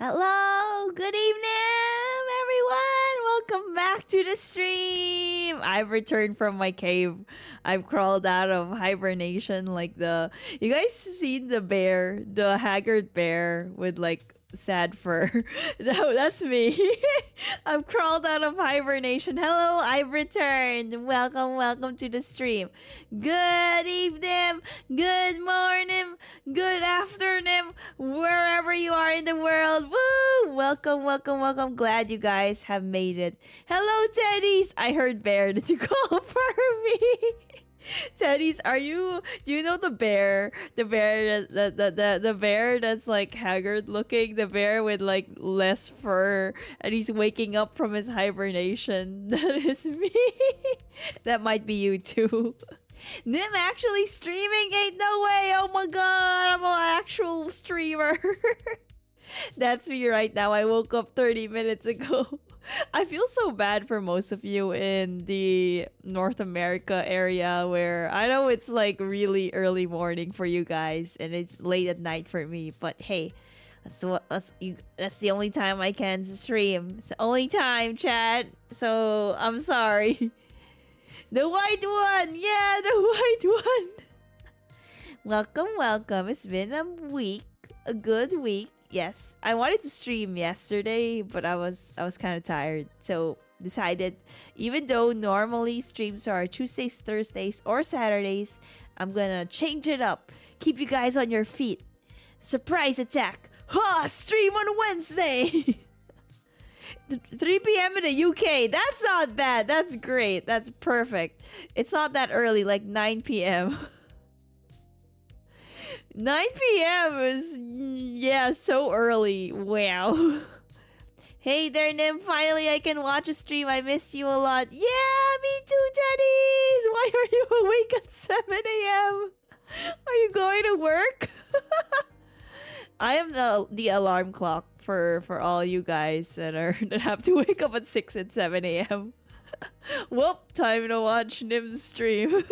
Hello, good evening, everyone. Welcome back to the stream. I've returned from my cave. I've crawled out of hibernation like the you guys seen the bear, the haggard bear with like sad fur. No, that's me. I've crawled out of hibernation. Hello, I've returned. Welcome to the stream. Good evening, good morning, good afternoon, wherever you are in the world. Woo! Welcome. Glad you guys have made it. Hello, Teddies. I heard bear. Did you call for me? Teddies, do you know the bear? The bear the bear that's like haggard looking, the bear with like less fur and he's waking up from his hibernation. That is me. That might be you too. Nym actually streaming? Ain't no way. Oh my god, I'm an actual streamer. That's me right now. I woke up 30 minutes ago. I feel so bad for most of you in the North America area where I know it's like really early morning for you guys and it's late at night for me. But hey, that's the only time I can stream. It's the only time, chat. So I'm sorry. The white one, yeah, the white one. Welcome. It's been a good week. Yes, I wanted to stream yesterday, but I was kind of tired, so decided even though normally streams are Tuesdays, Thursdays, or Saturdays, I'm gonna change it up. Keep you guys on your feet. Surprise attack! Ha! Stream on Wednesday. 3 p.m. in the UK. That's not bad. That's great. That's perfect. It's not that early, like 9 p.m. 9 p.m. is, yeah, so early. Wow. Hey there, Nym. Finally, I can watch a stream. I miss you a lot. Yeah, me too, Teddies. Why are you awake at 7 a.m.? Are you going to work? I am the alarm clock for all you guys that have to wake up at 6 and 7 a.m. Whoop, time to watch Nym's stream.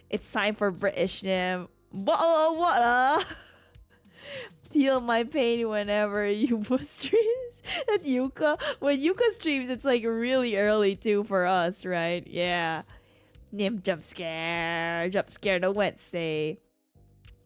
It's time for Bri'ish, Nym. What? Feel my pain whenever you post streams at Yuka. When Yuka streams, it's like really early too for us, right? Yeah. Nym jump scare to Wednesday.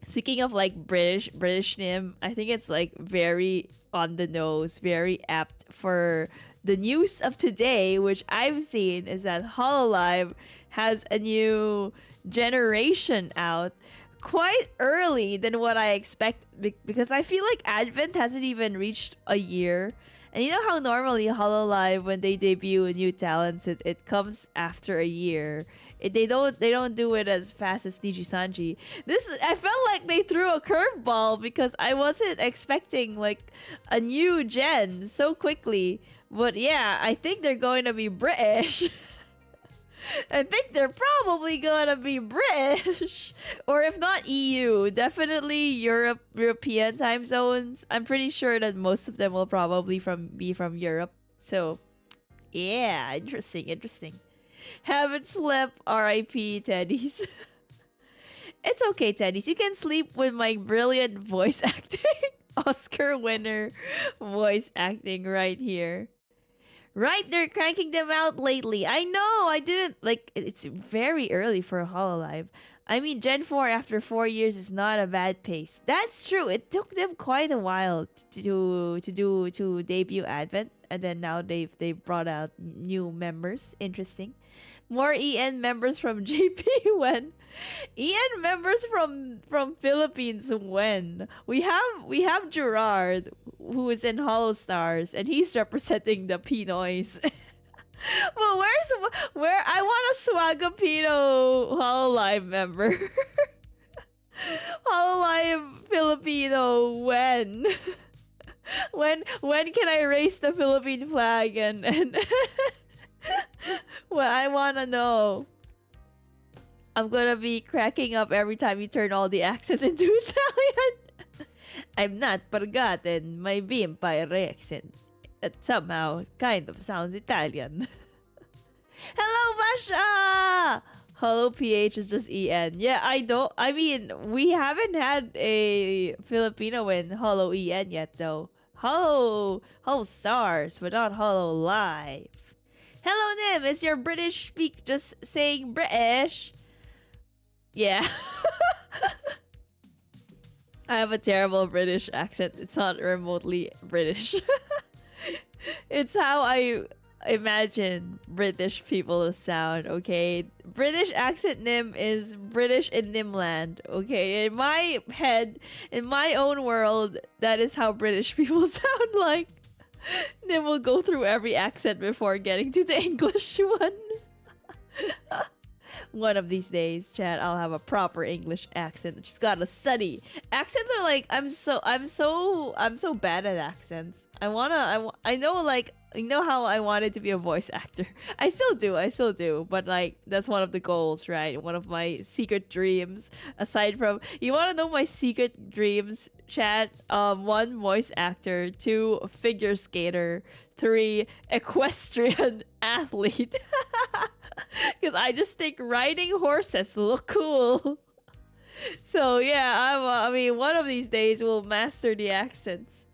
Speaking of like British Nym, I think it's like very on the nose, very apt for the news of today, which I've seen is that Hololive has a new generation out quite early than what I expect because I feel like Advent hasn't even reached a year. And you know how normally Hololive when they debut new talents it comes after a year. They don't do it as fast as Nijisanji. I felt like they threw a curveball because I wasn't expecting like a new gen so quickly. But yeah, I think they're going to be British. I think they're probably gonna be British, or if not EU, definitely European time zones. I'm pretty sure that most of them will probably be from Europe. So, yeah, interesting. Haven't slept, R.I.P. Teddies. It's okay, Teddies. You can sleep with my brilliant voice acting, Oscar winner voice acting right here. Right, they're cranking them out lately. I know, I didn't like. It's very early for Hololive. I mean, Gen 4 after 4 years is not a bad pace. That's true. It took them quite a while to debut Advent, and then now they've brought out new members. Interesting. More EN members from JP when EN members from Philippines when we have Gerard who is in Hollow Stars and he's representing the Pinoys. Well, where I want a Swagapino Hololive member. Hololive Filipino when? When can I raise the Philippine flag and well, I wanna know. I'm gonna be cracking up every time you turn all the accents into Italian. I'm not forgotten my vampire accent. It somehow kind of sounds Italian. Hello, Basha! Hollow PH is just EN. Yeah, I mean, we haven't had a Filipino in Hollow EN yet, though. Hollow stars, but not hollow live. Hello, Nym. Is your British speak just saying British? Yeah. I have a terrible British accent. It's not remotely British. It's how I imagine British people to sound, okay? British accent Nym is British in Nymland, okay? In my head, in my own world, that is how British people sound like. Nym will go through every accent before getting to the English one. One of these days, chat, I'll have a proper English accent. Just gotta study. Accents are like I'm so bad at accents. I know how I wanted to be a voice actor. I still do. But like that's one of the goals, right? One of my secret dreams. Aside from, you want to know my secret dreams, chat? 1, voice actor. 2, figure skater. 3, equestrian athlete. Because I just think riding horses look cool. So yeah, I mean, one of these days we'll master the accents.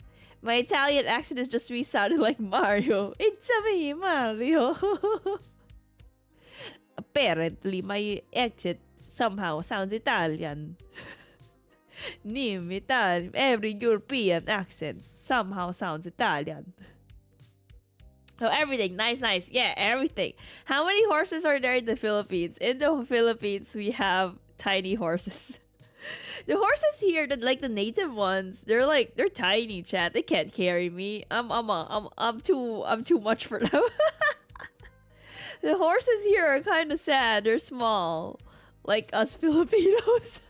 My Italian accent is just me sounding like Mario. It's me, Mario. Apparently, my accent somehow sounds Italian. Nym Italian. Every European accent somehow sounds Italian. So everything, nice. Yeah, everything. How many horses are there in the Philippines? In the Philippines, we have tiny horses. The horses here, like the native ones, they're tiny, chat. They can't carry me. I'm too much for them. The horses here are kind of sad. They're small, like us Filipinos.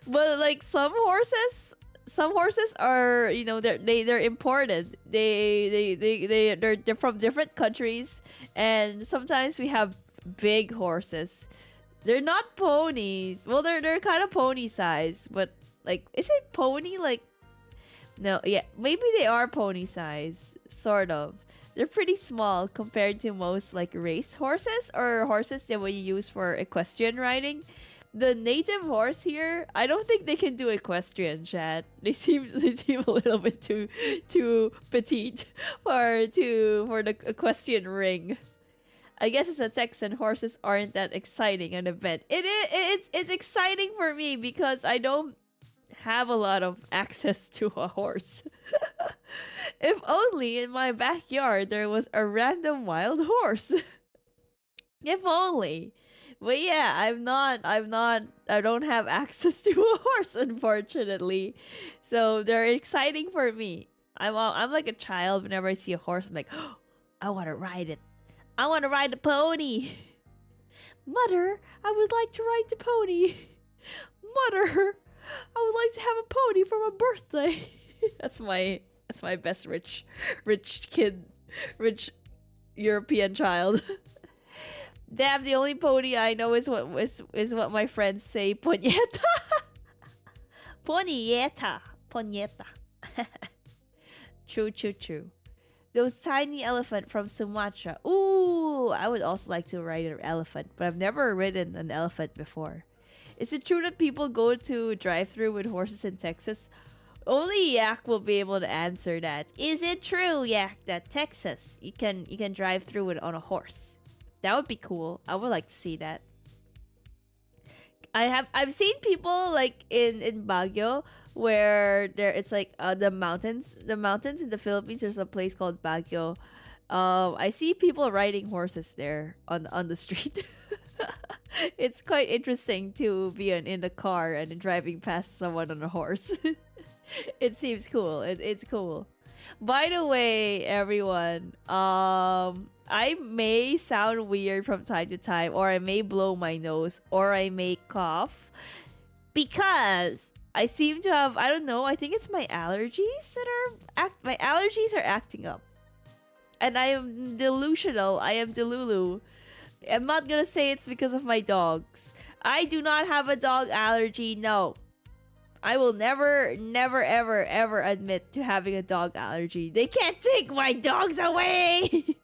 But like some horses are, you know, they're imported. They're from different countries, and sometimes we have big horses. They're not ponies. Well, they're kind of pony size, but like, is it pony? Like, no, yeah, maybe they are pony size, sort of. They're pretty small compared to most like race horses or horses that we use for equestrian riding. The native horse here, I don't think they can do equestrian, chat. They seem a little bit too petite for the equestrian ring. I guess as a Texan, horses aren't that exciting an event. It's exciting for me because I don't have a lot of access to a horse. If only in my backyard there was a random wild horse. If only. But yeah, I don't have access to a horse, unfortunately. So they're exciting for me. I'm like a child whenever I see a horse. I'm like, oh, I want to ride it. I want to ride the pony. Mother, I would like to ride the pony. Mother, I would like to have a pony for my birthday. That's my best rich European child. Damn, the only pony I know is what my friends say, Ponyeta. Ponyeta. True. Those tiny elephant from Sumatra. Ooh, I would also like to ride an elephant, but I've never ridden an elephant before. Is it true that people go to drive-thru with horses in Texas? Only Yak will be able to answer that. Is it true, Yak, that Texas you can drive through it on a horse? That would be cool. I would like to see that. I've seen people like in Baguio where it's like the mountains in the Philippines. There's a place called Baguio. I see people riding horses there on the street. It's quite interesting to be in the car and driving past someone on a horse. It seems cool. It's cool. By the way, everyone, I may sound weird from time to time, or I may blow my nose, or I may cough, because I seem to have, I don't know, I think it's my allergies my allergies are acting up. And I am delusional. I am delulu. I'm not gonna say it's because of my dogs. I do not have a dog allergy, no. I will never, ever admit to having a dog allergy. They can't take my dogs away!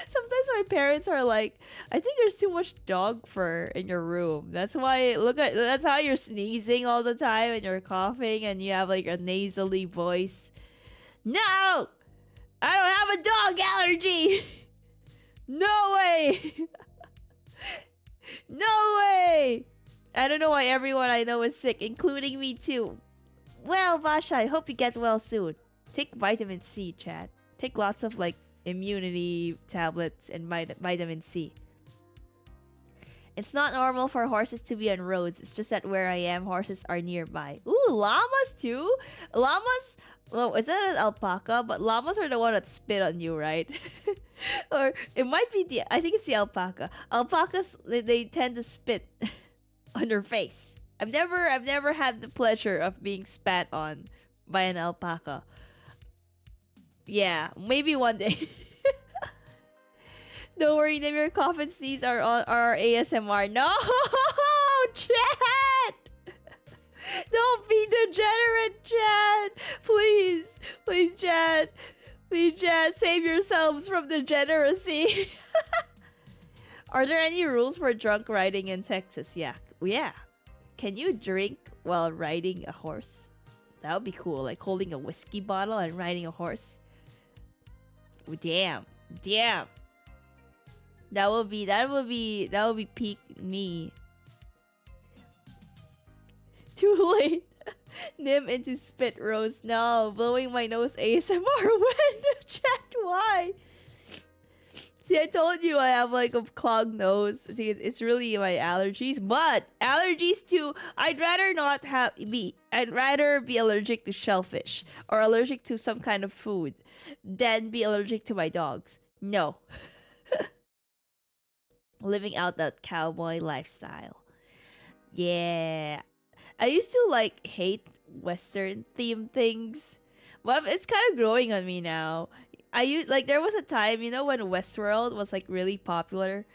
Sometimes my parents are like, I think there's too much dog fur in your room. That's why, that's how you're sneezing all the time and you're coughing and you have like a nasally voice. No! I don't have a dog allergy! No way! No way! I don't know why everyone I know is sick, including me too. Well, Vasha, I hope you get well soon. Take vitamin C, Chad. Take lots of like immunity tablets and vitamin C. It's not normal for horses to be on roads. It's just that where I am, horses are nearby. Ooh, llamas too? Llamas? Well, is that an alpaca? But llamas are the one that spit on you, right? Or it might be I think it's the alpaca. Alpacas, they tend to spit on your face. I've never had the pleasure of being spat on by an alpaca. Yeah, maybe one day. Don't worry, Nym, your cough and sneeze are ASMR. No, Chad! Don't be degenerate, Chad! Please, please, Chad. Please, Chad, save yourselves from degeneracy. Are there any rules for drunk riding in Texas? Yeah. Can you drink while riding a horse? That would be cool, like holding a whiskey bottle and riding a horse. Oh, damn. That would be peak me. Too late. Nym into spit roast. No, blowing my nose ASMR when? Chat, why? See, I told you I have like a clogged nose. See, it's really my allergies. But allergies to, I'd rather be allergic to shellfish or allergic to some kind of food than be allergic to my dogs. No. Living out that cowboy lifestyle. Yeah. I used to like hate Western themed things. But it's kind of growing on me now. There was a time, you know, when Westworld was like really popular,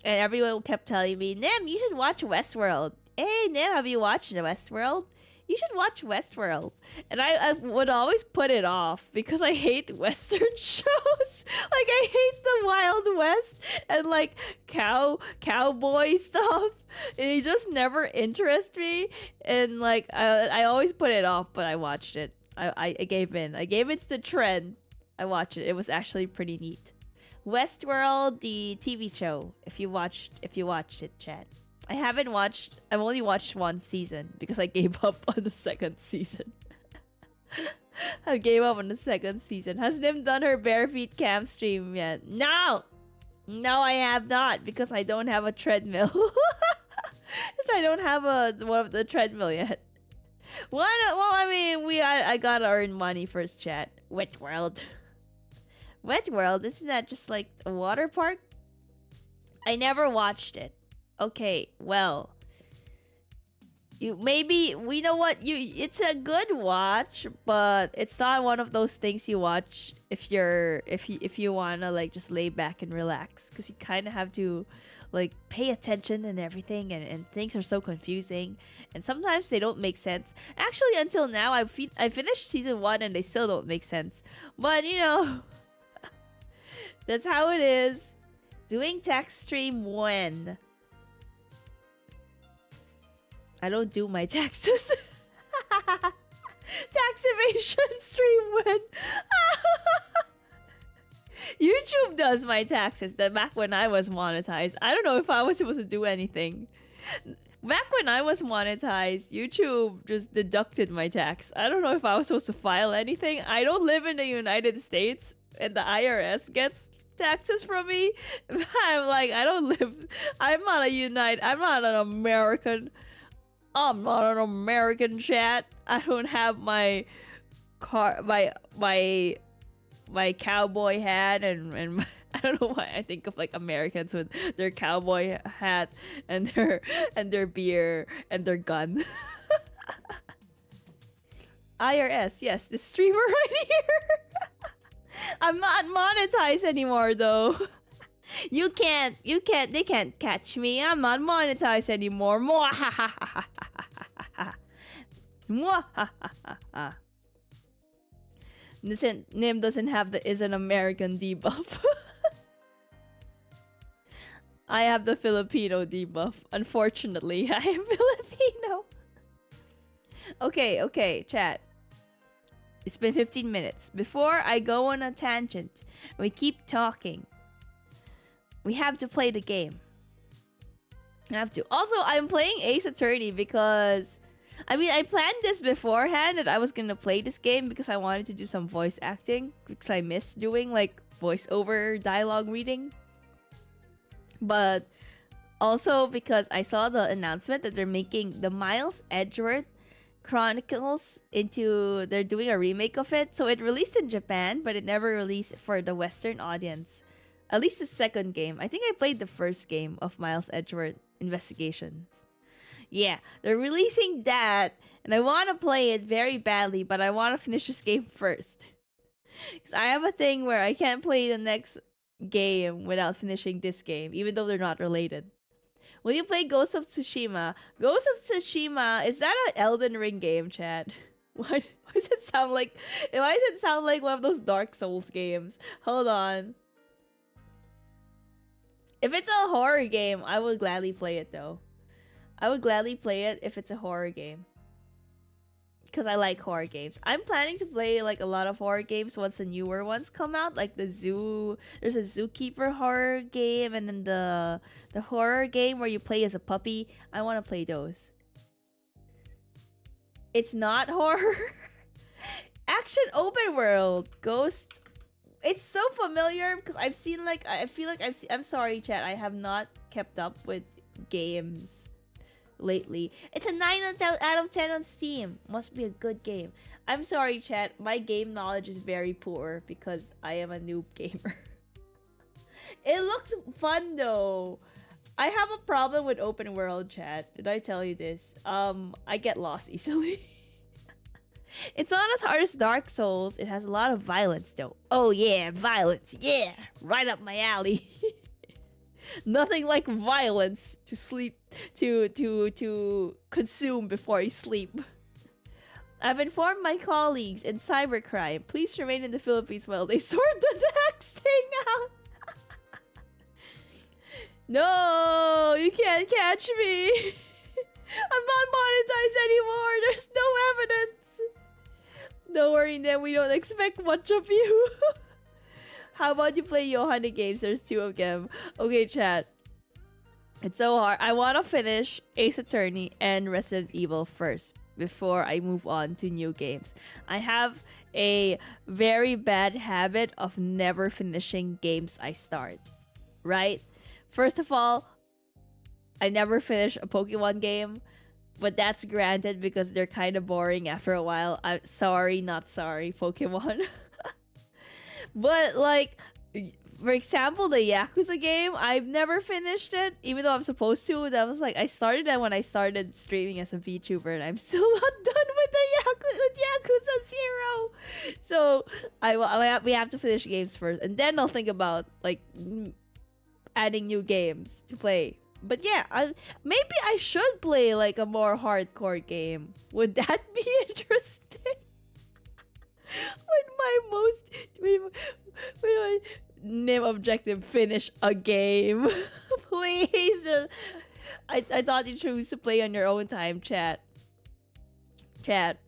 and everyone kept telling me, Nym, you should watch Westworld. Hey, Nym, have you watched Westworld? You should watch Westworld. And I would always put it off because I hate Western shows. Like, I hate the Wild West and like cowboy stuff. It just never interests me. And like, I always put it off, but I watched it. I gave in. I gave it to the trend. I watched it. It was actually pretty neat. Westworld, the TV show. If you watched it, Chad. I've only watched one season because I gave up on the second season. I gave up on the second season. Has Nym done her bare feet cam stream yet? No, I have not because I don't have a treadmill. Because I don't have one of the treadmill yet. Well, I mean, I gotta earn money first, chat. Wetworld. Wetworld, isn't that just like a water park? I never watched it. Okay, well, we know what it's a good watch, but it's not one of those things you watch if you wanna like just lay back and relax, because you kind of have to like pay attention and everything, and things are so confusing, and sometimes they don't make sense. Actually, until now, I finished season 1 and they still don't make sense. But you know, that's how it is. Doing tax stream when I don't do my taxes. Tax evasion stream when YouTube does my taxes. Back when I was monetized, I don't know if I was supposed to do anything. Back when I was monetized, YouTube just deducted my tax. I don't know if I was supposed to file anything. I don't live in the United States, and the IRS gets taxes from me. I'm like, I'm not an American. I'm not an American, chat. I don't have my cowboy hat and I don't know why I think of like Americans with their cowboy hat and their beer and their gun. IRS, yes, the streamer right here. I'm not monetized anymore though. They can't catch me. I'm not monetized anymore. Listen, Nym doesn't have the is an American debuff. I have the Filipino debuff. Unfortunately, I am Filipino. Okay, chat. It's been 15 minutes. Before I go on a tangent, we keep talking. We have to play the game. I have to. Also, I'm playing Ace Attorney because... I mean, I planned this beforehand that I was gonna play this game because I wanted to do some voice acting. Because I miss doing, like, voiceover dialogue reading. But also because I saw the announcement that they're making the Miles Edgeworth Chronicles into... They're doing a remake of it. So it released in Japan, but it never released for the Western audience. At least the second game. I think I played the first game of Miles Edgeworth Investigations. Yeah, they're releasing that, and I want to play it very badly, but I want to finish this game first. Because I have a thing where I can't play the next game without finishing this game, even though they're not related. Will you play Ghost of Tsushima? Ghost of Tsushima, is that an Elden Ring game, chat? Why does it sound like... Why does it sound like one of those Dark Souls games? Hold on. If it's a horror game, I would gladly play it, though. I would gladly play it if it's a horror game. Because I like horror games. I'm planning to play like a lot of horror games once the newer ones come out. Like the zoo... There's a Zookeeper horror game. And then the horror game where you play as a puppy. I want to play those. It's not horror. Action open world. Ghost... It's so familiar because I've seen like... I feel like I've seen... I'm sorry, chat. I have not kept up with games lately. It's a 9 out of 10 on Steam. Must be a good game. I'm sorry, chat. My game knowledge is very poor because I am a noob gamer. It looks fun though. I have a problem with open world, chat. Did I tell you this? I get lost easily. It's not as hard as Dark Souls. It has a lot of violence though. Oh yeah, violence. Yeah, right up my alley. Nothing like violence to sleep to consume before you sleep. I've informed my colleagues in cybercrime. Please remain in the Philippines while they sort the tax thing out. No, you can't catch me. I'm not monetized anymore. There's no evidence. Don't worry, then we don't expect much of you. How about you play Yohane games? There's 2 of them. Okay, chat. It's so hard. I want to finish Ace Attorney and Resident Evil first before I move on to new games. I have a very bad habit of never finishing games I start. Right? First of all, I never finish a Pokemon game. But that's granted because they're kind of boring after a while. I'm sorry, not sorry, Pokemon. But like, for example, the Yakuza game, I've never finished it, even though I'm supposed to. That was like, I started that when I started streaming as a VTuber, and I'm still not done with with Yakuza 0. So we have to finish games first, and then I'll think about like adding new games to play. But yeah, maybe I should play like a more hardcore game. Would that be interesting? With my Nym objective, finish a game. Please, I thought you choose to play on your own time, chat. Chat.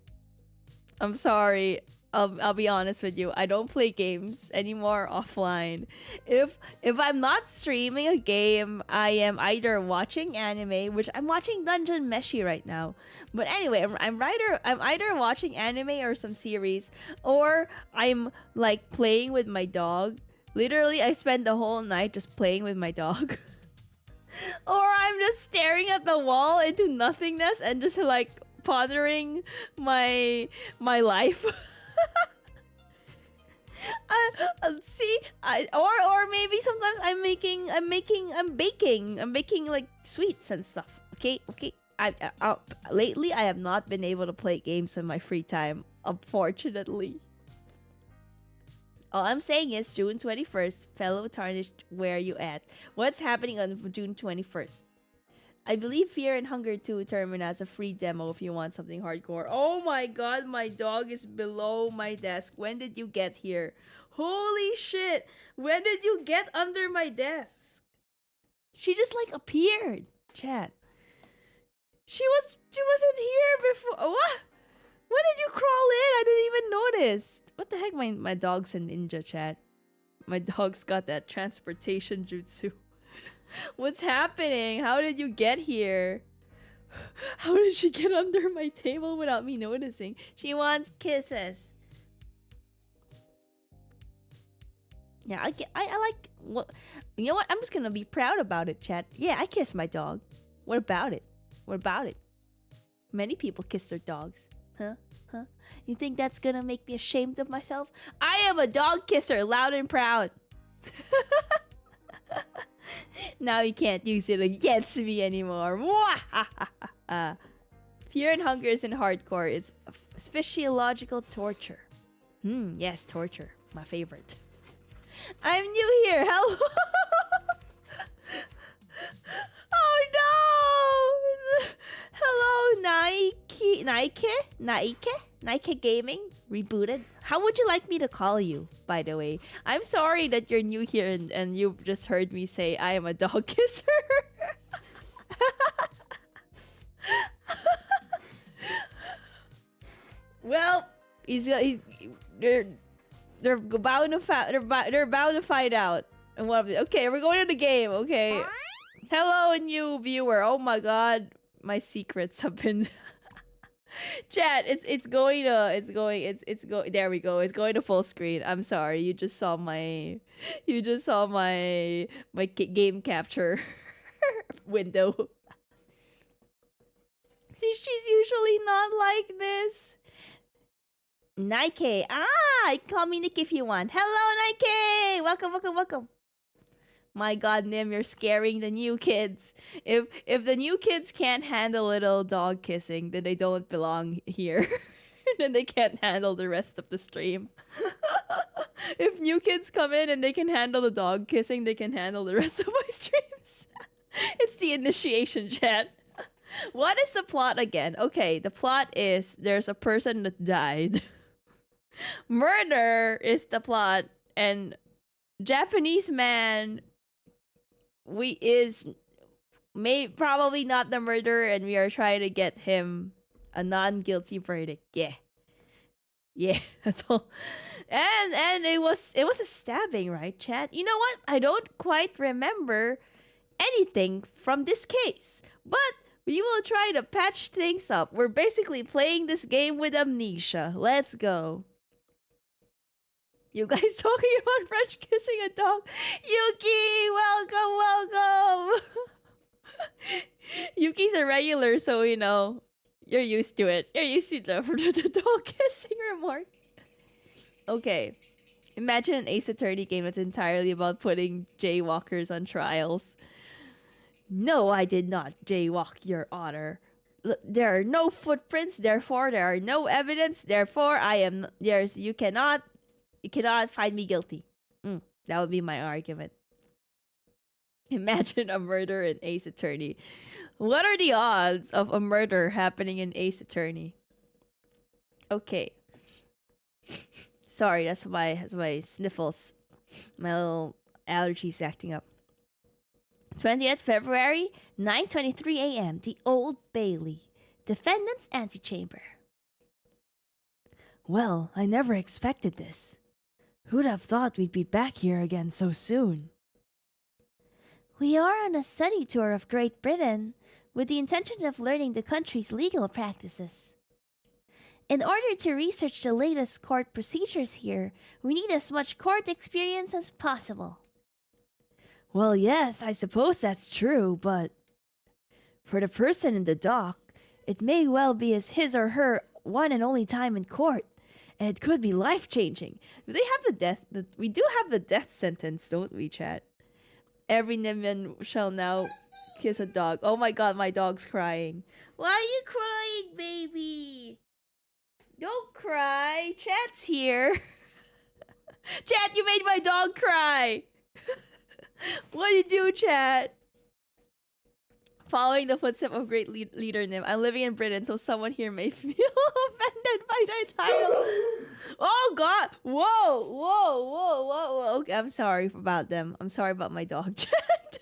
I'm sorry. I'll be honest with you. I don't play games anymore offline. If I'm not streaming a game, I am either watching anime, which I'm watching Dungeon Meshi right now. But anyway, I'm either watching anime or some series, or I'm like playing with my dog. Literally, I spend the whole night just playing with my dog. Or I'm just staring at the wall into nothingness and just like pondering my life. Or maybe sometimes I'm baking like sweets and stuff. Okay. Lately I have not been able to play games in my free time, unfortunately. All I'm saying is June 21st, fellow Tarnished, where you at? What's happening on June 21st? I believe Fear and Hunger 2 Termin has a free demo if you want something hardcore. Oh my god, my dog is below my desk. When did you get here? Holy shit! When did you get under my desk? She just like appeared. Chat. She wasn't here before. What? When did you crawl in? I didn't even notice. What the heck? My dog's a ninja, chat. My dog's got that transportation jutsu. What's happening? How did you get here? How did she get under my table without me noticing? She wants kisses. Yeah, I like what, you know what? I'm just gonna be proud about it, chat. Yeah, I kiss my dog. What about it? What about it? Many people kiss their dogs. Huh? You think that's gonna make me ashamed of myself? I am a dog kisser, loud and proud. Now you can't use it against me anymore. Fear and hunger isn't hardcore. It's physiological torture. Yes, torture. My favorite. I'm new here. Hello. Oh no! Hello, Nike Gaming rebooted. How would you like me to call you, by the way? I'm sorry that you're new here and you've just heard me say I am a dog kisser. Well, they're bound to find out. And okay, we're going to the game. Okay. Hello, new viewer. Oh my god, my secrets have been. Chat, it's going. There we go. It's going to full screen. I'm sorry. You just saw my game capture window. See, she's usually not like this. Nike. Call me Nick if you want. Hello, Nike. Welcome. My god, Nym, you're scaring the new kids. If the new kids can't handle little dog kissing, then they don't belong here. Then they can't handle the rest of the stream. If new kids come in and they can handle the dog kissing, they can handle the rest of my streams. It's the initiation, chat. What is the plot again? Okay, the plot is there's a person that died. Murder is the plot, and Japanese man probably not the murderer, and we are trying to get him a non-guilty verdict. Yeah, that's all. And it was a stabbing, right, chat? You know what? I don't quite remember anything from this case, but we will try to patch things up. We're basically playing this game with amnesia. Let's go. You guys talking about French kissing a dog? Yuki, welcome. Yuki's a regular, so you know, you're used to it. You're used to the dog kissing remark. Okay. Imagine an Ace Attorney game that's entirely about putting jaywalkers on trials. No, I did not jaywalk, Your Honor. There are no footprints, therefore there are no evidence, therefore you cannot find me guilty. That would be my argument. Imagine a murder in Ace Attorney. What are the odds of a murder happening in Ace Attorney? Okay. Sorry, that's my sniffles. My little allergies acting up. 20th February, 9:23 a.m. The Old Bailey. Defendant's antechamber. Well, I never expected this. Who'd have thought we'd be back here again so soon? We are on a study tour of Great Britain with the intention of learning the country's legal practices. In order to research the latest court procedures here, we need as much court experience as possible. Well, yes, I suppose that's true, but for the person in the dock, it may well be his or her one and only time in court, and it could be life-changing. Do they have the death? We do have the death sentence, don't we, chat? Every Nymnon shall now kiss a dog. Oh my god, my dog's crying. Why are you crying, baby? Don't cry. Chat's here. Chat, you made my dog cry. What do you do, chat? Following the footsteps of great leader Nym. I'm living in Britain, so someone here may feel offended by my title. Oh god! Whoa! Okay, I'm sorry about them. I'm sorry about my dog, chat.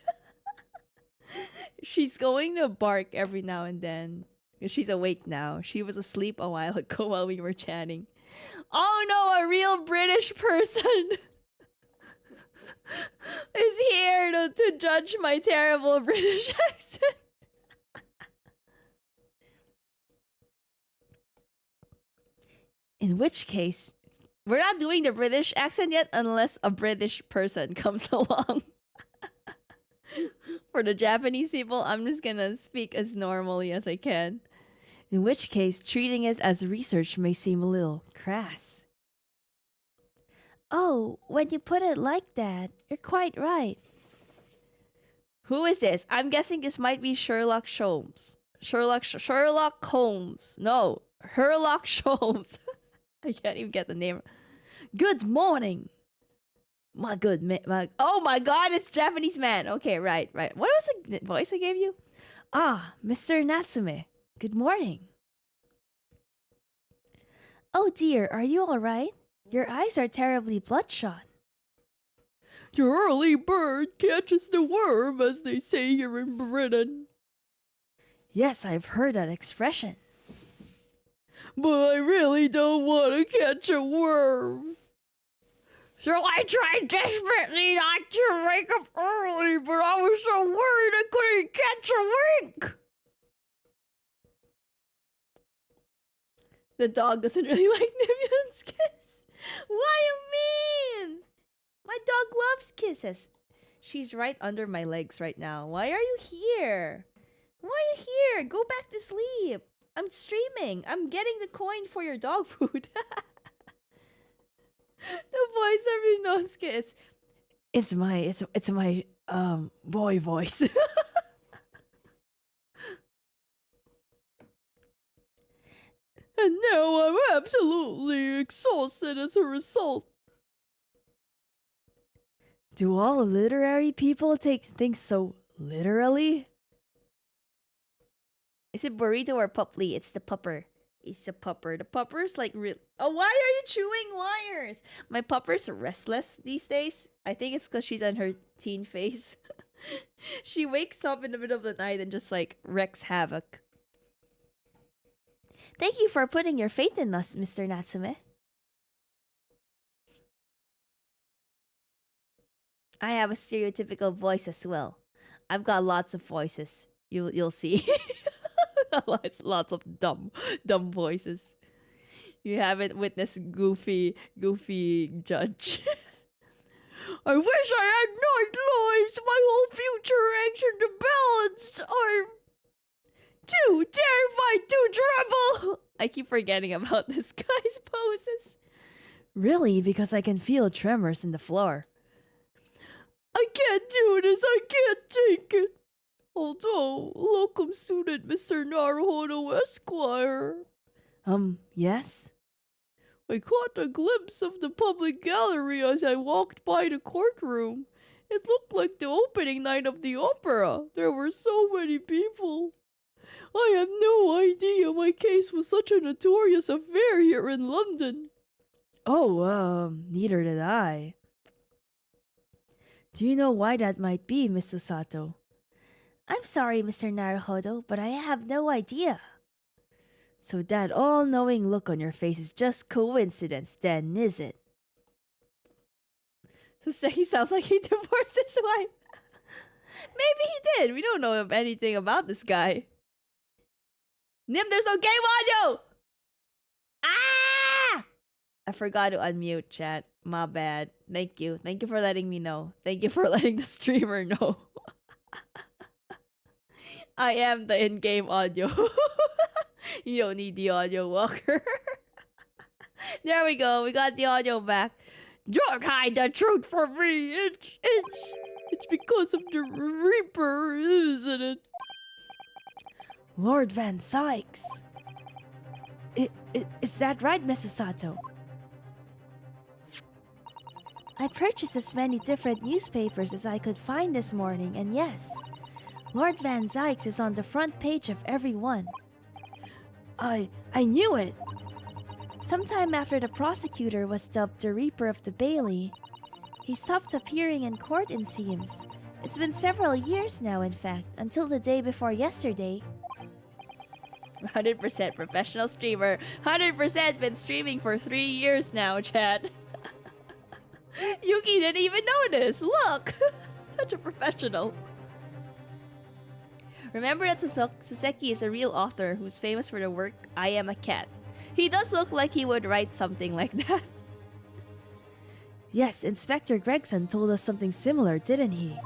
She's going to bark every now and then. She's awake now. She was asleep a while ago while we were chatting. Oh no, a real British person is here to judge my terrible British accent. In which case, we're not doing the British accent yet unless a British person comes along. For the Japanese people, I'm just gonna speak as normally as I can. In which case, treating it as research may seem a little crass. Oh, when you put it like that, you're quite right. Who is this? I'm guessing this might be Sherlock Holmes. Sherlock Holmes. No, Sherlock Holmes. I can't even get the name. Good morning. Oh my god, it's Japanese man. Okay, right. What was the voice I gave you? Ah, Mr. Natsume. Good morning. Oh dear, are you alright? Your eyes are terribly bloodshot. Your early bird catches the worm, as they say here in Britain. Yes, I've heard that expression. But I really don't want to catch a worm. So I tried desperately not to wake up early, but I was so worried I couldn't catch a wink. The dog doesn't really like Nymnoob's kiss. What do you mean? My dog loves kisses. She's right under my legs right now. Why are you here? Why are you here? Go back to sleep. I'm streaming. I'm getting the coin for your dog food. The voice of Rinosuke. It's my boy voice. And now I'm absolutely exhausted as a result. Do all literary people take things so literally? Is it burrito or pupply? It's the pupper. It's the pupper. The pupper's like real. Oh, why are you chewing wires? My pupper's restless these days. I think it's because she's on her teen phase. She wakes up in the middle of the night and just like wreaks havoc. Thank you for putting your faith in us, Mr. Natsume. I have a stereotypical voice as well. I've got lots of voices. You'll see. lots of dumb voices. You haven't witnessed goofy judge. I wish I had 9 lives. My whole future hangs in the balance. I'm too terrified to tremble. I keep forgetting about this guy's poses. Really? Because I can feel tremors in the floor. I can't do this. I can't take it. Although, locum student Mr. Naruhodo Esquire. Yes? I caught a glimpse of the public gallery as I walked by the courtroom. It looked like the opening night of the opera. There were so many people. I have no idea my case was such a notorious affair here in London. Oh, neither did I. Do you know why that might be, Mr. Sato? I'm sorry, Mr. Naruhodo, but I have no idea. So that all-knowing look on your face is just coincidence then, is it? So he sounds like he divorced his wife. Maybe he did. We don't know anything about this guy. Nym, there's no game audio! Ah! I forgot to unmute, chat. My bad. Thank you. Thank you for letting me know. Thank you for letting the streamer know. I am the in-game audio. You don't need the audio, Walker. There we go. We got the audio back. Don't hide the truth from me. It's because of the Reaper, isn't it? Lord Van Sykes. Is that right, Mrs. Sato? I purchased as many different newspapers as I could find this morning, and yes, Lord Van Sykes is on the front page of every one. I knew it! Sometime after the prosecutor was dubbed the Reaper of the Bailey, he stopped appearing in court, it seems, It's been several years now, in fact, until the day before yesterday. 100% professional streamer. 100% been streaming for 3 years now, chat. Yuki didn't even notice. Look! Such a professional. Remember that Soseki is a real author who's famous for the work I Am a Cat. He does look like he would write something like that. Yes, Inspector Gregson told us something similar, didn't he?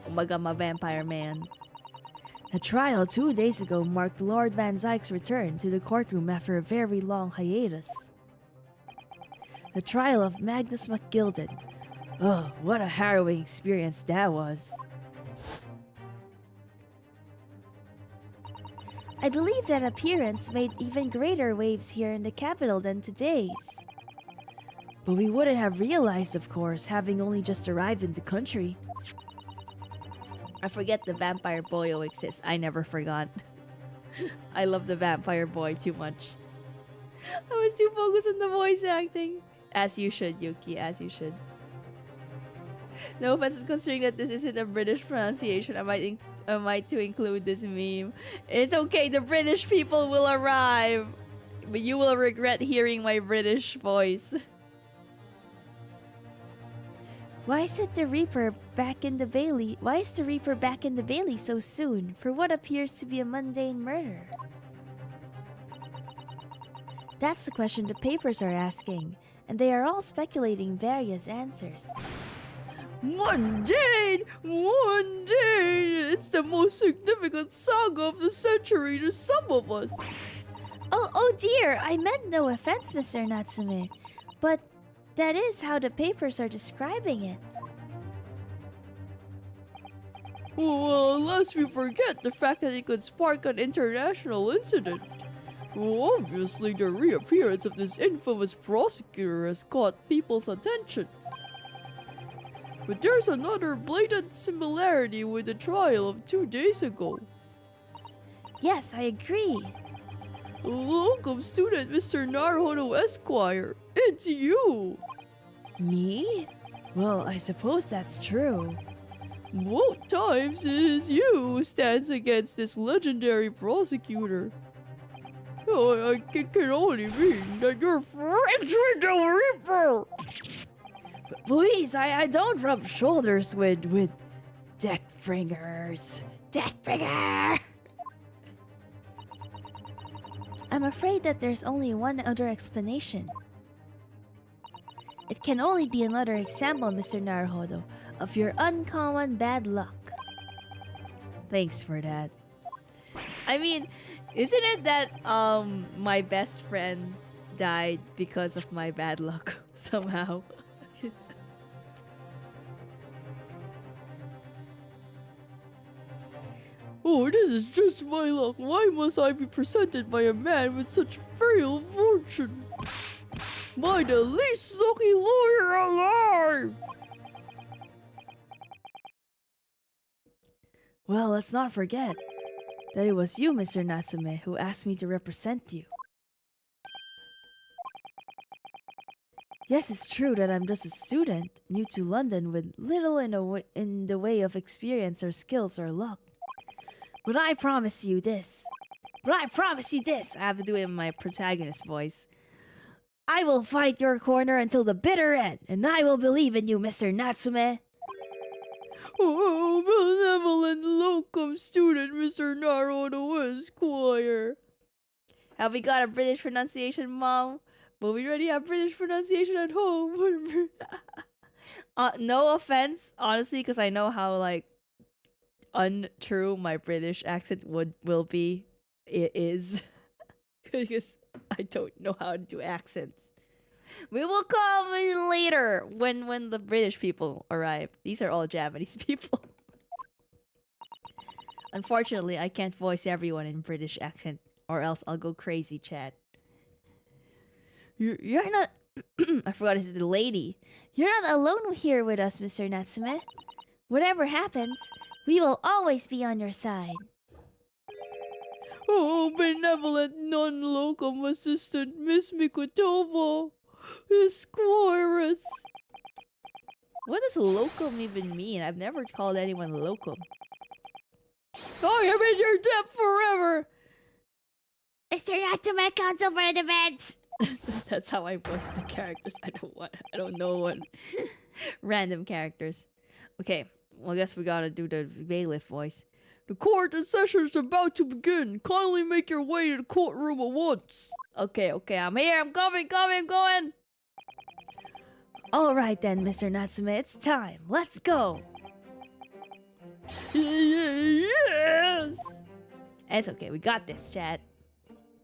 Oh my god, my vampire man. The trial 2 days ago marked Lord Van Zyke's return to the courtroom after a very long hiatus. The trial of Magnus McGilded. Oh, what a harrowing experience that was. I believe that appearance made even greater waves here in the capital than today's. But we wouldn't have realized, of course, having only just arrived in the country. I forget the vampire boyo exists. I never forgot. I love the vampire boy too much. I was too focused on the voice acting. As you should, Yuki, as you should. No offense considering that this isn't a British pronunciation. I might to include this meme. It's okay, the British people will arrive. But you will regret hearing my British voice. Why is the Reaper back in the Bailey so soon for what appears to be a mundane murder? That's the question the papers are asking, and they are all speculating various answers. Mundane! Mundane! It's the most significant saga of the century to some of us. Oh dear, I meant no offense, Mr. Natsume, but that is how the papers are describing it. Well, unless we forget the fact that it could spark an international incident. Well, obviously, the reappearance of this infamous prosecutor has caught people's attention. But there's another blatant similarity with the trial of 2 days ago. Yes, I agree. Welcome, student Mr. Naruhodo Esquire. It's you! Me? Well, I suppose that's true. What times is you who stands against this legendary prosecutor? Oh, it can only mean that you're friends with the Reaper! Please, I don't rub shoulders with Deathbringers. Deathbringer! I'm afraid that there's only one other explanation. It can only be another example, Mr. Naruhodo, of your uncommon bad luck. Thanks for that. I mean, isn't it that my best friend died because of my bad luck somehow? Oh, this is just my luck. Why must I be presented by a man with such frail fortune? Am I the least lucky lawyer alive? Well, let's not forget that it was you, Mr. Natsume, who asked me to represent you. Yes, it's true that I'm just a student, new to London with little in the way of experience or skills or luck. But I promise you this. I have to do it in my protagonist voice. I will fight your corner until the bitter end, and I will believe in you, Mr. Natsume. Oh, benevolent locum student, Mr. Naruhodo Esquire. Have we got a British pronunciation, Mom? But we already have British pronunciation at home. No offense, honestly, because I know how, like, untrue my British accent will be. It is. Because I don't know how to do accents. We will come in later when the British people arrive. These are all Japanese people. Unfortunately, I can't voice everyone in British accent, or else I'll go crazy, chat. You're not... I forgot this is the lady. You're not alone here with us, Mr. Natsume. Whatever happens, we will always be on your side. Oh, benevolent non-locum assistant Miss Mikotomo. Esquires. What does locum even mean? I've never called anyone locum. Oh, you've been your debt forever! Mr. Not to my counsel for the defense! That's how I voice the characters. I don't know what random characters. Okay, well I guess we gotta do the bailiff voice. The court in session is about to begin. Kindly make your way to the courtroom at once. Okay, I'm here. I'm coming. Alright then, Mr. Natsume, it's time. Let's go. Yes! It's okay, we got this, chat.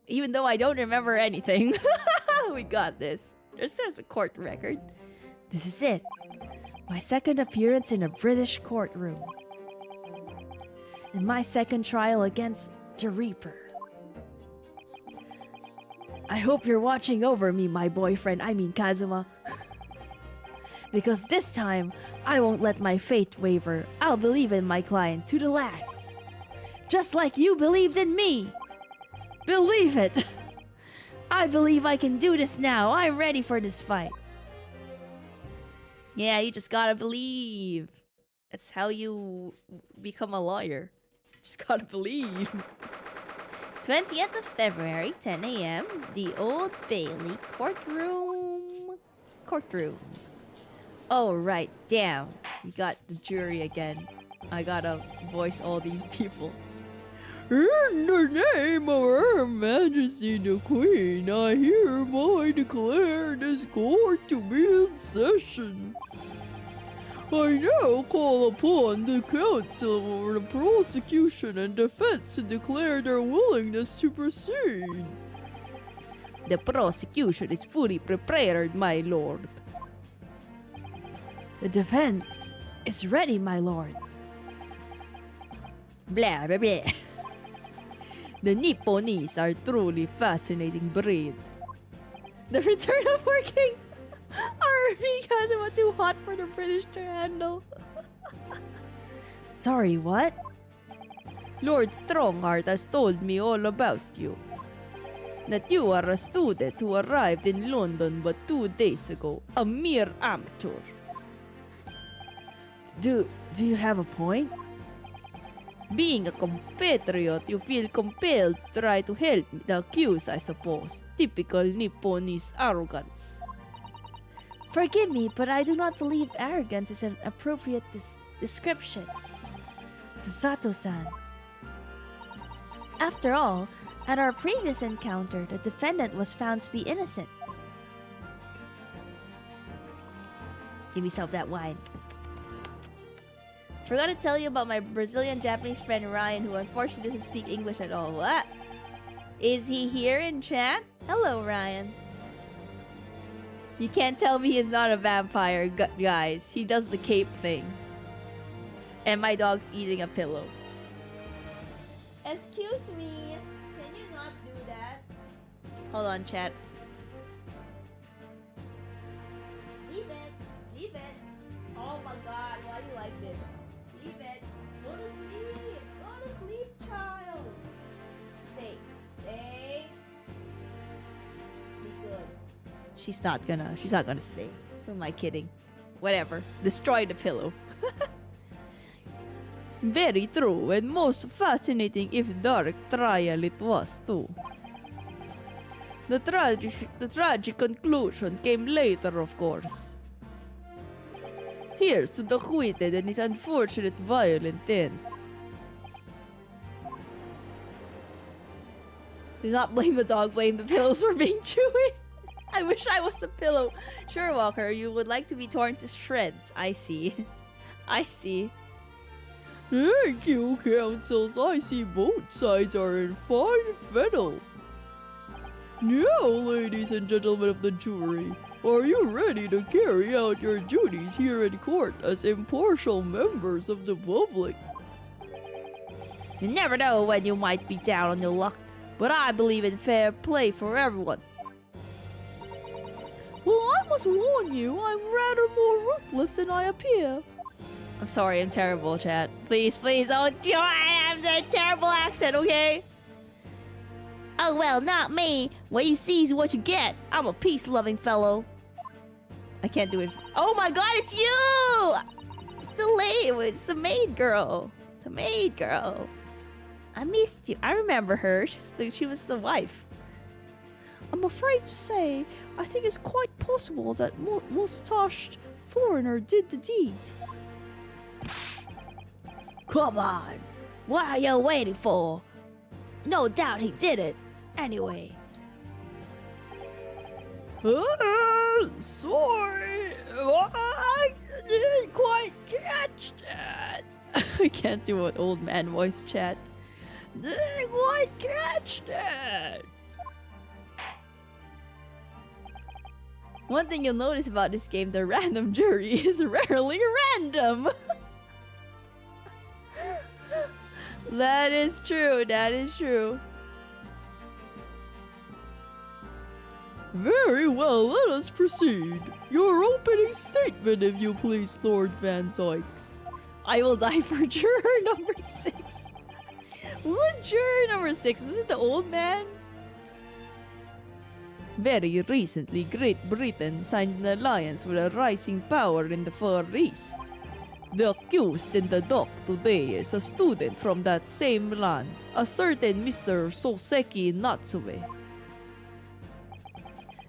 Even though I don't remember anything. We got this. There's a court record. This is it. My second appearance in a British courtroom. And my second trial against the Reaper. I hope you're watching over me, my boyfriend, I mean Kazuma. Because this time, I won't let my faith waver. I'll believe in my client to the last. Just like you believed in me. Believe it! I believe I can do this now. I'm ready for this fight. Yeah, you just gotta believe. That's how you become a lawyer. Just gotta believe. 20th of February, 10 a.m. The Old Bailey courtroom. Oh, right. Damn. We got the jury again. I gotta voice all these people. In the name of Her Majesty the Queen, I hereby declare this court to be in session. I now call upon the counsel for the prosecution and defense to declare their willingness to proceed. The prosecution is fully prepared, my lord. The defense is ready, my lord. Blah, blah, blah. The Nipponese are truly fascinating breed. The return of working army Kazuma too hot for the British to handle. Sorry, what? Lord Stronghart has told me all about you. That you are a student who arrived in London but 2 days ago, a mere amateur. Do you have a point? Being a compatriot, you feel compelled to try to help the accused, I suppose. Typical Nipponese arrogance. Forgive me, but I do not believe arrogance is an appropriate description. Susato-san. After all, at our previous encounter, the defendant was found to be innocent. Give yourself that wine. Forgot to tell you about my Brazilian-Japanese friend Ryan, who unfortunately doesn't speak English at all. What? Is he here in chat? Hello, Ryan. You can't tell me he's not a vampire, guys. He does the cape thing. And my dog's eating a pillow. Excuse me. Can you not do that? Hold on, chat. Leave it. Leave it. Oh my god, why do you like this? Leave it. Go to sleep. Go to sleep, child. Stay. Stay. Be good. She's not gonna stay. Who am I kidding? Whatever. Destroy the pillow. Very true and most fascinating if dark trial it was too. The tragic conclusion came later, of course. Here's to the acquitted and his unfortunate violent end. Do not blame the dog, blame the pillows for being chewy. I wish I was the pillow. Sure, Walker, you would like to be torn to shreds. I see. I see. Thank you, counsels. I see both sides are in fine fettle. Now, ladies and gentlemen of the jury, are you ready to carry out your duties here in court as impartial members of the public? You never know when you might be down on your luck, but I believe in fair play for everyone. Well, I must warn you, I'm rather more ruthless than I appear. I'm sorry, I'm terrible, chat. Please, please, don't do it. I have the terrible accent, okay? Oh, well, not me. What you see is what you get. I'm a peace-loving fellow. I can't do it. Oh my god, it's you! It's the maid girl. It's a maid girl. I missed you. I remember her. She was the wife. I'm afraid to say, I think it's quite possible that mustached foreigner did the deed. Come on. What are you waiting for? No doubt he did it. Anyway. Sorry. I didn't quite catch that. I can't do an old man voice chat. Didn't quite catch that. One thing you'll notice about this game, the random jury is rarely random. That is true, that is true. Very well, let us proceed. Your opening statement, if you please, Lord Van Zykes. I will die for juror number 6. What juror number 6? Is it the old man? Very recently, Great Britain signed an alliance with a rising power in the Far East. The accused in the dock today is a student from that same land, a certain Mr. Soseki Natsue.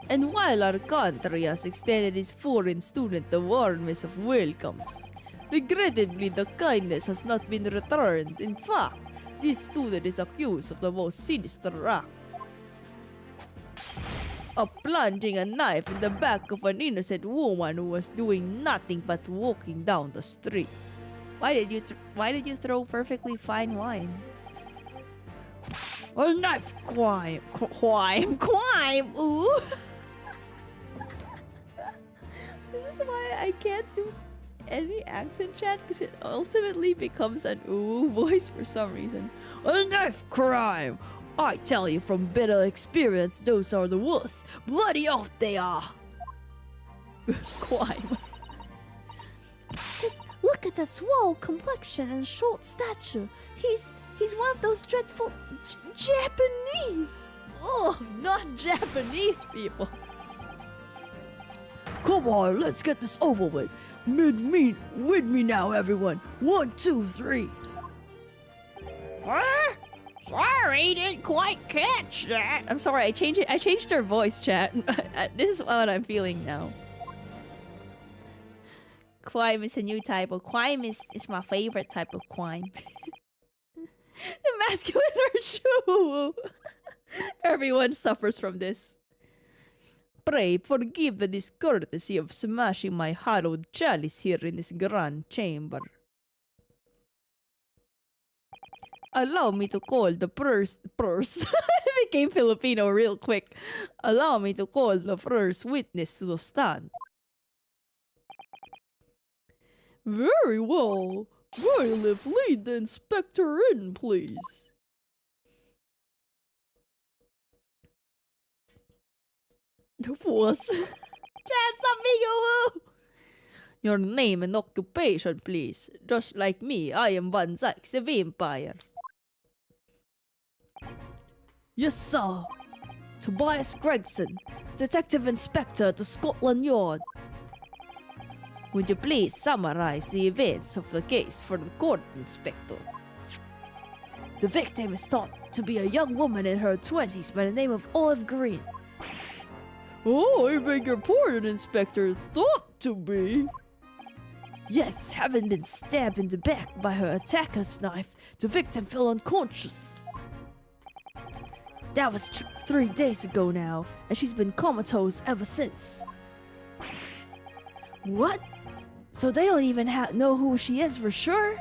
And while our country has extended its foreign student the warmest of welcomes, regrettably the kindness has not been returned. In fact, this student is accused of the most sinister act of plunging a knife in the back of an innocent woman who was doing nothing but walking down the street. Why did you throw perfectly fine wine? A knife crime. Ooh. This is why I can't do any accent chat, because it ultimately becomes an ooh voice for some reason. A knife crime. I tell you from bitter experience, those are the worst. Bloody oath they are. Crime. Just look at that swole complexion and short stature. He's one of those dreadful Japanese. Oh, not Japanese people. Come on, let's get this over with. With me now, everyone. 1, 2, 3. Sorry, didn't quite catch that. I'm sorry, I changed her voice chat. This is what I'm feeling now. Crime is a new type of crime is my favorite type of crime. The masculine virtue. Everyone suffers from this. Pray forgive the discourtesy of smashing my hallowed chalice here in this grand chamber. Allow me to call the purse. It became Filipino real quick. Allow me to call the first witness to the stand. Very well. Bailiff, lead the inspector in, please. What? Chad, stop being a woo! Your name and occupation, please. Just like me, I am Van Zykes, the vampire. Yes, sir. Tobias Gregson, Detective Inspector to Scotland Yard. Would you please summarize the events of the case for the court, Inspector? The victim is thought to be a young woman in her 20s by the name of Olive Green. Oh, I beg your pardon, Inspector. Thought to be? Yes, having been stabbed in the back by her attacker's knife, the victim fell unconscious. That was 3 days ago now, and she's been comatose ever since. What? So they don't even know who she is for sure?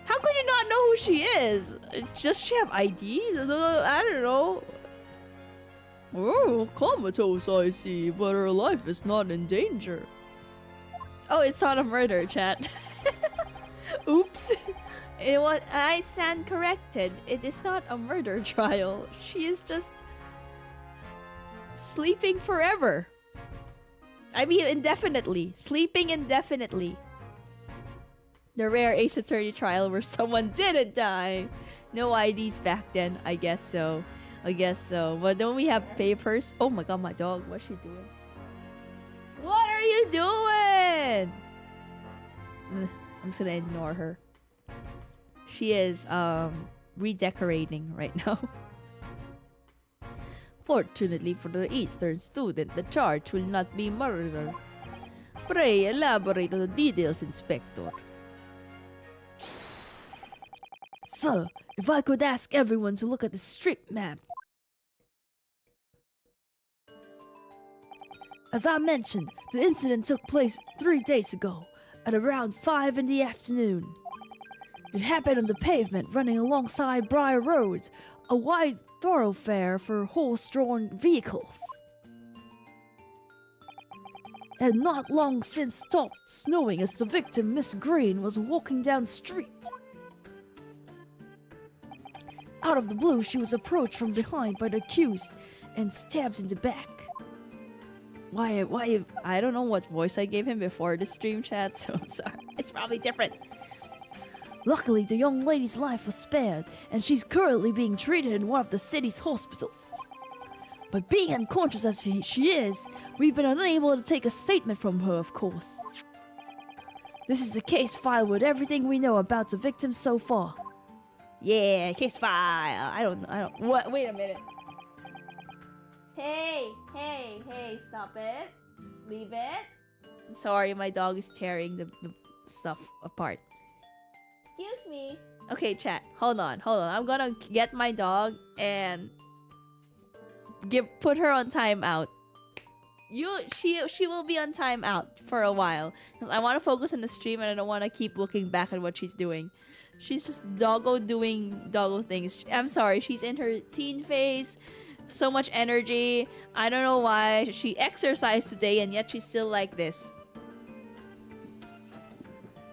How could you not know who she is? Does she have ID? I don't know. Oh, comatose, I see, but her life is not in danger. Oh, it's not a murder, chat. Oops. I stand corrected. It is not a murder trial. She is just sleeping forever. I mean, indefinitely. Sleeping indefinitely. The rare Ace Attorney trial where someone didn't die. No IDs back then. I guess so. But don't we have papers? Oh my god, my dog. What's she doing? What are you doing? I'm just gonna ignore her. She is redecorating right now. Fortunately for the Eastern student, the charge will not be murder. Pray elaborate on the details, Inspector. Sir, if I could ask everyone to look at the street map. As I mentioned, the incident took place 3 days ago, at around 5 in the afternoon. It happened on the pavement running alongside Briar Road, a wide thoroughfare for horse-drawn vehicles. It had not long since stopped snowing as the victim, Miss Green, was walking down the street. Out of the blue, she was approached from behind by the accused and stabbed in the back. Why, I don't know what voice I gave him before the stream chat, so I'm sorry. It's probably different. Luckily, the young lady's life was spared, and she's currently being treated in one of the city's hospitals. But being unconscious as she is, we've been unable to take a statement from her, of course. This is the case file with everything we know about the victim so far. Yeah, case file. I don't, what? Wait a minute. Hey, stop it. Leave it. I'm sorry, my dog is tearing the stuff apart. Excuse me. Okay, chat. Hold on. I'm gonna get my dog and put her on timeout. She will be on timeout for a while. Because I want to focus on the stream and I don't want to keep looking back at what she's doing. She's just doing doggo things. I'm sorry, she's in her teen phase. So much energy. I don't know why. She exercised today and yet she's still like this.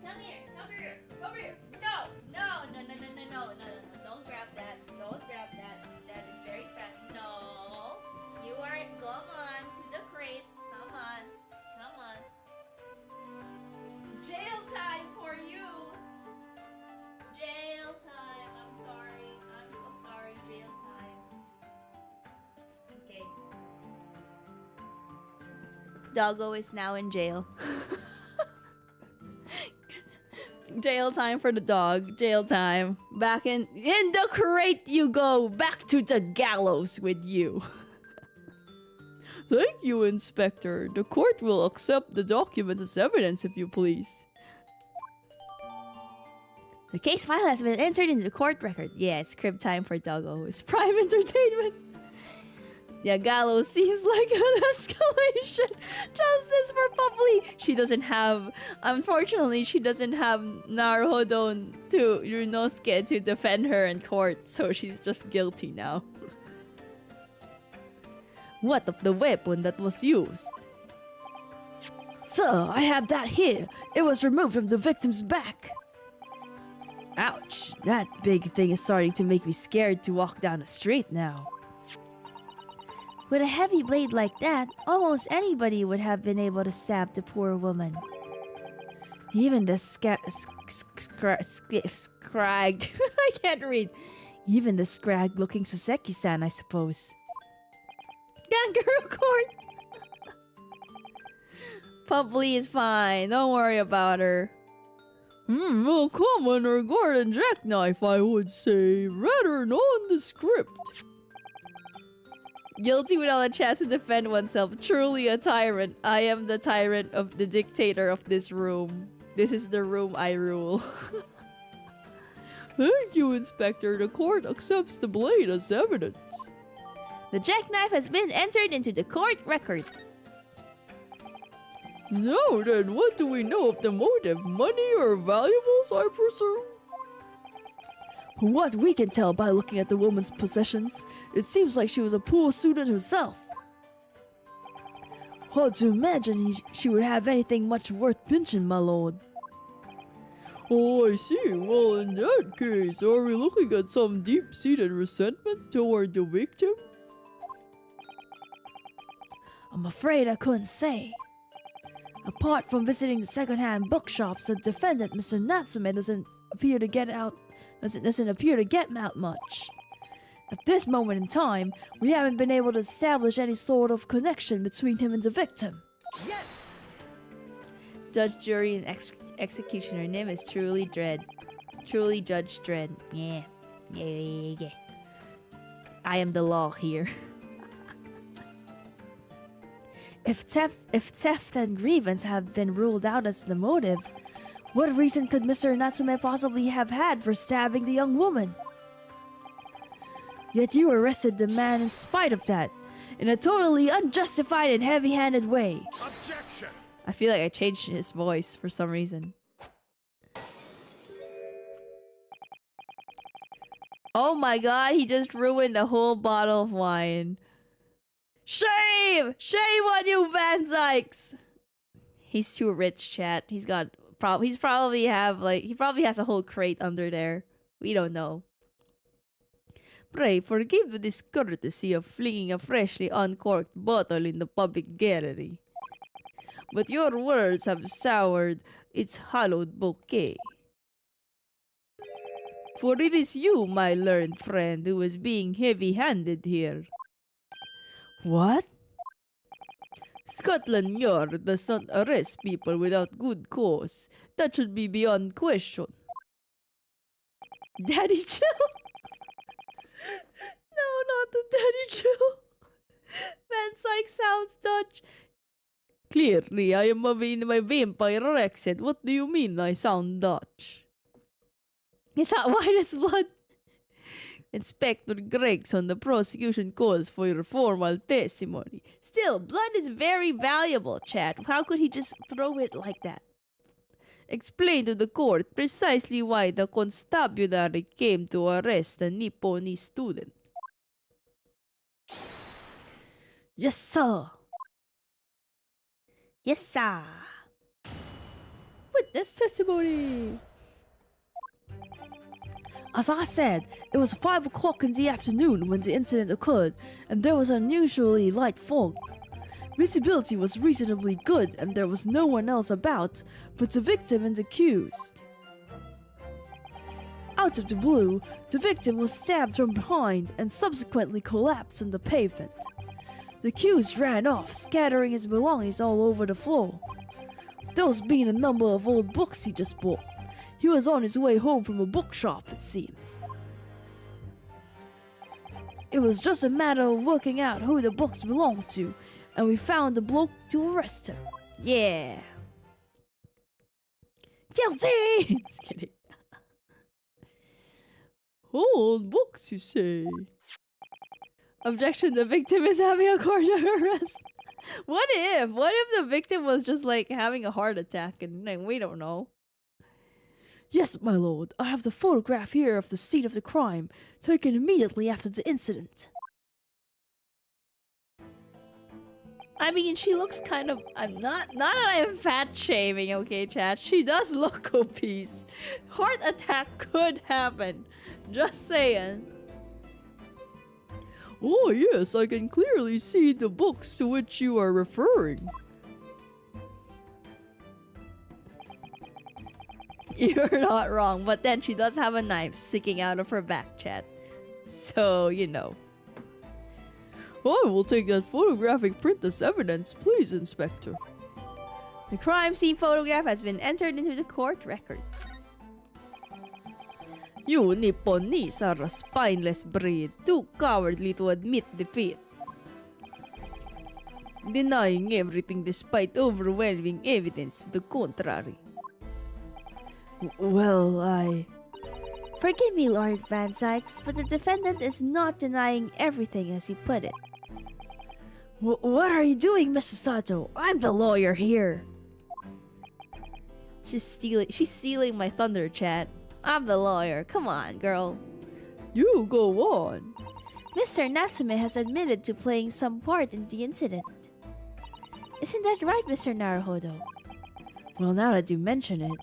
Come here. No. Don't grab that. That is very fast. No. You are going on to the crate. Come on. Jail time for you. Jail time. I'm sorry. I'm so sorry. Jail time. Okay. Doggo is now in jail. Jail time for the dog. Jail time. Back in the crate you go. Back to the gallows with you. Thank you, Inspector. The court will accept the documents as evidence, if you please. The case file has been entered into the court record. Yeah, it's crib time for Doggo. It's prime entertainment. Yeah, gallows seems like an escalation. Justice for Puffly. Unfortunately, she doesn't have Naruhodon to Runosuke to defend her in court, so she's just guilty now. What of the weapon that was used? Sir, I have that here. It was removed from the victim's back. Ouch, that big thing is starting to make me scared to walk down the street now. With a heavy blade like that, almost anybody would have been able to stab the poor woman. Even the scragged... I can't read. Even the scrag-looking Suseki-san, I suppose. Kangaroo court! Pupply is fine, don't worry about her. A common or garden jackknife, I would say. Rather nondescript. Guilty without a chance to defend oneself. Truly a tyrant. I am the tyrant of the dictator of this room. This is the room I rule. Thank you, Inspector. The court accepts the blade as evidence. The jackknife has been entered into the court record. Now then, what do we know of the motive? Money or valuables, I presume? From what we can tell by looking at the woman's possessions, it seems like she was a poor student herself. Hard to imagine she would have anything much worth pinching, my lord. Oh, I see. Well, in that case, are we looking at some deep-seated resentment toward the victim? I'm afraid I couldn't say. Apart from visiting the second-hand bookshops, the defendant, Mr. Natsume, doesn't appear to get out much. At this moment in time, we haven't been able to establish any sort of connection between him and the victim. Yes! Judge, jury, and executioner. Nym is truly dread. Truly Judge Dredd. Yeah. Yeah. I am the law here. If theft and grievance have been ruled out as the motive, what reason could Mr. Natsume possibly have had for stabbing the young woman? Yet you arrested the man in spite of that, in a totally unjustified and heavy-handed way. Objection! I feel like I changed his voice for some reason. Oh my god, he just ruined a whole bottle of wine. Shame! Shame on you, Van Zykes! He's too rich, chat. He probably has a whole crate under there. We don't know. Pray forgive the discourtesy of flinging a freshly uncorked bottle in the public gallery. But your words have soured its hallowed bouquet. For it is you, my learned friend, who is being heavy-handed here. What? Scotland Yard does not arrest people without good cause. That should be beyond question. Daddy Joe? No, not the Daddy Joe. Van Syke sounds Dutch. Clearly, I am in my vampire accent. What do you mean I sound Dutch? It's not wine, it's blood. Inspector Gregson, the prosecution calls for your formal testimony. Still, blood is very valuable, chat. How could he just throw it like that? Explain to the court precisely why the constabulary came to arrest the Nipponese student. Yes, sir. Yes, sir. Witness testimony. As I said, it was 5 o'clock in the afternoon when the incident occurred, and there was unusually light fog. Visibility was reasonably good, and there was no one else about but the victim and the accused. Out of the blue, the victim was stabbed from behind and subsequently collapsed on the pavement. The accused ran off, scattering his belongings all over the floor. Those being a number of old books he just bought. He was on his way home from a bookshop, it seems. It was just a matter of working out who the books belonged to, and we found the bloke to arrest him. Yeah. Guilty! Just kidding. Old books, you say? Objection, the victim is having a cardiac arrest. What if the victim was just like having a heart attack and like, we don't know? Yes, my lord, I have the photograph here of the scene of the crime, taken immediately after the incident. I mean, she looks kind of... I'm not that I am fat shaming, okay, chat? She does look obese. Heart attack could happen. Just saying. Oh yes, I can clearly see the books to which you are referring. You're not wrong, but then she does have a knife sticking out of her back, chat. So, you know. I will take that photographic print as evidence, please, Inspector. The crime scene photograph has been entered into the court record. You Nipponese are a spineless breed, too cowardly to admit defeat. Denying everything despite overwhelming evidence to the contrary. Well, Forgive me, Lord Van Zykes, but the defendant is not denying everything as you put it. What are you doing, Mrs. Sato? I'm the lawyer here. She's stealing my thunder, chat. I'm the lawyer. Come on, girl. You go on. Mr. Natsume has admitted to playing some part in the incident. Isn't that right, Mr. Naruhodo? Well, now that you mention it,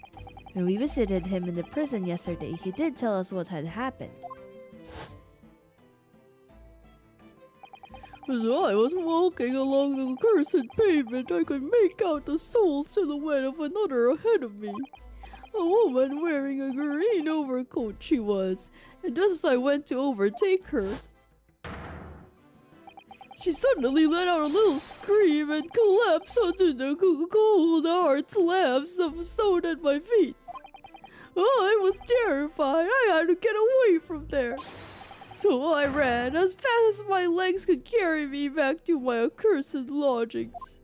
when we visited him in the prison yesterday, he did tell us what had happened. as I was walking along the cursed pavement, I could make out the sole silhouette of another ahead of me. A woman wearing a green overcoat she was, and just as I went to overtake her, She suddenly let out a little scream and collapsed onto the cold hard slabs of stone at my feet. Oh, I was terrified. I had to get away from there. So I ran as fast as my legs could carry me back to my accursed lodgings.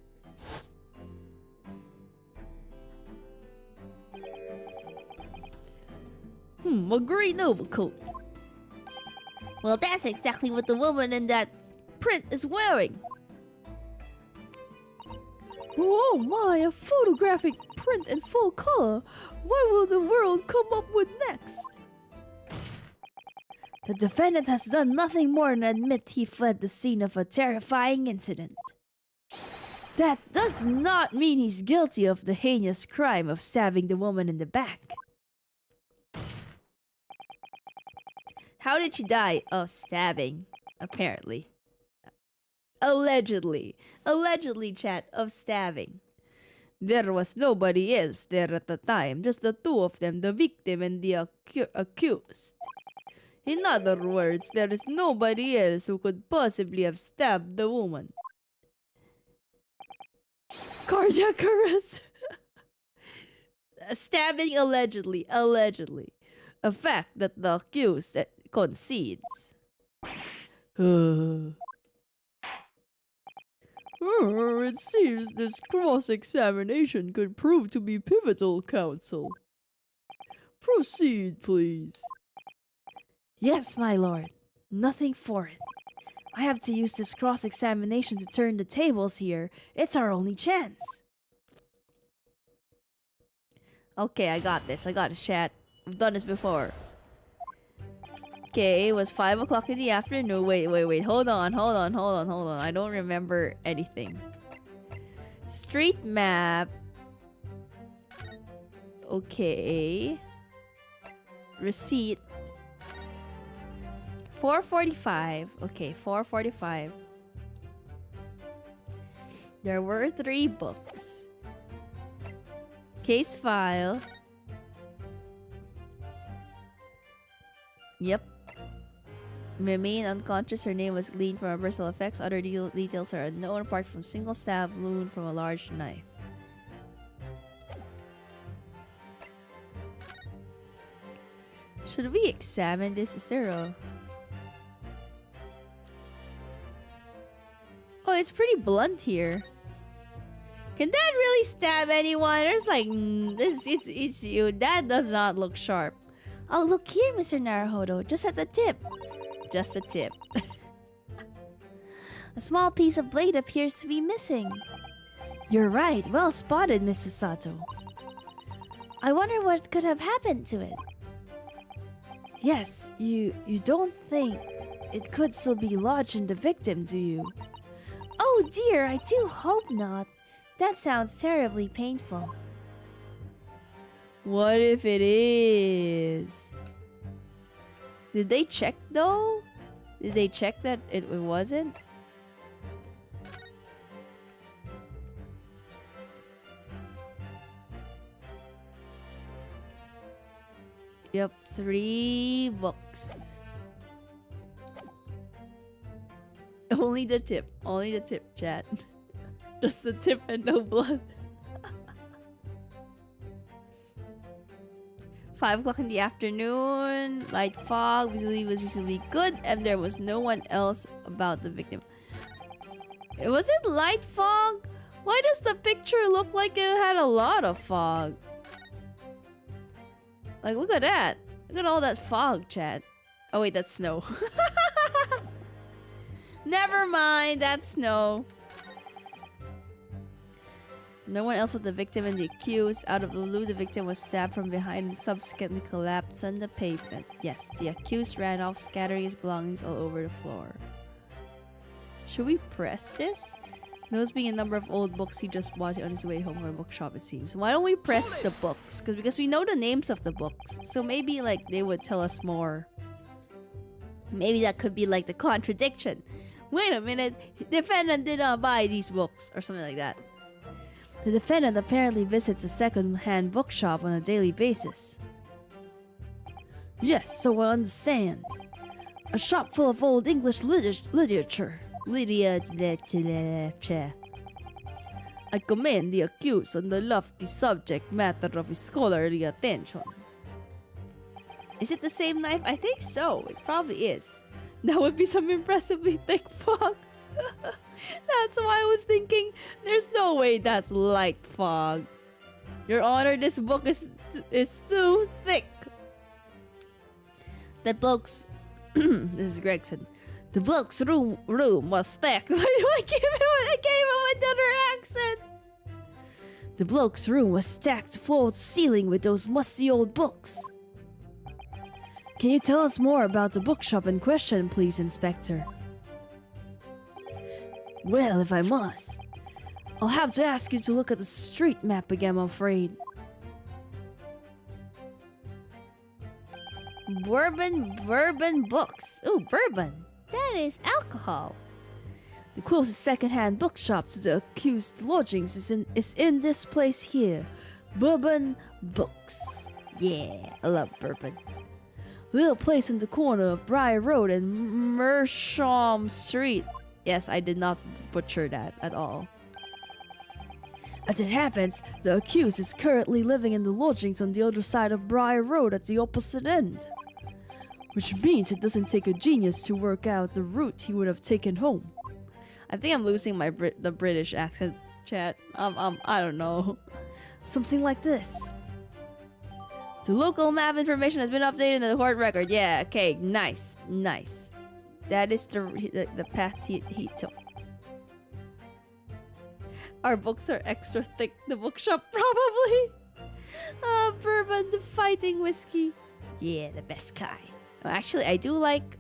A green overcoat. Well, that's exactly what the woman in that print is wearing. Oh my, a photographic print in full color. What will the world come up with next? The defendant has done nothing more than admit he fled the scene of a terrifying incident. That does not mean he's guilty of the heinous crime of stabbing the woman in the back. How did she die? Of stabbing, apparently. Allegedly. Allegedly, chat, of stabbing. There was nobody else there at the time, just the two of them, the victim and the accused. In other words, there is nobody else who could possibly have stabbed the woman. Cardiac arrest. Stabbing allegedly. Allegedly. A fact that the accused concedes. It seems this cross-examination could prove to be pivotal, counsel. Proceed, please. Yes, my lord. Nothing for it. I have to use this cross-examination to turn the tables here. It's our only chance. Okay, I got this, chat. I've done this before. Okay, it was 5 o'clock in the afternoon. Wait. Hold on. I don't remember anything. Street map. Okay. Receipt. 4:45. Okay, 4:45. There were 3 books. Case file. Yep. Remain unconscious. Her name was gleaned from her personal effects. Other details are unknown apart from single stab wound from a large knife. Should we examine this? Is there a... Oh, it's pretty blunt here. Can that really stab anyone? There's like... It's you. That does not look sharp. Oh, look here, Mr. Naruhodo. Just at the tip. Just a tip. A small piece of blade appears to be missing. You're right. Well spotted, Mr. Sato. I wonder what could have happened to it. Yes, you don't think it could still be lodged in the victim, do you? Oh dear, I do hope not. That sounds terribly painful. What if it is? Did they check though? Did they check that it wasn't? Yep, 3 books. Only the tip, chat. Just the tip and no blood. 5 o'clock in the afternoon. Light fog. Visibility was reasonably good, and there was no one else about the victim. Was it light fog? Why does the picture look like it had a lot of fog? Like, look at that. Look at all that fog, chat. Oh wait, that's snow. Never mind, that's snow. No one else but the victim and the accused. Out of the blue, the victim was stabbed from behind and subsequently collapsed on the pavement. Yes, the accused ran off, scattering his belongings all over the floor. Should we press this? Those being a number of old books he just bought on his way home from a bookshop, it seems. Why don't we press the books? Because we know the names of the books. So maybe like they would tell us more. Maybe that could be like the contradiction. Wait a minute, defendant did not buy these books or something like that. The defendant apparently visits a second-hand bookshop on a daily basis. Yes, so I understand. A shop full of old English literature. I commend the accused on the lofty subject matter of his scholarly attention. Is it the same knife? I think so. It probably is. That would be some impressively thick fog. That's why I was thinking, there's no way that's light fog. Your Honor, this book is too thick. The bloke's... this is Gregson. The bloke's room was thick. I gave him another accent. The bloke's room was stacked floor to ceiling with those musty old books. Can you tell us more about the bookshop in question, please, Inspector? Well, if I must, I'll have to ask you to look at the street map again, I'm afraid. Bourbon books. Ooh, bourbon. That is alcohol. The closest second-hand bookshop to the accused lodgings is in this place here. Bourbon Books. Yeah, I love bourbon. Little place on the corner of Briar Road and Mersham Street. Yes, I did not butcher that at all. As it happens, the accused is currently living in the lodgings on the other side of Briar Road at the opposite end. Which means it doesn't take a genius to work out the route he would have taken home. I think I'm losing my the British accent, chat. I don't know. Something like this. The local map information has been updated in the court record. Yeah, okay, nice. That is the path he took. Our books are extra thick. The bookshop probably. Bourbon, the fighting whiskey. Yeah, the best kind. Oh, actually, I do like...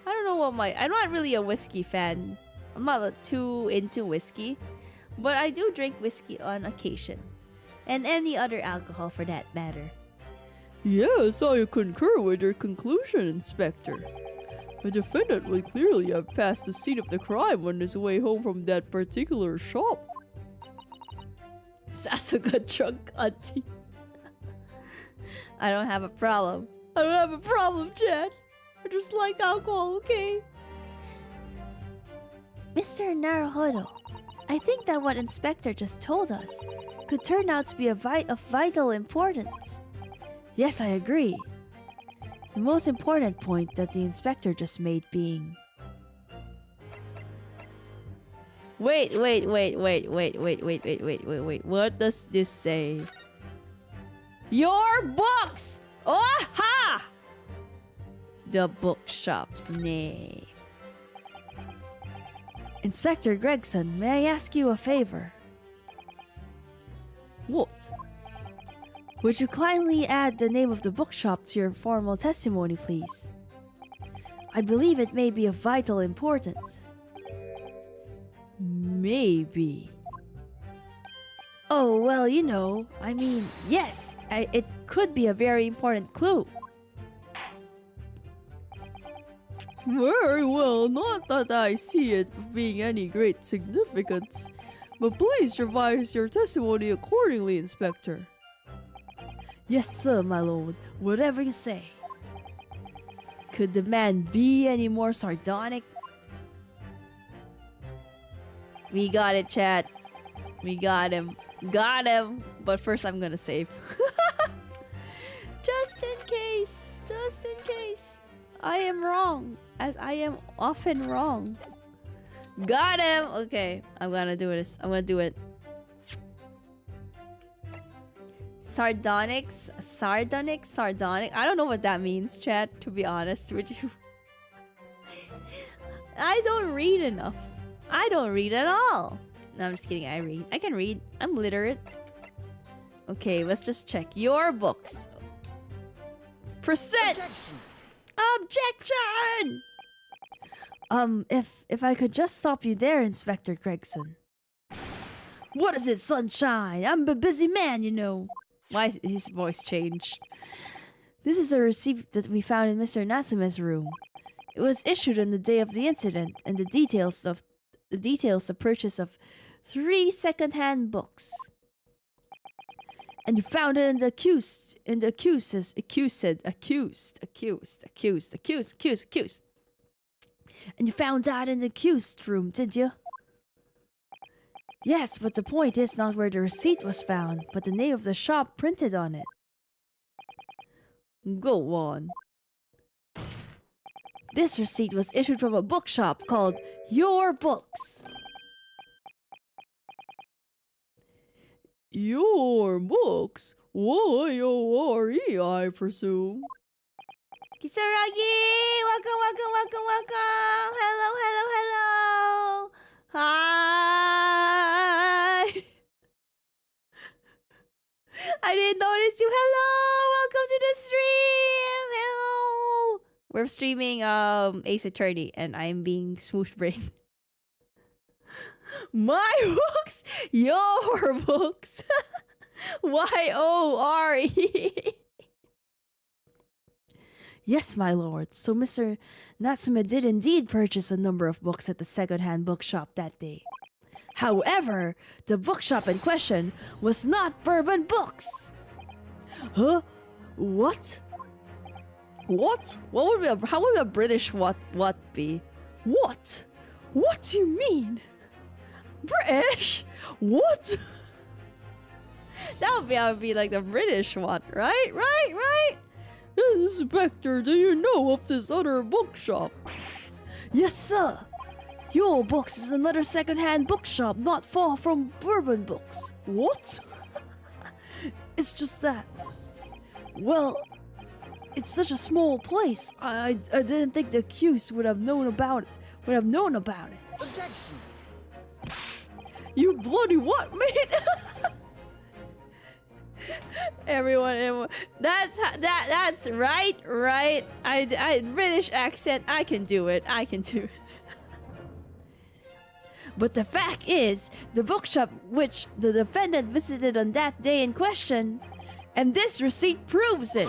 I don't know what I'm not really a whiskey fan. I'm not too into whiskey. But I do drink whiskey on occasion. And any other alcohol for that matter. Yes, I concur with your conclusion, Inspector. The defendant will clearly have passed the scene of the crime on his way home from that particular shop. That's a good drunk, auntie. I don't have a problem. I don't have a problem, Chad. I just like alcohol, okay? Mr. Naruhodo, I think that what Inspector just told us could turn out to be of vital importance. Yes, I agree. The most important point that the Inspector just made being... Wait. What does this say? Your books! Oh, ha! The bookshop's name. Inspector Gregson, may I ask you a favor? What? Would you kindly add the name of the bookshop to your formal testimony, please? I believe it may be of vital importance. Maybe. Oh, well, you know, I mean, yes, it could be a very important clue. Very well, not that I see it being any great significance, but please revise your testimony accordingly, Inspector. Yes, sir, my lord, whatever you say. Could the man be any more sardonic? We got it, chat. We got him. Got him! But first I'm gonna save. Just in case. Just in case. I am wrong. As I am often wrong. Got him! Okay, I'm gonna do this. I'm gonna do it. Sardonic? I don't know what that means, chat, to be honest with you. I don't read enough. I don't read at all. No, I'm just kidding. I read. I can read. I'm literate. Okay, let's just check. Your books. Percent! Objection! If I could just stop you there, Inspector Gregson. What is it, sunshine? I'm a busy man, you know. Why is his voice changed? This is a receipt that we found in Mr. Natsume's room. It was issued on the day of the incident, and the details the purchase of 3 second-hand books. And you found it in the accused. And you found that in the accused room, did you? Yes, but the point is not where the receipt was found, but the name of the shop printed on it. Go on. This receipt was issued from a bookshop called Your Books. Your books? Y-O-R-E, I presume. Kisaragi! Welcome, welcome, welcome, welcome! Hello, hello, hello! Hi! I didn't notice you. Hello! Welcome to the stream! Hello! We're streaming Ace Attorney and I'm being smooth brain. My books! Your books! Y-O-R-E! Yes, my lord. So Mr. Natsume did indeed purchase a number of books at the second-hand bookshop that day. However, the bookshop in question was not Bourbon Books. Huh? What? What? How would a British what be? What? What do you mean? British? What? That would be like the British one, right? Right? Inspector, do you know of this other bookshop? Yes, sir. Your Books is another second-hand bookshop not far from Bourbon Books. What? It's just that. Well, it's such a small place. I didn't think the accused would have known about it. Objection! You bloody what, mate? Everyone, that's right. I British accent. I can do it. But the fact is, the bookshop which the defendant visited on that day in question, and this receipt proves it.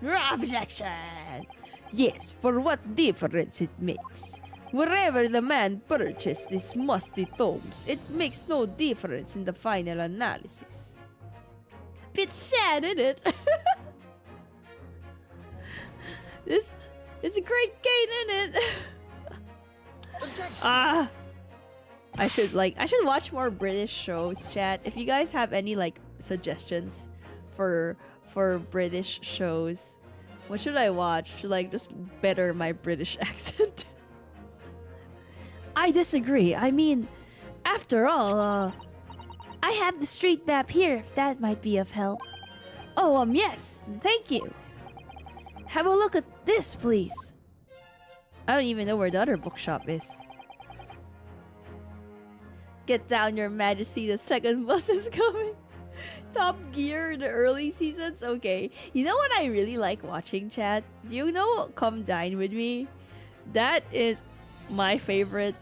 Objection. Yes, for what difference it makes. Wherever the man purchased these musty tomes, it makes no difference in the final analysis. Bit sad, isn't it? This is a great game, isn't it? I should watch more British shows, chat. If you guys have any like suggestions for British shows, what should I watch to like just better my British accent? I disagree. I mean, after all, I have the street map here if that might be of help. Oh, yes. Thank you. Have a look at this, please. I don't even know where the other bookshop is. Get down, Your Majesty. The second bus is coming. Top Gear in the early seasons? Okay. You know what I really like watching, chat? Do you know Come Dine With Me? That is my favorite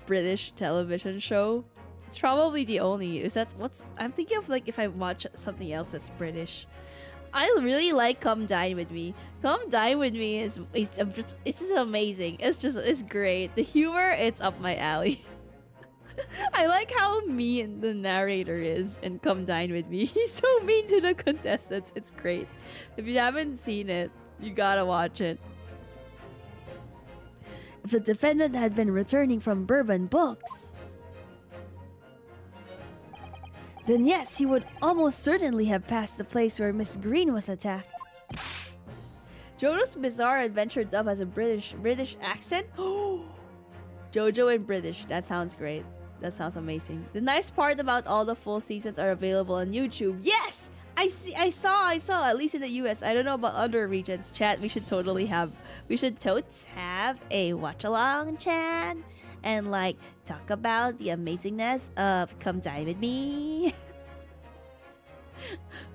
British television show. It's probably the only. I'm thinking of like if I watch something else that's British. I really like Come Dine With Me. Come Dine With Me is just amazing. It's great. The humor, it's up my alley. I like how mean the narrator is in Come Dine With Me. He's so mean to the contestants. It's great. If you haven't seen it, you gotta watch it. If the defendant had been returning from Bourbon Books, then yes, he would almost certainly have passed the place where Miss Green was attacked. JoJo's Bizarre Adventure dub has a British accent? JoJo in British. That sounds great. That sounds amazing. The nice part about all the full seasons are available on YouTube. Yes! I saw, at least in the US. I don't know about other regions. Chat, we should totes have a watch-along, chat. And like talk about the amazingness of Come Dine With Me.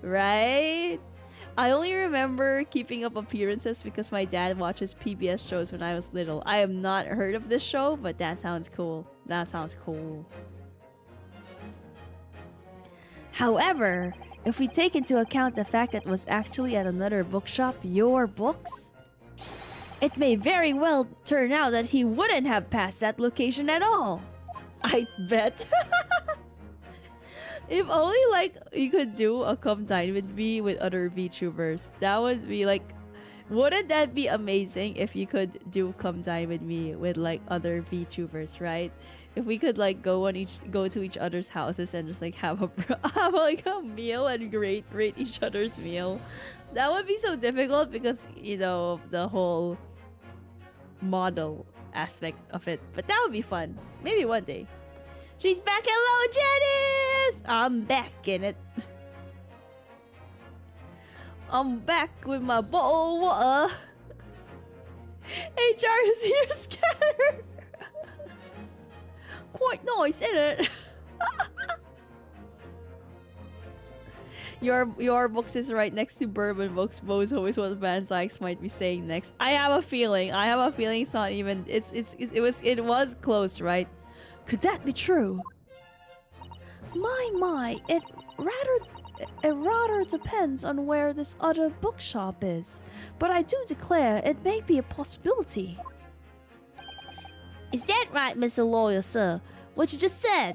Right? I only remember Keeping Up Appearances because my dad watches PBS shows when I was little. I have not heard of this show, but that sounds cool. However, if we take into account the fact that it was actually at another bookshop, Your Books, it may very well turn out that he wouldn't have passed that location at all. I bet. If only like you could do a Come Dine With Me with other VTubers. That would be like Wouldn't that be amazing if you could do Come Dine With Me with like other VTubers, right? If we could like go to each other's houses and just like have have like a meal and rate each other's meal. That would be so difficult because, you know, the whole model aspect of it. But that would be fun. Maybe one day. She's back. Hello, Janice! I'm back in it. I'm back with my bottle of water. HR is here, Scatter. Quite nice, isn't it? Your books is right next to Bourbon Books. Bo's always what Van Sykes might be saying next. I have a feeling. It's not even. It was close, right? Could that be true? My, it rather depends on where this other bookshop is, but I do declare it may be a possibility. Is that right, Mr. Lawyer, sir? What you just said?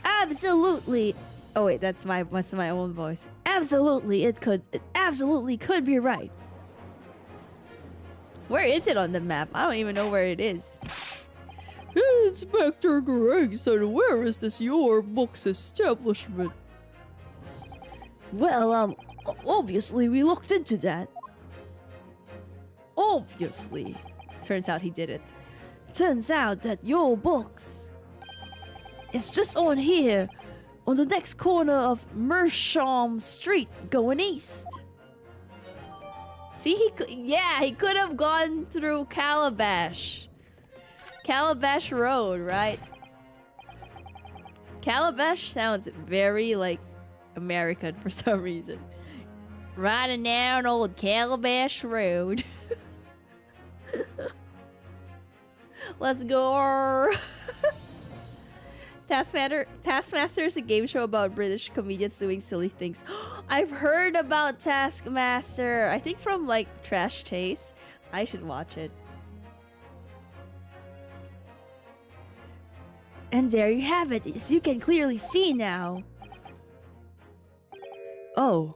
Absolutely. Oh wait, that's my own voice. Absolutely, it absolutely could be right. Where is it on the map? I don't even know where it is. Inspector Gregson, where is this your book's establishment? Well, obviously we looked into that. Obviously. Turns out he did it. Turns out that your books is just on here, on the next corner of Mersham Street, going east. See, he could have gone through Calabash Road, right? Calabash sounds very like American for some reason. Riding down old Calabash Road. Let's go. Taskmaster is a game show about British comedians doing silly things. I've heard about Taskmaster. I think from like Trash Taste. I should watch it. And there you have it, as you can clearly see now. Oh.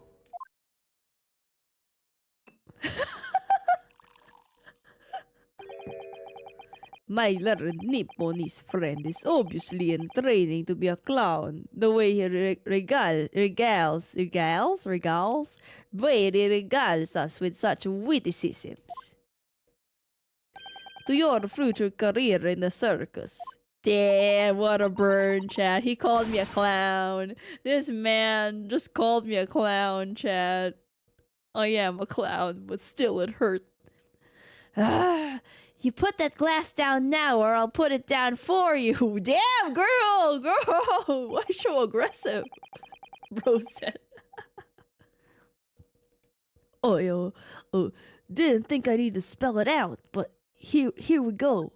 My little Nipponese friend is obviously in training to be a clown. The way he regales us with such witticisms. To your future career in the circus. Damn, what a burn, chat. He called me a clown. This man just called me a clown, chat. I am a clown, but still it hurt. You put that glass down now or I'll put it down for you. Damn, girl! Why so aggressive? Bro said. Didn't think I need to spell it out, but here we go.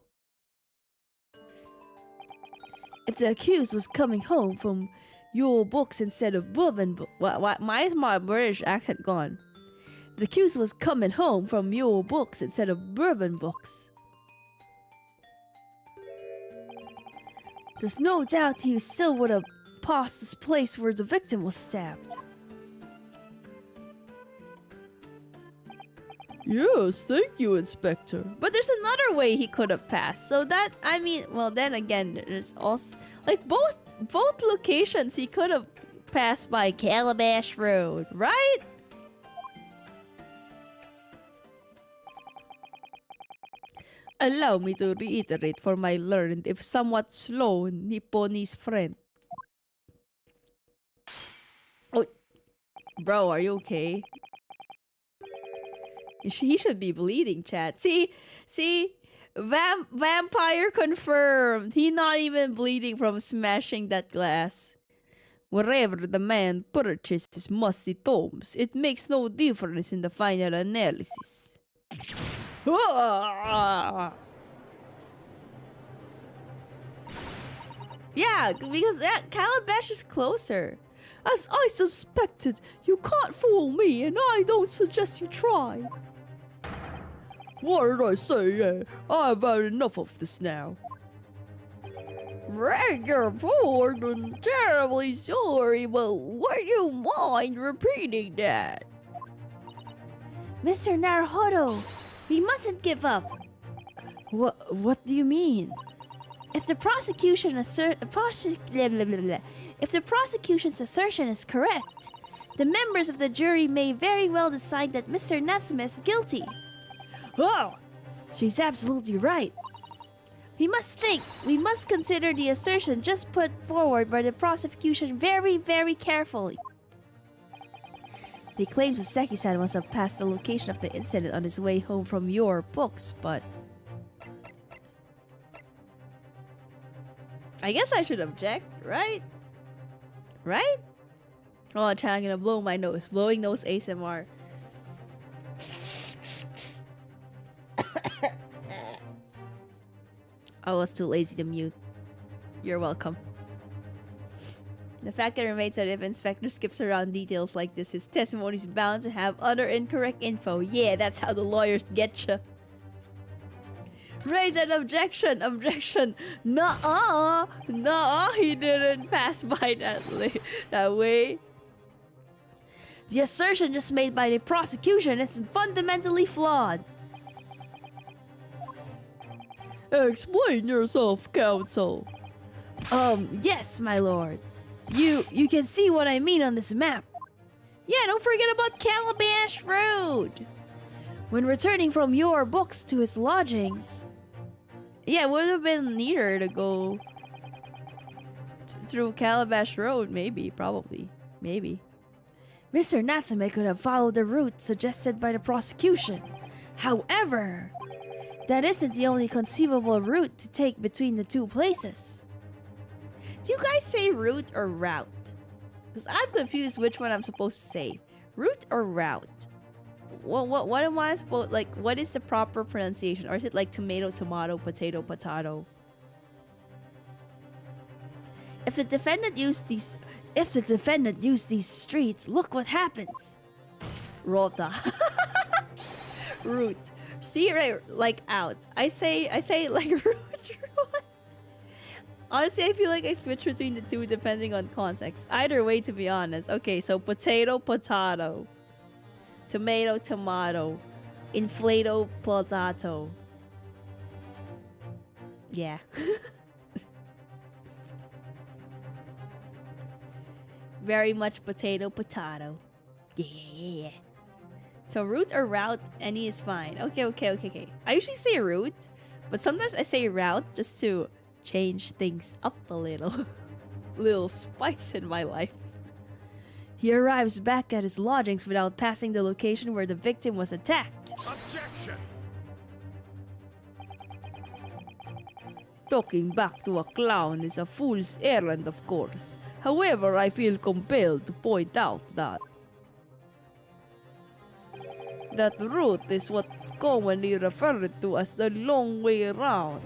If the accused was coming home from your books instead of bourbon books... Why is my British accent gone? The accused was coming home from your books instead of bourbon books. There's no doubt he still would have passed this place where the victim was stabbed. Yes, thank you, Inspector. But there's another way he could have passed. So that, I mean, well, then again, there's also like both locations he could have passed by Calabash Road, right? Allow me to reiterate for my learned, if somewhat slow, Nipponese friend. Oh, bro, are you okay? He should be bleeding, chat. See, vampire confirmed. He not even bleeding from smashing that glass. Wherever the man purchases musty tomes, it makes no difference in the final analysis. Yeah, because Calabash is closer. As I suspected, you can't fool me, and I don't suggest you try. What did I say? I've had enough of this now. Beg your pardon, terribly sorry, but would you mind repeating that? Mr. Naruhodo, we mustn't give up. What do you mean? If the if the prosecution's assertion is correct, the members of the jury may very well decide that Mr. Natsume is guilty. Oh, she's absolutely right. We must consider the assertion just put forward by the prosecution very, very carefully. They claim Seki-san must have passed the location of the incident on his way home from your books, but I guess I should object, right? Right? Oh, I'm gonna blow my nose. Blowing nose ASMR. I was too lazy to mute. You're welcome. The fact remains that if Inspector skips around details like this, his testimony is bound to have other incorrect info. Yeah, that's how the lawyers getcha. Raise an objection! Objection! Nuh-uh! Nuh-uh! He didn't pass by that way. the assertion just made by the prosecution is fundamentally flawed. Explain yourself, counsel. Yes, my lord. You can see what I mean on this map. Yeah, don't forget about Calabash Road! When returning from your books to his lodgings. Yeah, it would have been neater to go through Calabash Road, maybe, probably, maybe. Mr. Natsume could have followed the route suggested by the prosecution. However, that isn't the only conceivable route to take between the two places. Do you guys say route or route? Because I'm confused which one I'm supposed to say. Route or route? What am I supposed, like, what is the proper pronunciation? Or is it like tomato, tomato, potato, potato? If the defendant used these streets, look what happens. Rota. Route. See, right, like out. I say like route. Honestly, I feel like I switch between the two depending on context. Either way, to be honest. Okay, so potato, potato. Tomato, tomato. Inflato, potato. Yeah. Very much potato, potato. Yeah. So route or route, any is fine. Okay. I usually say route, but sometimes I say route just to change things up a little. Little spice in my life. He arrives back at his lodgings without passing the location where the victim was attacked. Objection! Talking back to a clown is a fool's errand, of course. However, I feel compelled to point out that route is what's commonly referred to as the long way around.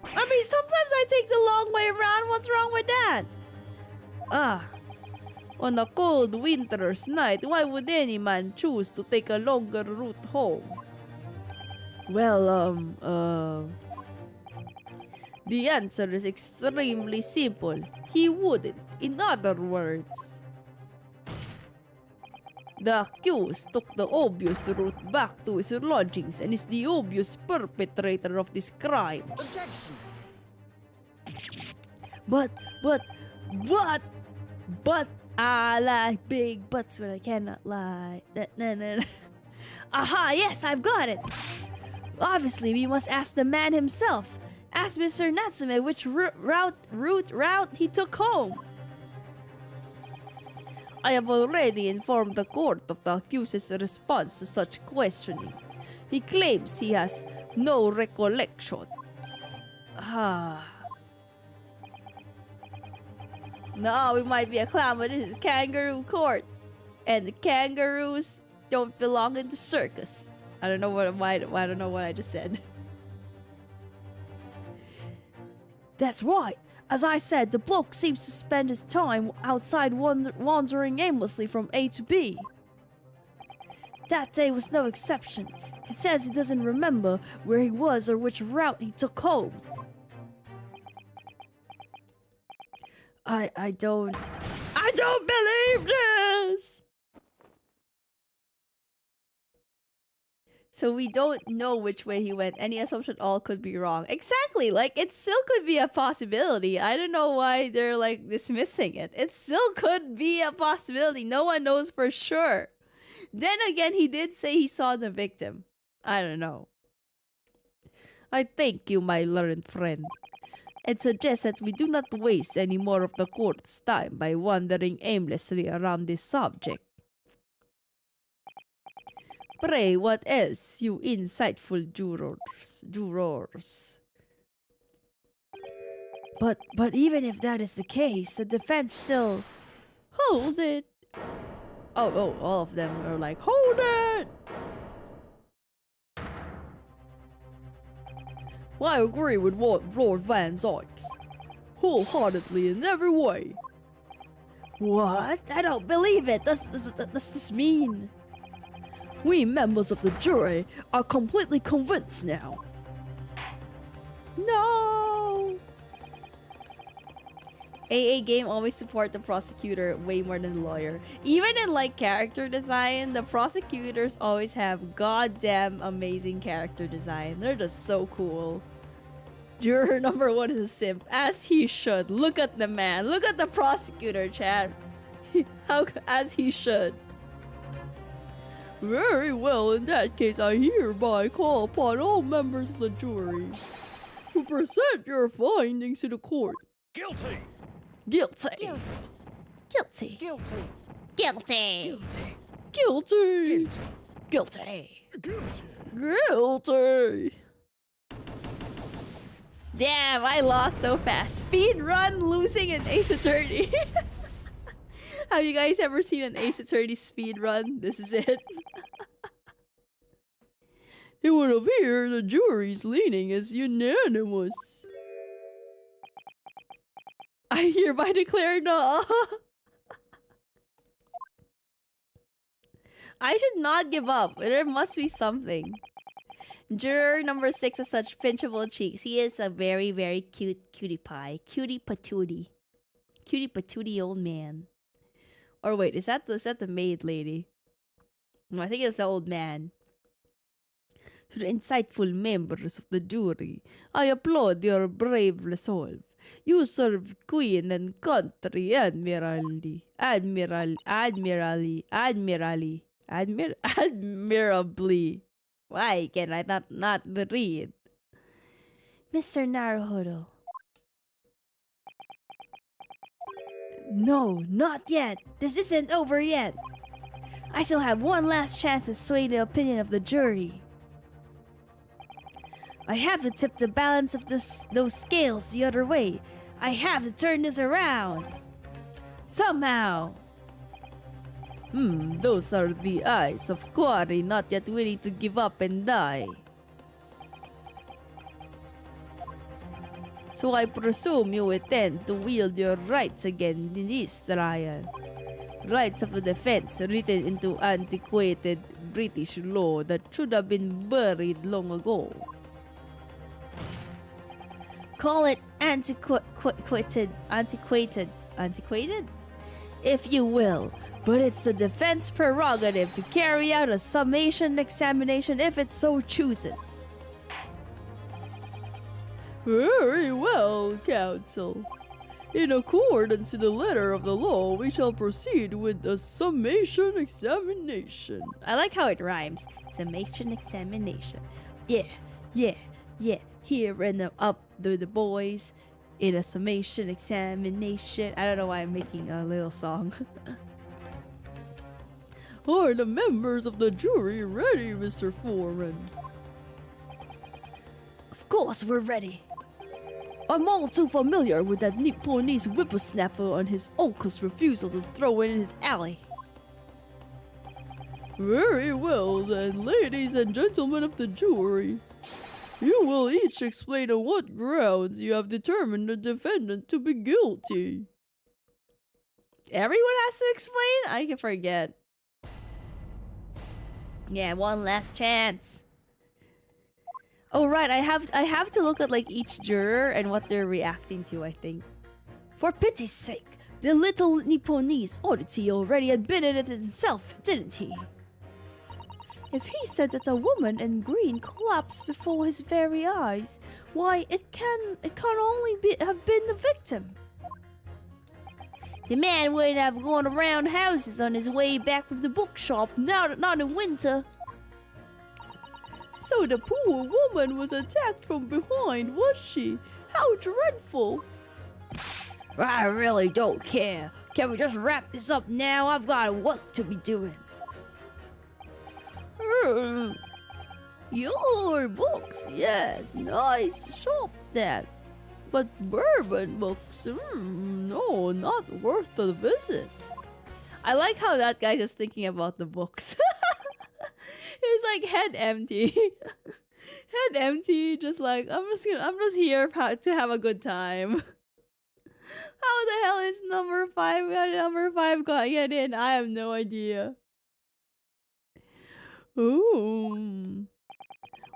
I mean, sometimes I take the long way around. What's wrong with that? On a cold winter's night, why would any man choose to take a longer route home? Well, The answer is extremely simple. He wouldn't. In other words, the accused took the obvious route back to his lodgings and is the obvious perpetrator of this crime. Objection! but, I like big butts, but I cannot lie. No. Aha, yes, I've got it. Obviously, we must ask the man himself. Ask Mr. Natsume which route he took home. I have already informed the court of the accused's response to such questioning. He claims he has no recollection. No, we might be a clown, but this is kangaroo court. And the kangaroos don't belong in the circus. I don't know what I just said. That's right. As I said, the bloke seems to spend his time outside wandering aimlessly from A to B. That day was no exception. He says he doesn't remember where he was or which route he took home. I don't believe this! So we don't know which way he went. Any assumption all could be wrong. Exactly. Like, it still could be a possibility. I don't know why they're like dismissing it. It still could be a possibility. No one knows for sure. Then again, he did say he saw the victim. I don't know. I thank you, my learned friend, and suggest that we do not waste any more of the court's time by wandering aimlessly around this subject. Pray, what else, you insightful jurors? But even if that is the case, the defense still... Hold it! Oh, all of them are like, hold it! I agree with what Lord Van Zykes. Wholeheartedly in every way. What? I don't believe it! Does this mean? We members of the jury are completely convinced now. No! AA game always support the prosecutor way more than the lawyer. Even in like character design, the prosecutors always have goddamn amazing character design. They're just so cool. Juror number 1 is a simp, as he should. Look at the man. Look at the prosecutor, Chad. As he should. Very well, in that case, I hereby call upon all members of the jury to present your findings to the court. Guilty. Guilty. Guilty. Guilty. Guilty. Guilty! Guilty. Guilty! Damn, I lost so fast. Speed run losing an Ace Attorney. Have you guys ever seen an Ace Attorney speed run? This is it. It would appear the jury's leaning is unanimous. I hereby declare no. I should not give up. There must be something. Juror number 6 has such pinchable cheeks. He is a very, very cute cutie pie. Cutie patootie. Cutie patootie old man. Or wait, is that the maid lady? No, I think it's the old man. To the insightful members of the jury, I applaud your brave resolve. You served Queen and country admirably. Why can I not read? Mr. Naruhodo. No, not yet. This isn't over yet. I still have one last chance to sway the opinion of the jury. I have to tip the balance of those scales the other way. I have to turn this around. Somehow. Those are the eyes of Quarry not yet willing to give up and die. So I presume you intend to wield your rights again in this trial. Rights of the defense written into antiquated British law that should have been buried long ago. Call it antiquated? If you will, but it's the defense prerogative to carry out a summation examination if it so chooses. Very well, counsel. In accordance to the letter of the law, we shall proceed with the summation examination. I like how it rhymes. Summation examination. Yeah. Here and up the boys in a summation examination. I don't know why I'm making a little song. Are the members of the jury ready, Mr. Foreman? Of course we're ready. I'm all too familiar with that Nipponese whippersnapper and his uncle's refusal to throw in his alley. Very well then, ladies and gentlemen of the jury. You will each explain on what grounds you have determined the defendant to be guilty. Everyone has to explain? I can forget. Yeah, one last chance. Oh right, I have to look at like each juror and what they're reacting to, I think. For pity's sake, the little Nipponese oddity already admitted it himself, didn't he? If he said that a woman in green collapsed before his very eyes, why it can only have been the victim. The man wouldn't have gone around houses on his way back from the bookshop, not in winter. So the poor woman was attacked from behind, was she? How dreadful! I really don't care. Can we just wrap this up now? I've got work to be doing. Your books, yes, nice shop that. But bourbon books, no, not worth the visit. I like how that guy is thinking about the books. He's like head empty. Head empty, just like I'm just here to have a good time. How the hell is number 5 got get in? I have no idea. Ooh.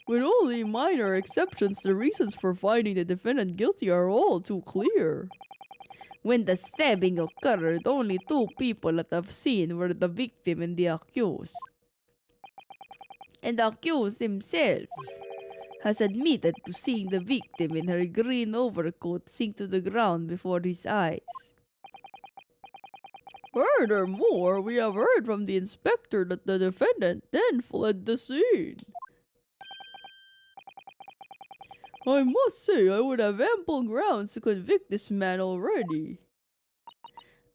With only minor exceptions, the reasons for finding the defendant guilty are all too clear. When the stabbing occurred, only 2 people that I've seen were the victim and the accused. And the accused himself has admitted to seeing the victim in her green overcoat sink to the ground before his eyes. Furthermore, we have heard from the inspector that the defendant then fled the scene. I must say I would have ample grounds to convict this man already.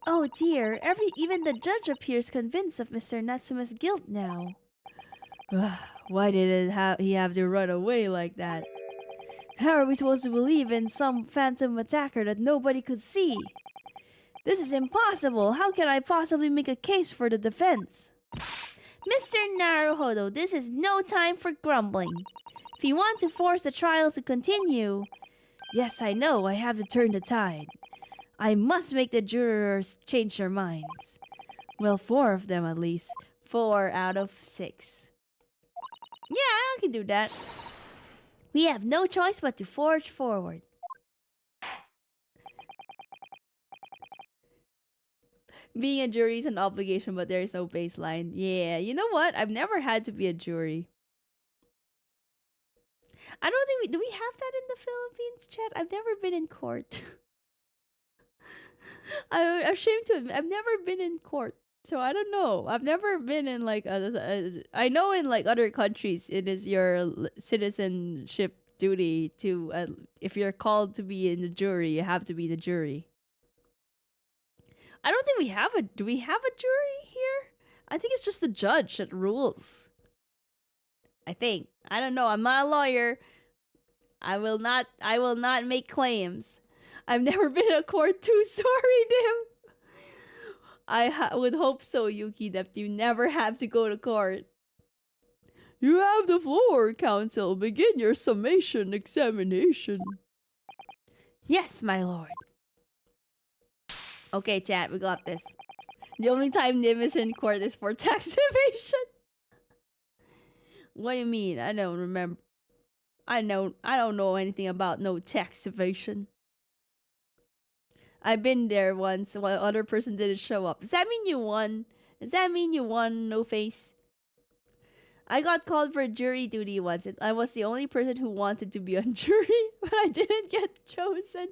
Oh dear, even the judge appears convinced of Mr. Natsuma's guilt now. Why did he have to run away like that? How are we supposed to believe in some phantom attacker that nobody could see? This is impossible. How can I possibly make a case for the defense? Mr. Naruhodo, this is no time for grumbling. If you want to force the trial to continue... Yes, I know, I have to turn the tide. I must make the jurors change their minds. Well, 4 of them at least. 4 out of 6. Yeah, I can do that. We have no choice but to forge forward. Being a jury is an obligation, but there is no baseline. Yeah, you know what? I've never had to be a jury. I don't think do we have that in the Philippines, chat? I've never been in court. I'm ashamed to admit, I've never been in court. So I don't know. I've never been in like I know in like other countries it is your citizenship duty to if you're called to be in the jury, you have to be the jury. I don't think we have do we have a jury here? I think it's just the judge that rules. I think. I don't know. I'm not a lawyer. I will not make claims. I've never been in a court too. Sorry, Nym. I would hope so, Yuki, that you never have to go to court. You have the floor, counsel. Begin your summation examination. Yes, my lord. Okay, chat, we got this. The only time Nym is in court is for tax evasion. What do you mean? I don't remember. I don't know anything about no tax evasion. I've been there once while other person didn't show up. Does that mean you won? Does that mean you won, No Face? I got called for jury duty once. I was the only person who wanted to be on jury, but I didn't get chosen.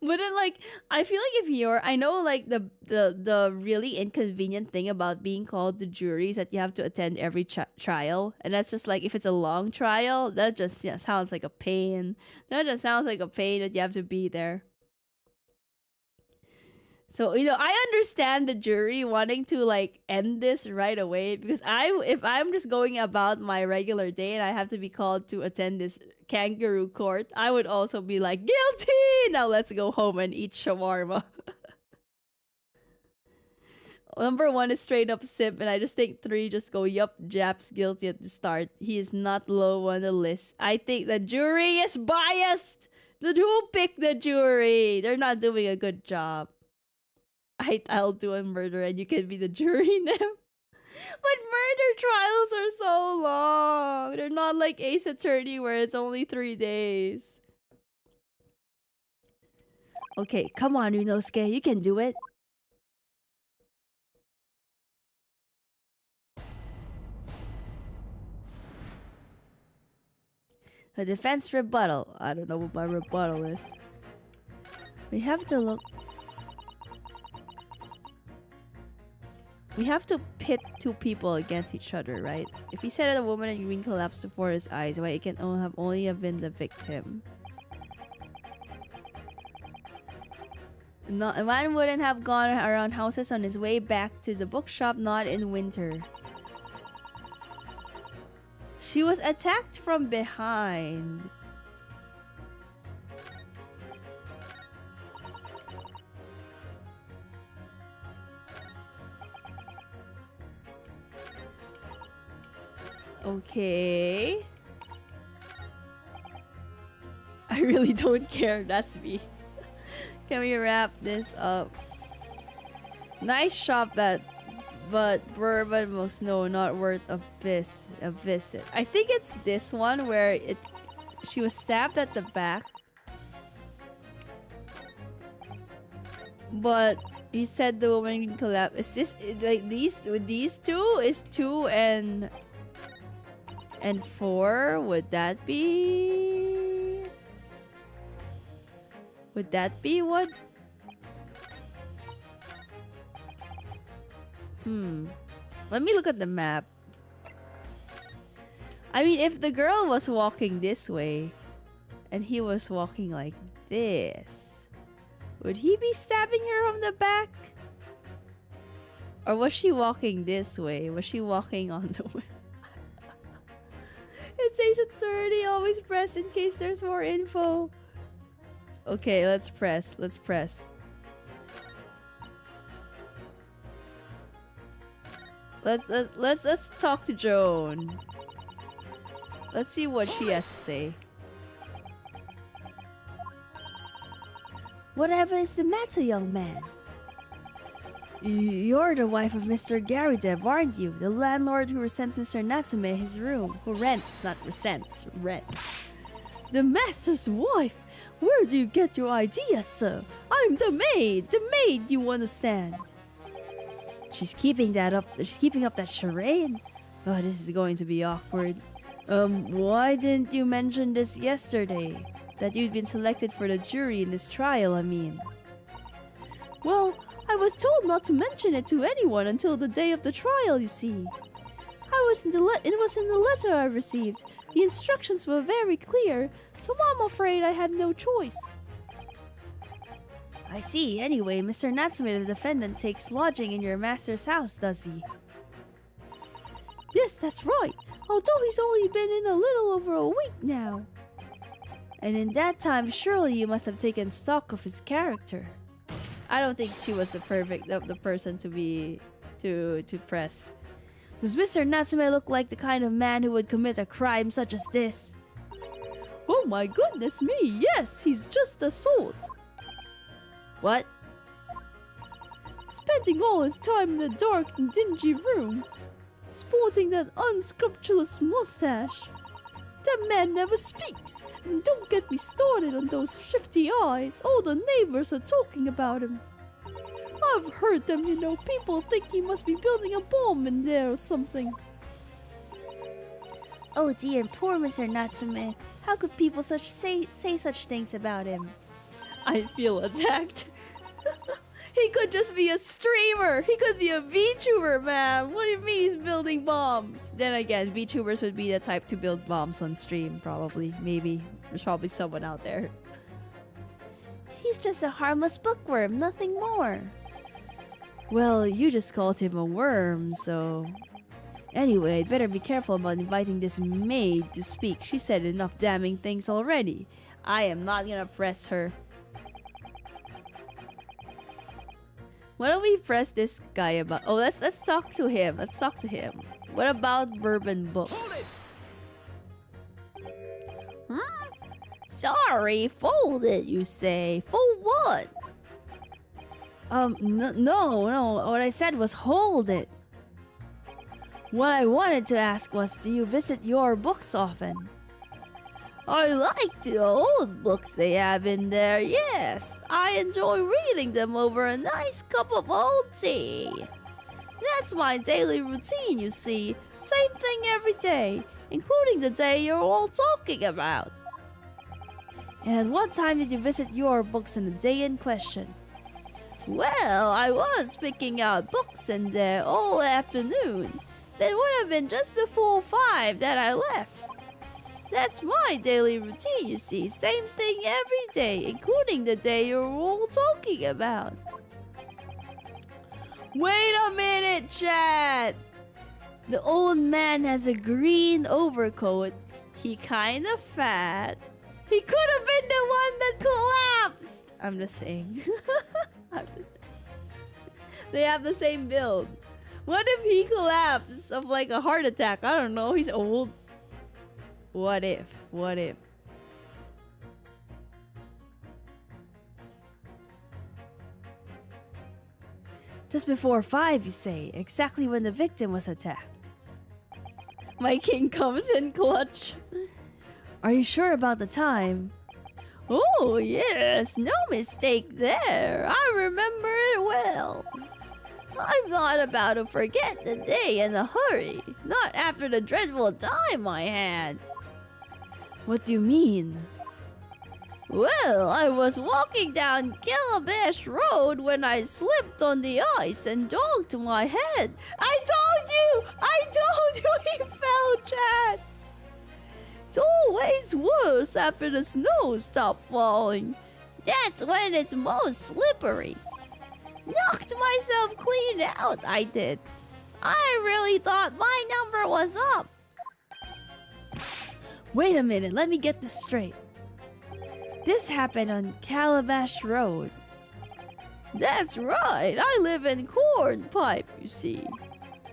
But then, like, I feel like if you're, I know, like, the really inconvenient thing about being called to jury is that you have to attend every trial. And that's just, like, if it's a long trial, that just sounds like a pain. That just sounds like a pain that you have to be there. So, you know, I understand the jury wanting to, like, end this right away. Because if I'm just going about my regular day and I have to be called to attend this kangaroo court, I would also be like, guilty! Now let's go home and eat shawarma. Number 1 is straight up simp, and I just think 3 just go, yup, Jap's guilty at the start. He is not low on the list. I think the jury is biased! Who picked the jury? They're not doing a good job. I'll do a murder and you can be the jury now. But murder trials are so long. They're not like Ace Attorney where it's only 3 days. Okay, come on, Ryunosuke, you can do it. A defense rebuttal. I don't know what my rebuttal is. We have to look. We have to pit two people against each other, right? If he said that a woman in green collapsed before his eyes, why it can only have been the victim. No, a man wouldn't have gone around houses on his way back to the bookshop, not in winter. She was attacked from behind. Okay. I really don't care. That's me. Can we wrap this up? Nice shop but bourbon books, no, not worth a visit. I think it's this one where she was stabbed at the back. But he said the woman can collapse. Is this like these two? Is 2 and 4? Would that be? Would that be what? Let me look at the map. I mean, if the girl was walking this way and he was walking like this, would he be stabbing her from the back? Or was she walking this way? Was she walking on the way? It says authority, always press in case there's more info. Okay, let's press. Let's press. Let's talk to Joan. Let's see what she has to say. Whatever is the matter, young man? You're the wife of Mr. Garydev, aren't you? The landlord who resents Mr. Natsume his room. Who rents, not resents. Rents. The master's wife? Where do you get your ideas, sir? I'm the maid! The maid, you understand? She's keeping that up. She's keeping up that charade? Oh, this is going to be awkward. Why didn't you mention this yesterday? That you'd been selected for the jury in this trial, I mean. Well, I was told not to mention it to anyone until the day of the trial, you see. It was in the letter I received. The instructions were very clear, so I'm afraid I had no choice. I see. Anyway, Mr. Natsume, the defendant, takes lodging in your master's house, does he? Yes, that's right. Although he's only been in a little over a week now. And in that time, surely you must have taken stock of his character. I don't think she was the person to press. Does Mr. Natsume look like the kind of man who would commit a crime such as this? Oh my goodness me, yes, he's just the sort. What? Spending all his time in the dark and dingy room, sporting that unscrupulous mustache. That man never speaks, and don't get me started on those shifty eyes. All the neighbors are talking about him. I've heard them, you know. People think he must be building a bomb in there or something. Oh dear, poor Mr. Natsume. How could people say such things about him? I feel attacked. He could just be a streamer. He could be a VTuber, man. What do you mean he's building bombs? Then again, VTubers would be the type to build bombs on stream, probably. Maybe. There's probably someone out there. He's just a harmless bookworm, nothing more. Well, you just called him a worm, so... Anyway, I'd better be careful about inviting this maid to speak. She said enough damning things already. I am not gonna press her. Why don't we press this guy about... Oh, let's talk to him. Let's talk to him. What about bourbon books? Sorry, fold it, you say. For what? No. What I said was hold it. What I wanted to ask was, do you visit your books often? I like the old books they have in there, yes. I enjoy reading them over a nice cup of old tea. That's my daily routine, you see. Same thing every day, including the day you're all talking about. And at what time did you visit your books in the day in question? Well, I was picking out books in there all afternoon. It would have been just before 5 that I left. That's my daily routine, you see. Same thing every day, including the day you're all talking about. Wait a minute, chat! The old man has a green overcoat. He kinda fat. He could have been the one that collapsed! I'm just saying. They have the same build. What if he collapsed of like a heart attack? I don't know, he's old. What if? What if? Just before 5, you say, exactly when the victim was attacked. My king comes in clutch. Are you sure about the time? Oh, yes, no mistake there. I remember it well. I'm not about to forget the day in a hurry. Not after the dreadful time I had. What do you mean? Well, I was walking down Calabash Road when I slipped on the ice and donked my head. I told you he fell, Chad. It's always worse after the snow stopped falling. That's when it's most slippery. Knocked myself clean out, I did. I really thought my number was up. Wait a minute, let me get this straight. This happened on Calabash Road. That's right, I live in Cornpipe, you see.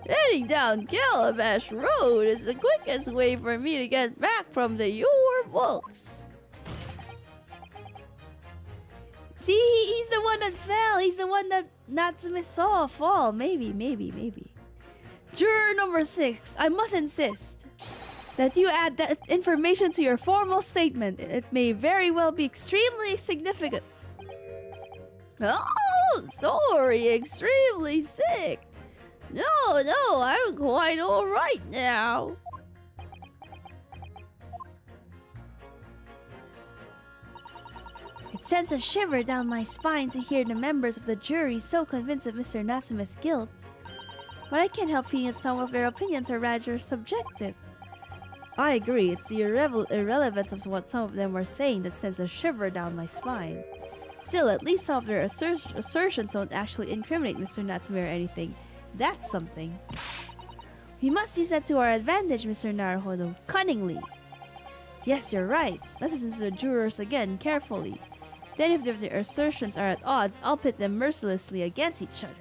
Heading down Calabash Road is the quickest way for me to get back from your books. See, he's the one that fell. He's the one that Natsume saw fall. Maybe. Juror number 6, I must insist that you add that information to your formal statement. It may very well be extremely significant. Oh, sorry, extremely sick. No, I'm quite all right now. It sends a shiver down my spine to hear the members of the jury so convinced of Mr. Natsume's guilt. But I can't help feeling that some of their opinions are rather subjective. I agree, it's the irrelevance of what some of them were saying that sends a shiver down my spine. Still, at least some of their assertions don't actually incriminate Mr. Natsume or anything. That's something. We must use that to our advantage, Mr. Naruhodo, cunningly. Yes, you're right. Let's listen to the jurors again, carefully. Then if their assertions are at odds, I'll pit them mercilessly against each other.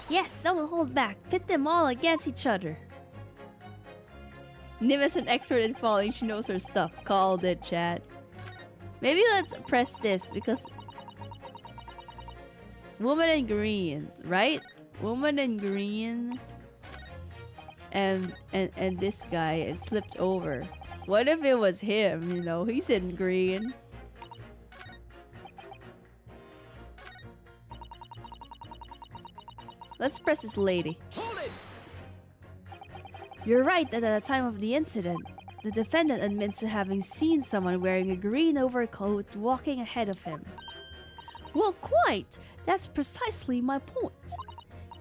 Yes, don't hold back. Pit them all against each other. Nym is an expert in falling. She knows her stuff. Called it, chat. Maybe let's press this because... Woman in green, right? Woman in green. And this guy, it slipped over. What if it was him, you know? He's in green. Let's press this lady. Hold it! You're right that at the time of the incident, the defendant admits to having seen someone wearing a green overcoat walking ahead of him. Well, quite! That's precisely my point.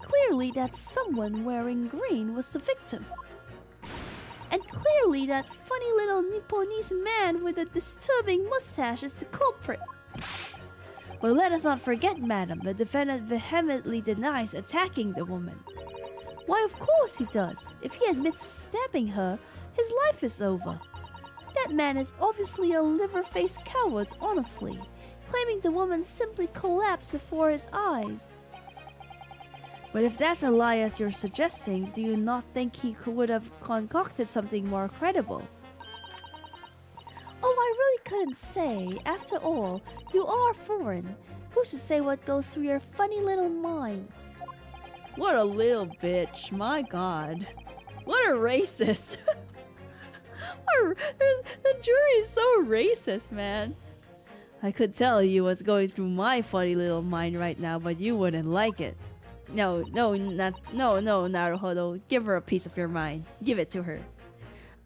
Clearly that someone wearing green was the victim. And clearly that funny little Nipponese man with a disturbing mustache is the culprit. But let us not forget, madam, the defendant vehemently denies attacking the woman. Why, of course he does. If he admits stabbing her, his life is over. That man is obviously a liver-faced coward, honestly, claiming the woman simply collapsed before his eyes. But if that's a lie as you're suggesting, do you not think he would have concocted something more credible? Oh, I really couldn't say. After all, you are foreign. Who's to say what goes through your funny little minds? What a little bitch. My god. What a racist. The jury is so racist, man. I could tell you what's going through my funny little mind right now, but you wouldn't like it. No, Naruhodo. Give her a piece of your mind. Give it to her.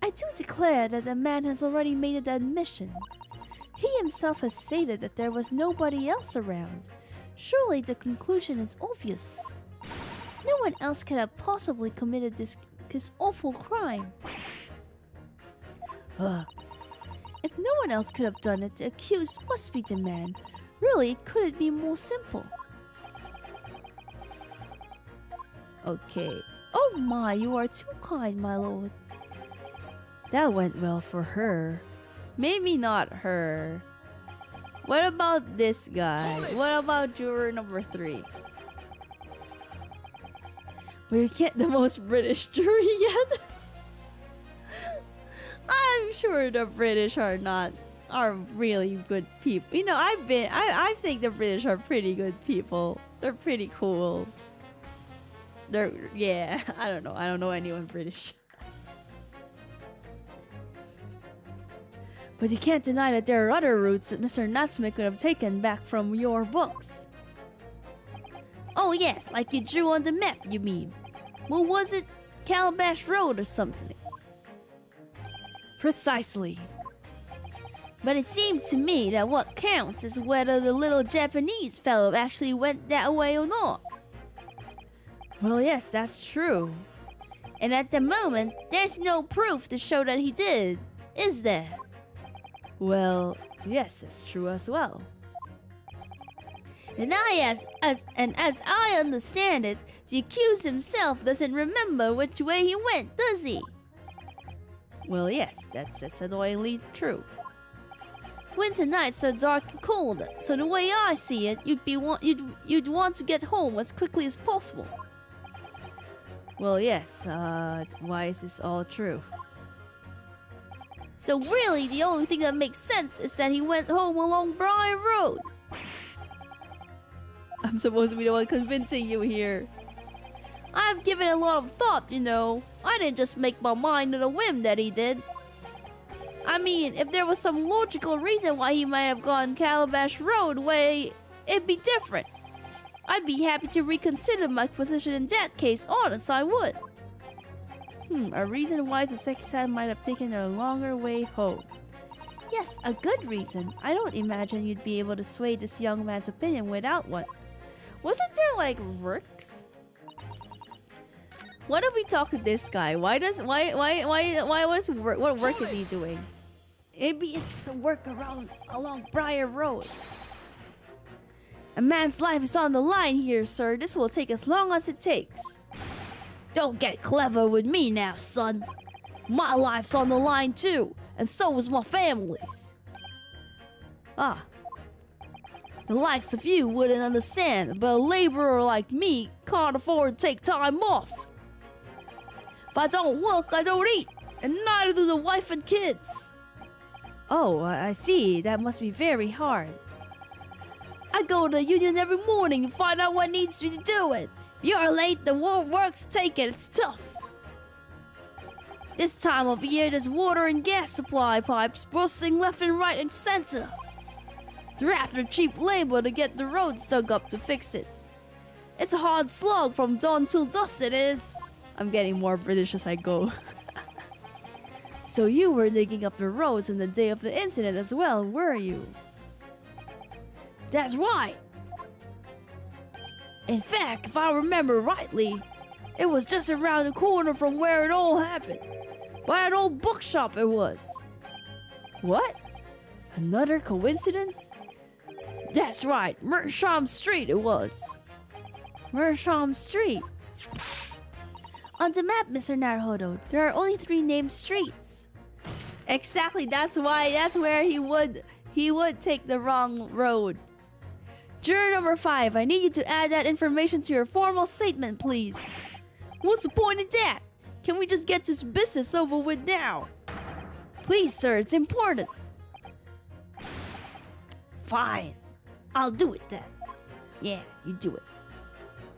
I do declare that the man has already made the admission. He himself has stated that there was nobody else around. Surely the conclusion is obvious. No one else could have possibly committed this awful crime. If no one else could have done it, the accused must be the man. Really, could it be more simple? Okay. Oh my, you are too kind, my lord. That went well for her. Maybe not her. What about this guy? What about juror number 3? We get the most British jury yet. I'm sure the British are really good people. You know, I think the British are pretty good people. They're pretty cool. Yeah, I don't know. I don't know anyone British. But you can't deny that there are other routes that Mr. Natsume could have taken back from your books. Oh yes, like you drew on the map, you mean. What was it? Calabash Road or something? Precisely. But it seems to me that what counts is whether the little Japanese fellow actually went that way or not. Well, yes, that's true. And at the moment, there's no proof to show that he did, is there? Well, yes, that's true as well. And as I understand it, the accused himself doesn't remember which way he went, does he? Well, yes, that's annoyingly true. Winter nights are dark and cold, so the way I see it, you'd want to get home as quickly as possible. Well, yes. Why is this all true? So really, the only thing that makes sense is that he went home along Briar Road. I'm supposed to be the one convincing you here. I've given a lot of thought, you know. I didn't just make my mind on a whim that he did. I mean, if there was some logical reason why he might have gone Calabash Road way, it'd be different. I'd be happy to reconsider my position in that case, honest I would. A reason why Soseki-san might have taken a longer way home. Yes, a good reason. I don't imagine you'd be able to sway this young man's opinion without one. Wasn't there like works? What if we talk to this guy? What work is he doing? Maybe it's the work along Briar Road. A man's life is on the line here, sir. This will take as long as it takes. Don't get clever with me now, son. My life's on the line too, and so is my family's. The likes of you wouldn't understand, but a laborer like me can't afford to take time off. If I don't work, I don't eat, and neither do the wife and kids. Oh, I see. That must be very hard. I go to the union every morning and find out what needs me to do it. If you're late, the work's taken. It's tough. This time of year, there's water and gas supply pipes bursting left and right and center. They're after cheap labor to get the roads dug up to fix it. It's a hard slog from dawn till dusk, it is. I'm getting more British as I go. So you were digging up the roads on the day of the incident as well, were you? That's right. In fact, if I remember rightly, it was just around the corner from where it all happened. By an old bookshop it was. What? Another coincidence? That's right, Mersham Street it was. Mersham Street? On the map, Mr. Naruhodo, there are only 3 named streets. Exactly, that's where he would take the wrong road. Juror number 5, I need you to add that information to your formal statement, please. What's the point of that? Can we just get this business over with now? Please, sir, it's important. Fine. I'll do it then. Yeah, you do it.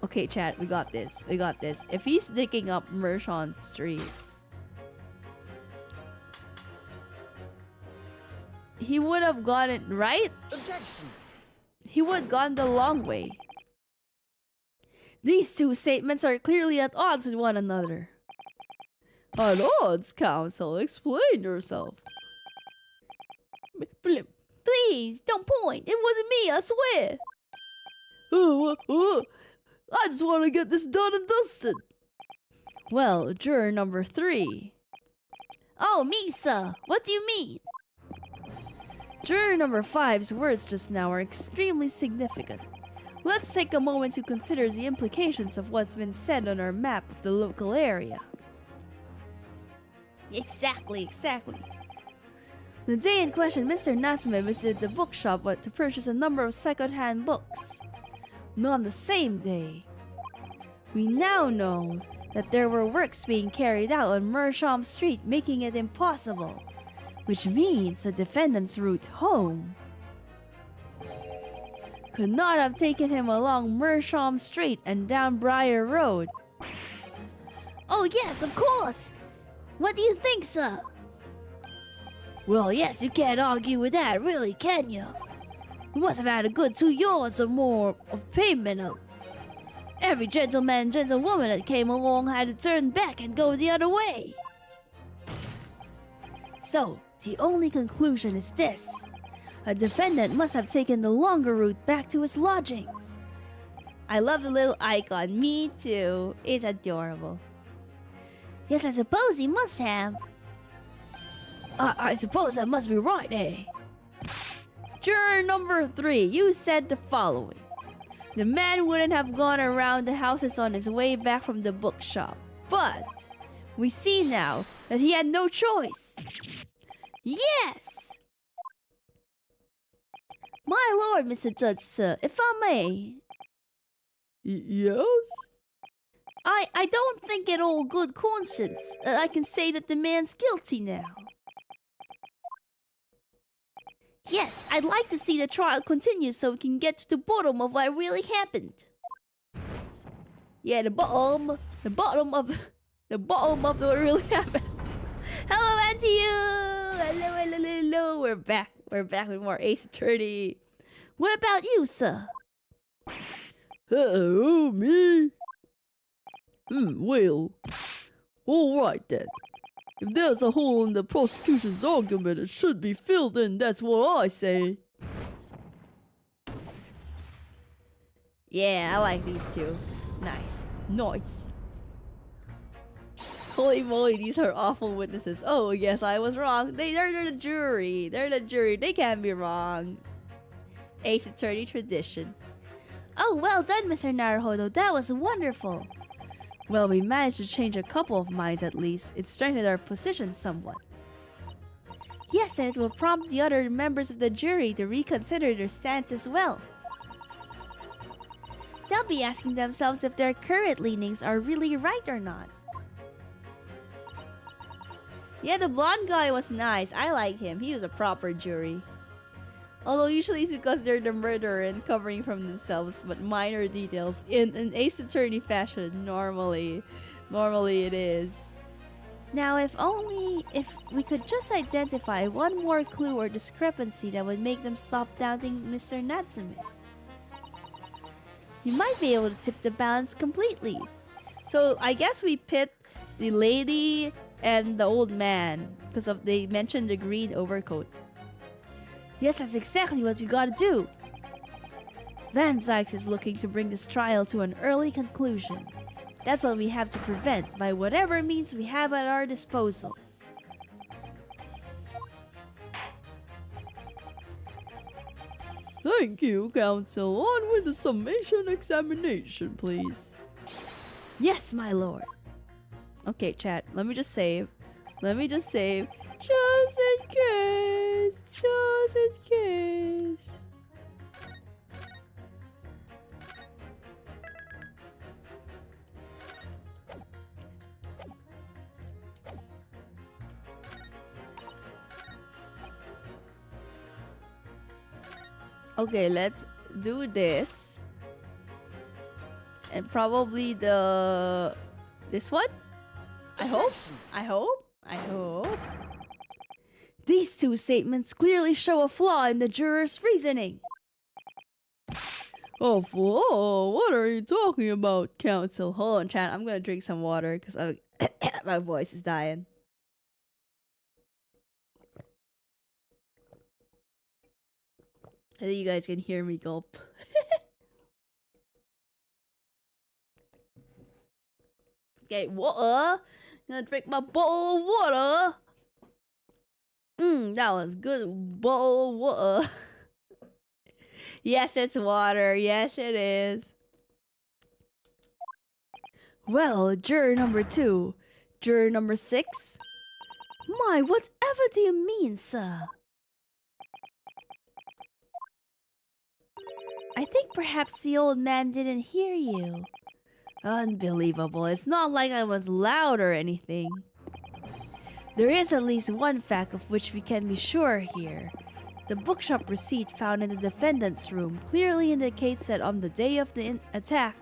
Okay, chat, we got this. We got this. If he's digging up Mershon Street, he would have gone it right. Objection. He would have gone the long way. These two statements are clearly at odds with one another. At odds, counsel. Explain yourself. Please, don't point. It wasn't me, I swear. I just want to get this done and dusted. Well, juror number 3. Oh, me, sir. What do you mean? Juror number 5's words just now are extremely significant. Let's take a moment to consider the implications of what's been said on our map of the local area. Exactly. The day in question, Mr. Natsume visited the bookshop to purchase a number of second-hand books. On the same day, we now know that there were works being carried out on Mersham Street, making it impossible, which means the defendant's route home could not have taken him along Mersham Street and down Briar Road. Oh, yes, of course. What do you think, sir? Well, yes, you can't argue with that, really, can you? We must have had a good 2 yards or more of pavement up. Every gentleman and gentlewoman that came along had to turn back and go the other way. So, the only conclusion is this. A defendant must have taken the longer route back to his lodgings. I love the little icon. Me too. It's adorable. Yes, I suppose he must have. I suppose that must be right, eh? Juror number 3, you said the following. The man wouldn't have gone around the houses on his way back from the bookshop. But we see now that he had no choice. Yes! My lord, Mr. Judge, sir, if I may. Yes? I don't think in all good conscience I can say that the man's guilty now. Yes, I'd like to see the trial continue so we can get to the bottom of what really happened. Yeah, the bottom of what really happened. Hello, Auntie You! Hello. We're back with more Ace Attorney. What about you, sir? Oh, me? Well, alright then. If there's a hole in the prosecution's argument, it should be filled in, that's what I say. Yeah, I like these two. Nice. Holy moly, these are awful witnesses. Oh, yes, I was wrong. They're the jury. They can't be wrong. Ace Attorney tradition. Oh, well done, Mr. Naruhodo. That was wonderful. Well, we managed to change a couple of minds at least. It strengthened our position somewhat. Yes, and it will prompt the other members of the jury to reconsider their stance as well. They'll be asking themselves if their current leanings are really right or not. Yeah, the blonde guy was nice. I like him. He was a proper jury. Although usually it's because they're the murderer and covering from themselves, but minor details. In an Ace Attorney fashion, normally it is. Now, if we could just identify one more clue or discrepancy that would make them stop doubting Mr. Natsume, you might be able to tip the balance completely. So I guess we pit the lady and the old man because they mentioned the green overcoat. Yes, that's exactly what we gotta do. Van Zykes is looking to bring this trial to an early conclusion. That's what we have to prevent by whatever means we have at our disposal. Thank you, counsel. On with the summation examination, please. Yes, my lord. Okay, chat. Let me just save. Just in case. Okay, let's do this. And probably this one? I hope. These two statements clearly show a flaw in the juror's reasoning. Oh, what are you talking about, Council? Hold on, chat. I'm gonna drink some water because my voice is dying. I think you guys can hear me gulp. Okay, water. Gonna drink my bowl of water. That was good bowl of water. Yes, it's water. Yes, it is. Well, juror number 2. Juror number 6? My, whatever do you mean, sir? I think perhaps the old man didn't hear you. Unbelievable. It's not like I was loud or anything. There is at least one fact of which we can be sure here. The bookshop receipt found in the defendant's room clearly indicates that on the day of the attack,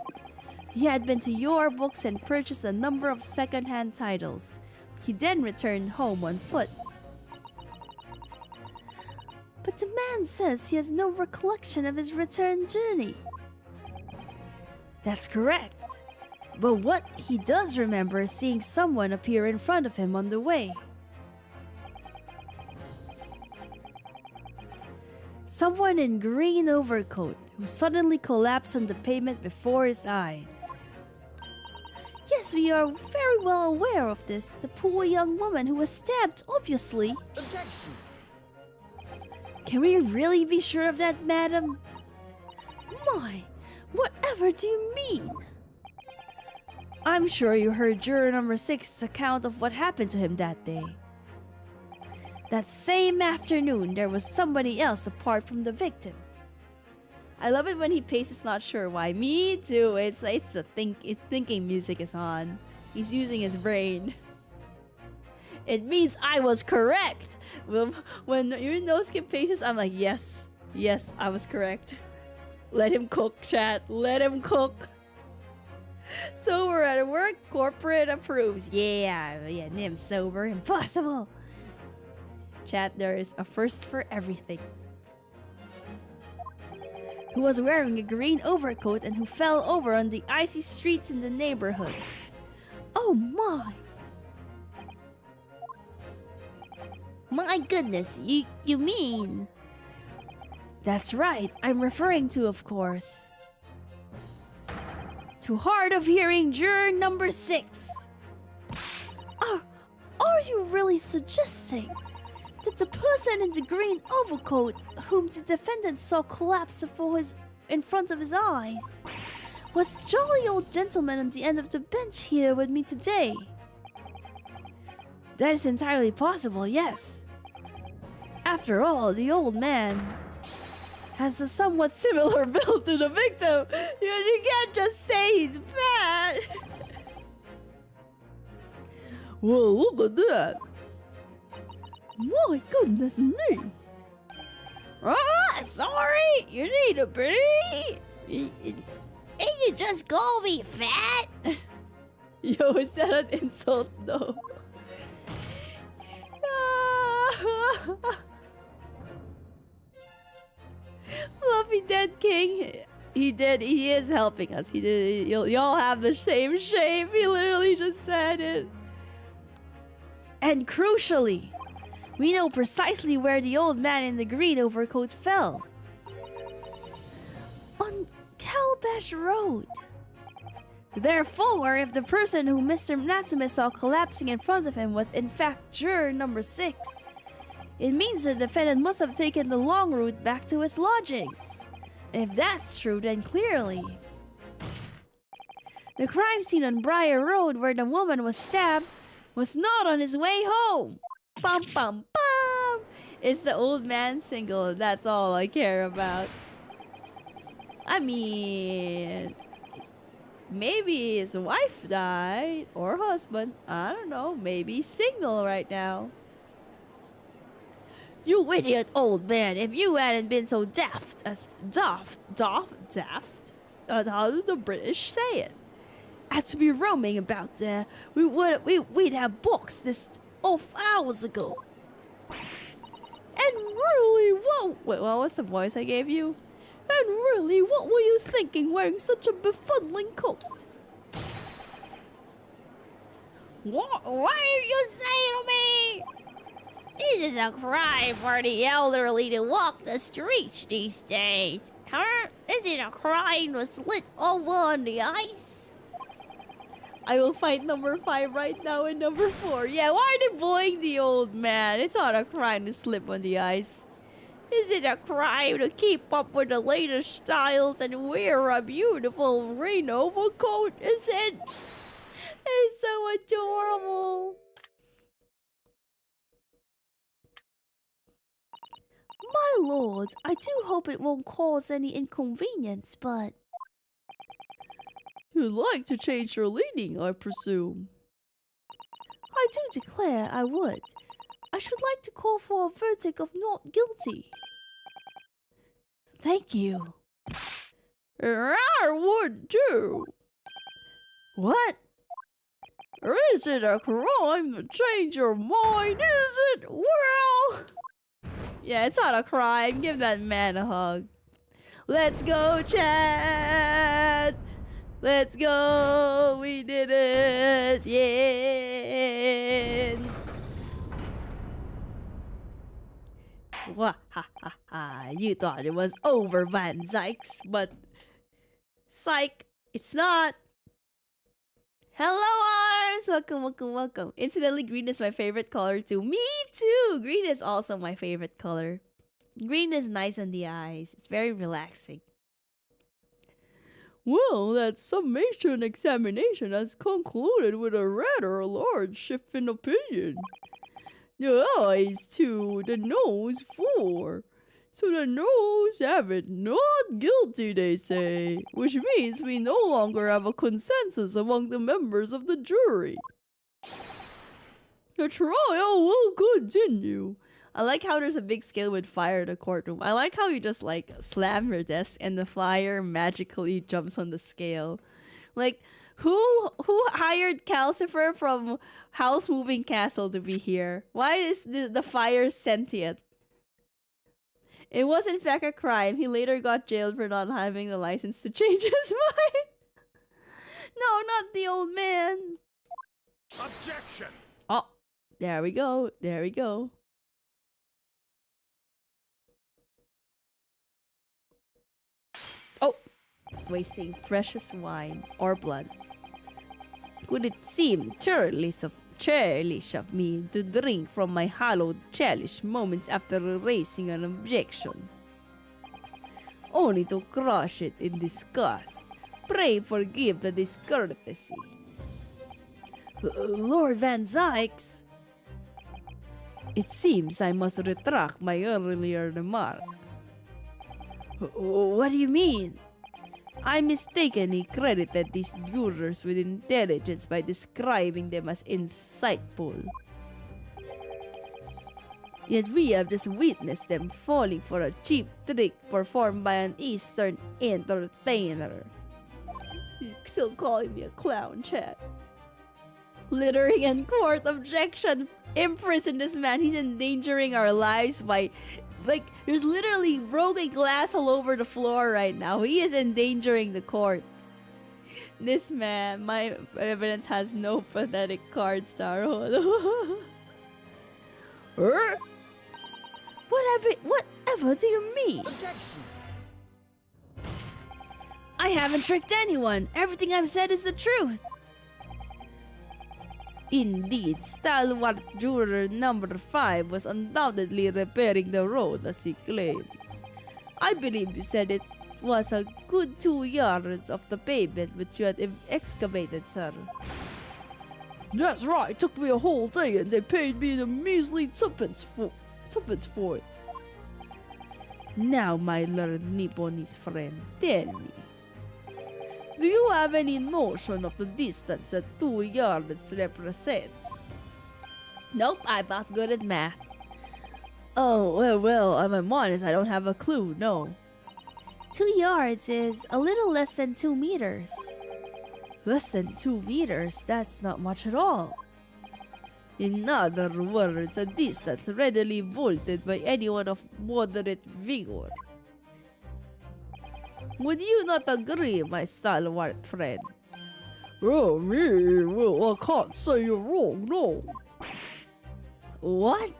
he had been to your books and purchased a number of second-hand titles. He then returned home on foot. But the man says he has no recollection of his return journey. That's correct. But what he does remember is seeing someone appear in front of him on the way. Someone in green overcoat who suddenly collapsed on the pavement before his eyes. Yes, we are very well aware of this. The poor young woman who was stabbed, obviously. Objection. Can we really be sure of that, madam? My, whatever do you mean? I'm sure you heard juror number 6's account of what happened to him that day. That same afternoon, there was somebody else apart from the victim. I love it when he pastes not sure why. Me too. It's the thinking music is on. He's using his brain. It means I was correct. When Yunosuke pastes, I'm like, yes, I was correct. Let him cook, chat. Let him cook. So we're at work. Corporate approves. Yeah, Nym sober. Impossible. Chat, there is a first for everything. Who was wearing a green overcoat and who fell over on the icy streets in the neighborhood. Oh my! My goodness, you mean? That's right, I'm referring to, of course, to hard of hearing juror number 6. Are you really suggesting that the person in the green overcoat whom the defendant saw collapse in front of his eyes was jolly old gentleman on the end of the bench here with me today? That is entirely possible, yes. After all, the old man has a somewhat similar build to the victim. You can't just say he's fat. Well, look at that. My goodness me! Sorry, you need a break? And you just call me fat? Yo, is that an insult though? Fluffy Dead King. He is helping us. He did. Y'all have the same shape. He literally just said it. And crucially, we know precisely where the old man in the green overcoat fell. On Calabash Road. Therefore, if the person who Mr. Natsume saw collapsing in front of him was in fact juror number 6, it means the defendant must have taken the long route back to his lodgings. And if that's true, then clearly the crime scene on Briar Road where the woman was stabbed was not on his way home. Bum bum bum! It's the old man single. That's all I care about. I mean, maybe his wife died or husband. I don't know. Maybe he's single right now. You idiot old man! If you hadn't been so daft as daft. How do the British say it? Had to be roaming about there, we'd have boxed this off hours ago. And really, what was the voice I gave you? And really, what were you thinking wearing such a befuddling coat? What are you saying to me? It is a crime for the elderly to walk the streets these days. Huh? Is it a crime to slip over on the ice? I will fight number 5 right now and number 4. Yeah, why are they bullying the old man? It's not a crime to slip on the ice. Is it a crime to keep up with the latest styles and wear a beautiful rain overcoat? Is it? It's so adorable. My lord, I do hope it won't cause any inconvenience, but... You'd like to change your leading, I presume. I do declare I would. I should like to call for a verdict of not guilty. Thank you. I would too. What? Is it a crime to change your mind? Is it? Well... Yeah, it's not a crime. Give that man a hug. Let's go, Chad! Let's go! We did it! Yeah! Wah ha ha ha! You thought it was over, Van Zykes, but psych! It's not! Hello, Ars! Welcome, welcome, welcome. Incidentally, green is my favorite color too. Me too! Green is also my favorite color. Green is nice on the eyes. It's very relaxing. Well, that summation examination has concluded with a rather large shift in opinion. The eyes 2, the nose 4. So the nose have it not guilty, they say, which means we no longer have a consensus among the members of the jury. The trial will continue. I like how there's a big scale with fire in the courtroom. I like how you just like slam your desk and the fire magically jumps on the scale. Like, who hired Calcifer from House Moving Castle to be here? Why is the fire sentient? It was in fact a crime. He later got jailed for not having the license to change his mind. No, not the old man. Objection! Oh, there we go. There we go. Oh, wasting precious wine or blood. Could it seem churlish of me to drink from my hallowed chalice moments after raising an objection, only to crush it in disgust? Pray forgive the discourtesy. Lord Van Zykes. It seems I must retract my earlier remark. What do you mean? I mistakenly credited these jurors with intelligence by describing them as insightful. Yet we have just witnessed them falling for a cheap trick performed by an Eastern entertainer. He's still calling me a clown, Chad. Littering in court, objection! Imprison this man, he's endangering our lives by... Like, there's literally broken glass all over the floor right now. He is endangering the court. This man, my evidence has no pathetic card star. Whatever do you mean? Objection! I haven't tricked anyone. Everything I've said is the truth. Indeed, stalwart juror number 5 was undoubtedly repairing the road as he claims. I believe you said it was a good 2 yards of the pavement which you had excavated, sir. That's right, it took me a whole day and they paid me the measly tuppence for it. Now, my learned Nipponese friend, tell me, do you have any notion of the distance that 2 yards represents? Nope, I'm not good at math. Oh, well, I'm honest, I don't have a clue, no. 2 yards is a little less than 2 meters. Less than 2 meters? That's not much at all. In other words, a distance readily vaulted by anyone of moderate vigor. Would you not agree, my stalwart friend? Oh, me? Well, I can't say you're wrong, no. What?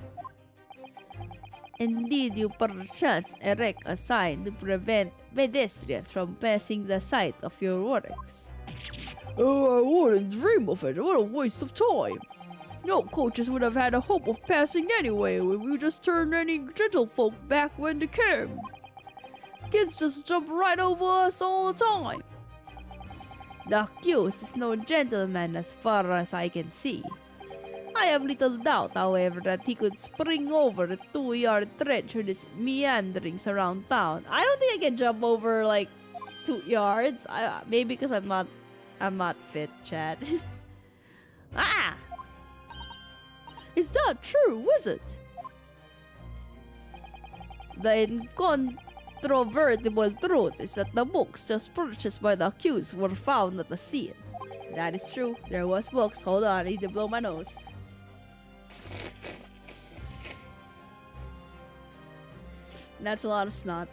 Indeed, you perchance erect a sign to prevent pedestrians from passing the site of your works. Oh, I wouldn't dream of it. What a waste of time. No coaches would have had a hope of passing anyway. We just turned any gentlefolk back when they came. Kids just jump right over us all the time. The accused is no gentleman as far as I can see. I have little doubt, however, that he could spring over the 2-yard trench with his meanderings around town. I don't think I can jump over like 2 yards. Maybe because I'm not fit, chat. Ah! Is that true, is it? The incontrovertible truth is that the books just purchased by the accused were found at the scene. That is true. There was books. Hold on, I need to blow my nose. That's a lot of snot.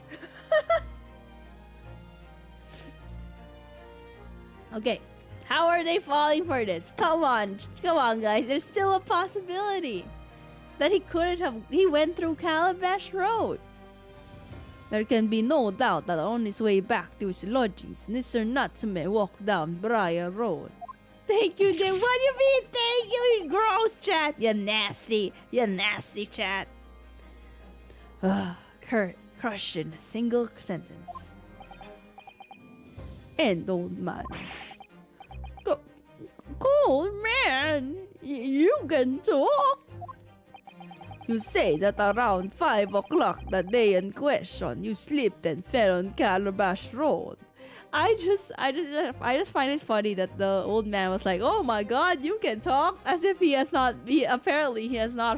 Okay, how are they falling for this? Come on, guys. There's still a possibility that he couldn't have. He went through Calabash Road. There can be no doubt that on his way back to his lodgings, Mr. Natsume walked down Briar Road. Thank you, Nym. What do you mean, thank you? You gross, chat. You nasty chat. Crushed in a single sentence. And old man. Cool, man. You can talk. You say that around 5 o'clock the day in question, you slipped and fell on Calabash Road. I just find it funny that the old man was like, "Oh my God, you can talk," as if he has not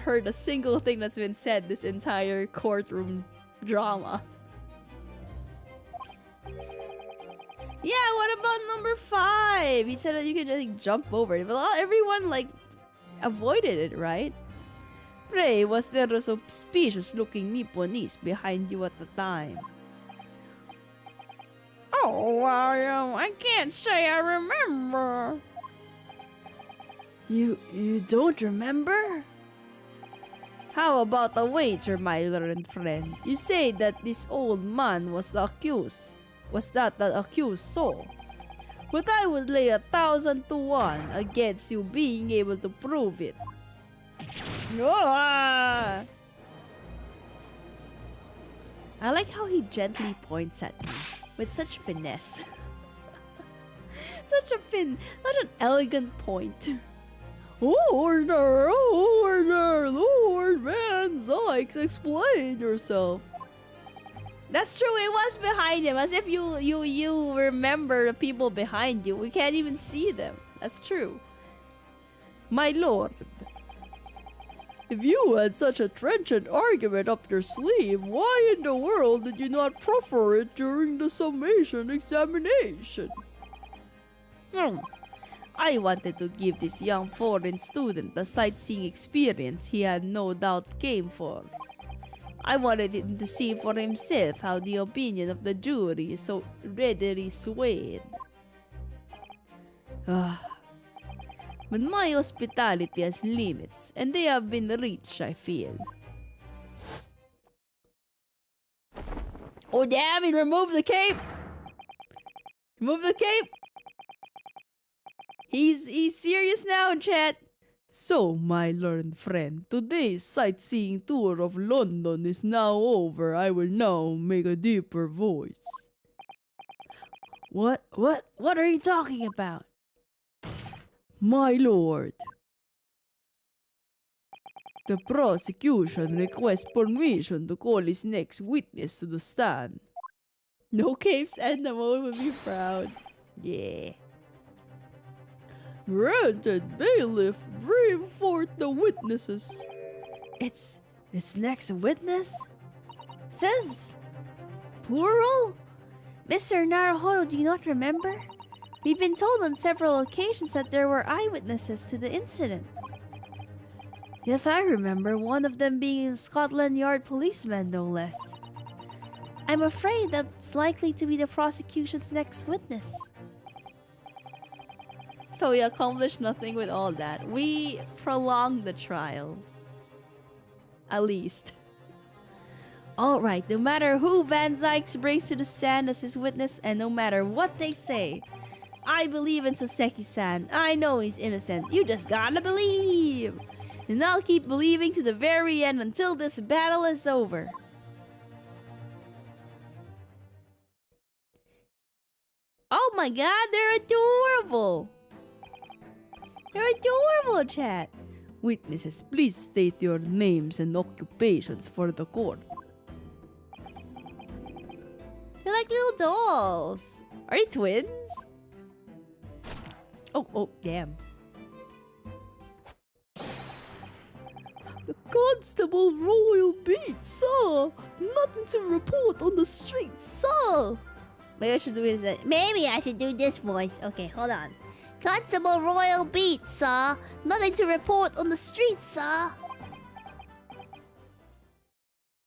heard a single thing that's been said this entire courtroom drama. Yeah, what about number 5? He said that you could just jump over it, but everyone avoided it, right? Pray, was there a suspicious-looking Nipponese behind you at the time? Oh, I can't say I remember. You don't remember? How about a wager, my learned friend? You say that this old man was the accused. Was that the accused saw? But I would lay 1,000 to 1 against you being able to prove it. I like how he gently points at me with such finesse. such an elegant point. Order, Lord Van Zykes, explain yourself. That's true, it was behind him, as if you remember the people behind you. We can't even see them. That's true. My lord, if you had such a trenchant argument up your sleeve, why in the world did you not proffer it during the summation examination? I wanted to give this young foreign student the sightseeing experience he had no doubt came for. I wanted him to see for himself how the opinion of the jury is so readily swayed. But my hospitality has limits, and they have been reached, I feel. Oh damn, he removed the cape! Remove the cape! He's serious now, chat. So, my learned friend, today's sightseeing tour of London is now over. I will now make a deeper voice. What are you talking about? My lord, the prosecution requests permission to call his next witness to the stand. No capes and the mode would be proud. Yeah. Granted, bailiff, bring forth the witnesses. It's next witness? Says plural? Mr. Naruhodo, do you not remember? We've been told on several occasions that there were eyewitnesses to the incident. Yes, I remember, one of them being a Scotland Yard policeman, no less. I'm afraid that's likely to be the prosecution's next witness. So we accomplished nothing with all that. We prolonged the trial. At least. Alright, no matter who Van Zykes brings to the stand as his witness, and no matter what they say, I believe in Soseki-san. I know he's innocent. You just gotta believe. And I'll keep believing to the very end until this battle is over. Oh my god, they're adorable! They're adorable, chat. Witnesses, please state your names and occupations for the court. They're like little dolls. Are you twins? Oh, damn. Constable Royal Beat, sir! Nothing to report on the street, sir! Maybe I should do is that. Maybe I should do this voice. Okay, hold on. Constable Royal Beat, sir. Nothing to report on the street, sir.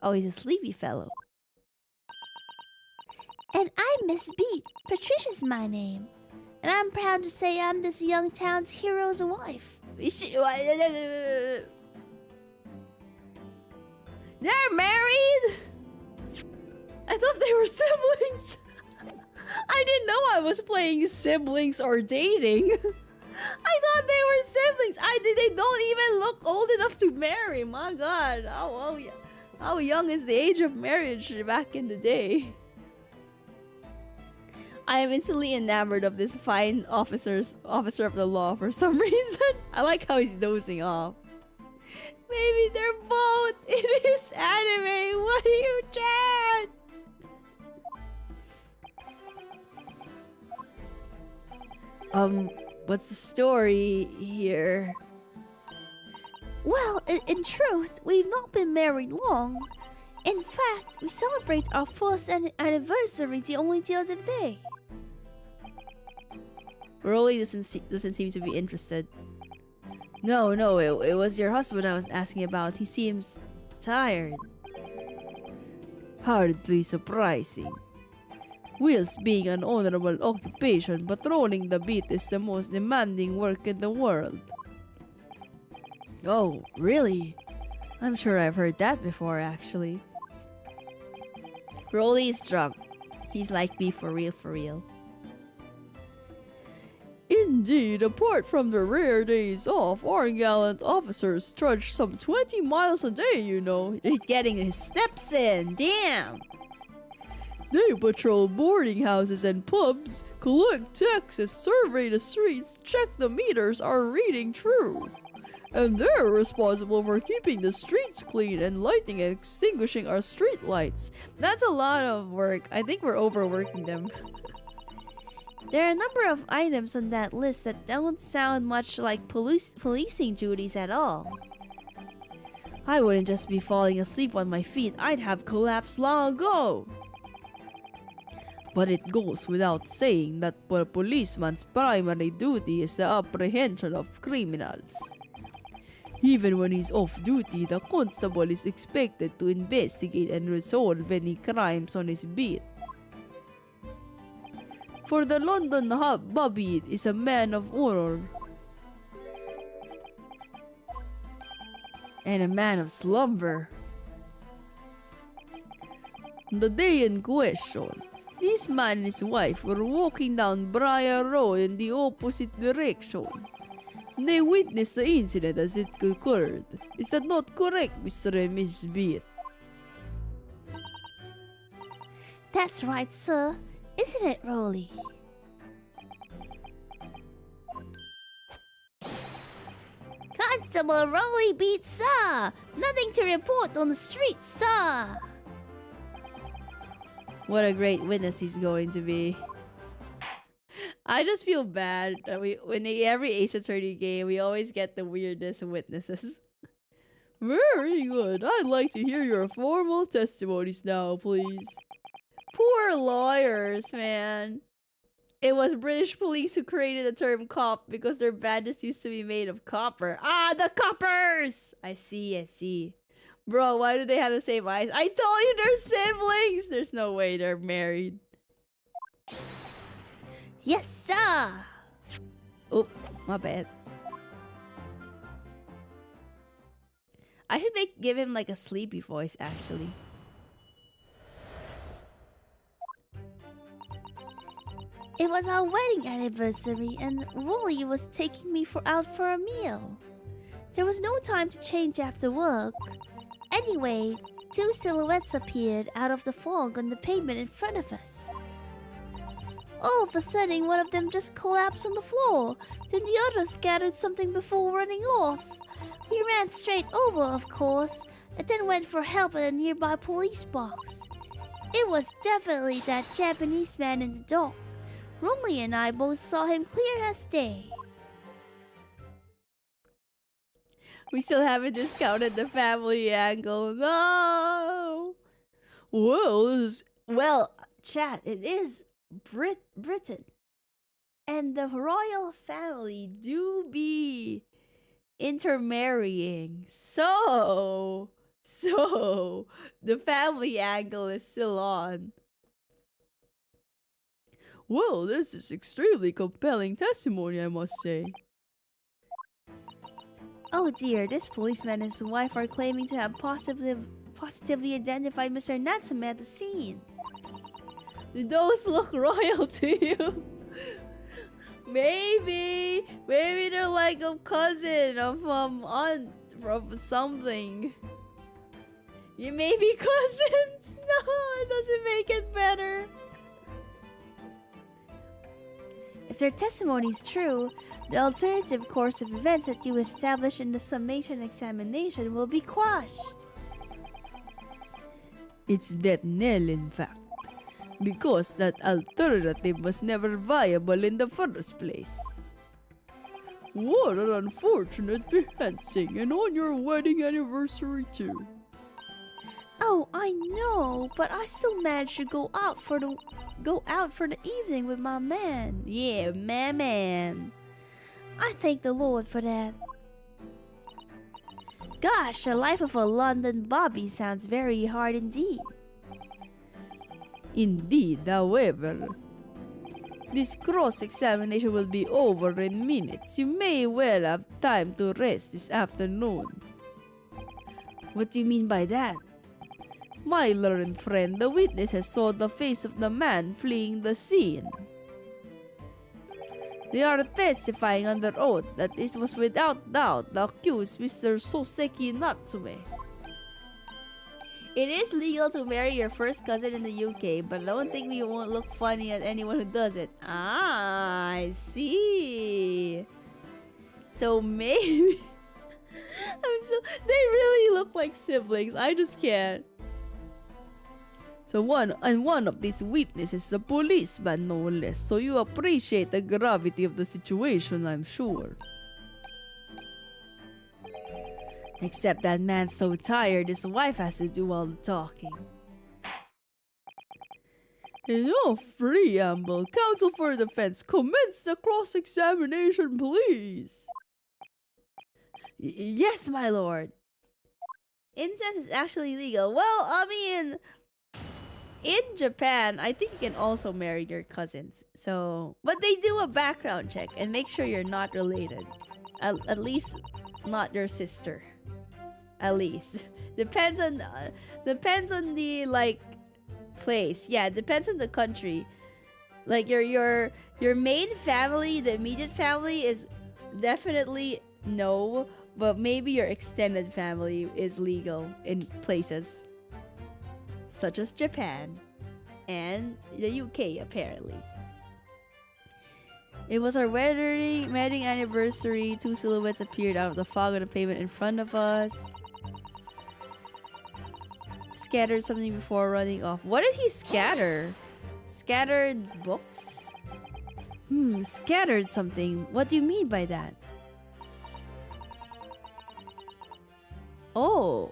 Oh, he's a sleepy fellow. And I'm Miss Beat. Patricia's my name. And I'm proud to say I'm this young town's hero's wife. They're married? I thought they were siblings. I didn't know I was playing siblings or dating. I thought they were siblings. They don't even look old enough to marry. My god. How young is the age of marriage back in the day? I am instantly enamored of this fine officer of the law for some reason. I like how he's dozing off. Maybe they're both. It is anime. What do you chat? What's the story here? Well, in truth, we've not been married long. In fact, we celebrate our first anniversary only the other day. Rolly doesn't seem to be interested. No, it was your husband I was asking about. He seems tired. Hardly surprising. Whilst being an honorable occupation, patrolling the beat is the most demanding work in the world. Oh, really? I'm sure I've heard that before, actually. Rolly is drunk. He's like me for real, for real. Indeed, apart from the rare days off, our gallant officers trudge some 20 miles a day, you know. He's getting his steps in, damn! They patrol boarding houses and pubs, collect taxes, survey the streets, check the meters are reading true. And they're responsible for keeping the streets clean and lighting and extinguishing our street lights. That's a lot of work. I think we're overworking them. There are a number of items on that list that don't sound much like policing duties at all. I wouldn't just be falling asleep on my feet. I'd have collapsed long ago. But it goes without saying that a policeman's primary duty is the apprehension of criminals. Even when he's off duty, the constable is expected to investigate and resolve any crimes on his beat. For the London Bobby is a man of honor and a man of slumber. The day in question, this man and his wife were walking down Briar Road in the opposite direction. They witnessed the incident as it occurred. Is that not correct, Mr. and Miss Beat? That's right, sir. Isn't it, Rolly? Constable Rolly Beat, sir! Nothing to report on the streets, sir! What a great witness he's going to be. I just feel bad that every Ace Attorney game, we always get the weirdest witnesses. Very good. I'd like to hear your formal testimonies now, please. Poor lawyers, man. It was British police who created the term cop because their badges used to be made of copper. Ah, the coppers! I see. Bro, why do they have the same eyes? I told you they're siblings! There's no way they're married. Yes, sir. Oh, my bad. I should give him like a sleepy voice, actually. It was our wedding anniversary, and Rolly was taking me out for a meal. There was no time to change after work. Anyway, two silhouettes appeared out of the fog on the pavement in front of us. All of a sudden, one of them just collapsed on the floor. Then the other scattered something before running off. We ran straight over, of course, and then went for help at a nearby police box. It was definitely that Japanese man in the dock. Romley and I both saw him clear as day. We still haven't discounted the family angle. No! Well, chat, it is Britain. And the royal family do be intermarrying. So the family angle is still on. Well, this is extremely compelling testimony, I must say. Oh dear, this policeman and his wife are claiming to have positively identified Mr. Natsume at the scene. Do those look royal to you? Maybe they're like a cousin of aunt from something. You may be cousins. No, it doesn't make it better. If their testimony is true, the alternative course of events that you established in the summation examination will be quashed. It's that nail, in fact. Because that alternative was never viable in the first place. What an unfortunate beheading, and on your wedding anniversary too. Oh, I know, but I still managed to go out for the evening with my man. Yeah, my man. I thank the Lord for that. Gosh, the life of a London Bobby sounds very hard indeed. Indeed, however, this cross-examination will be over in minutes. You may well have time to rest this afternoon. What do you mean by that? My learned friend, the witness has saw the face of the man fleeing the scene. They are testifying under oath that this was without doubt the accused Mr. Soseki Natsume. It is legal to marry your first cousin in the UK, but I don't think we won't look funny at anyone who does it. Ah, I see. So maybe... They really look like siblings. I just can't. So one of these witnesses is a policeman, no less. So you appreciate the gravity of the situation, I'm sure. Except that man's so tired, his wife has to do all the talking. Enough preamble. Counsel for the defense, commence the cross-examination, please. Yes, my lord. Incest is actually legal. Well, I mean, in Japan, I think you can also marry your cousins. So, but they do a background check and make sure you're not related. At least not your sister. At least depends on the like place. Yeah, depends on the country. Like your main family, the immediate family is definitely no, but maybe your extended family is legal in places such as Japan and the UK apparently. It was our wedding anniversary. Two silhouettes appeared out of the fog on the pavement in front of us. Scattered something before running off. What did he scatter? Scattered books? Scattered something. What do you mean by that? Oh.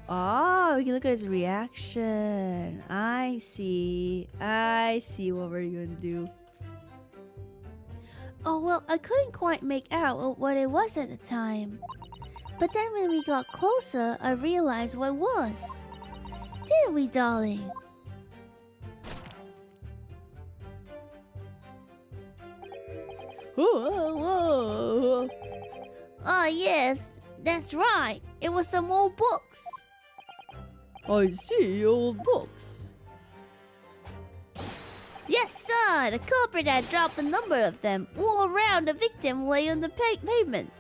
Oh, we can look at his reaction. I see what we're gonna do. Oh, well, I couldn't quite make out what it was at the time. But then when we got closer, I realized what it was. Didn't we, darling? Whoa. Ah, yes, that's right. It was some old books. I see old books. Yes, sir. The culprit had dropped a number of them all around the victim lay on the pavement.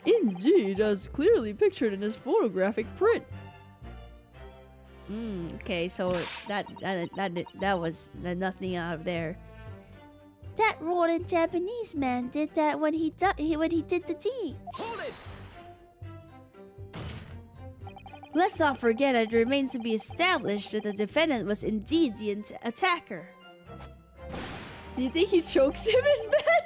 Indeed, as clearly pictured in this photographic print. Okay, so that was nothing out of there. That rotten Japanese man did that when he did the deed. Hold it! Let's not forget that it remains to be established that the defendant was indeed the attacker. Do you think he chokes him in bed?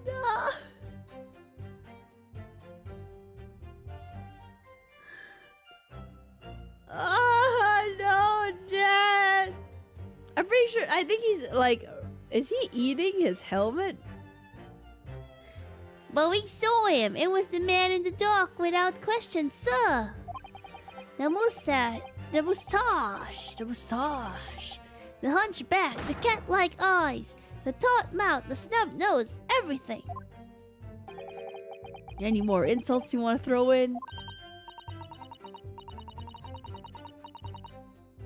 No. Oh no, Dad! I'm pretty sure. I think he's like, is he eating his helmet? But we saw him. It was the man in the dark without question, sir. The mustache, the hunchback, the cat-like eyes, the taut mouth, the snub nose, everything. Any more insults you want to throw in?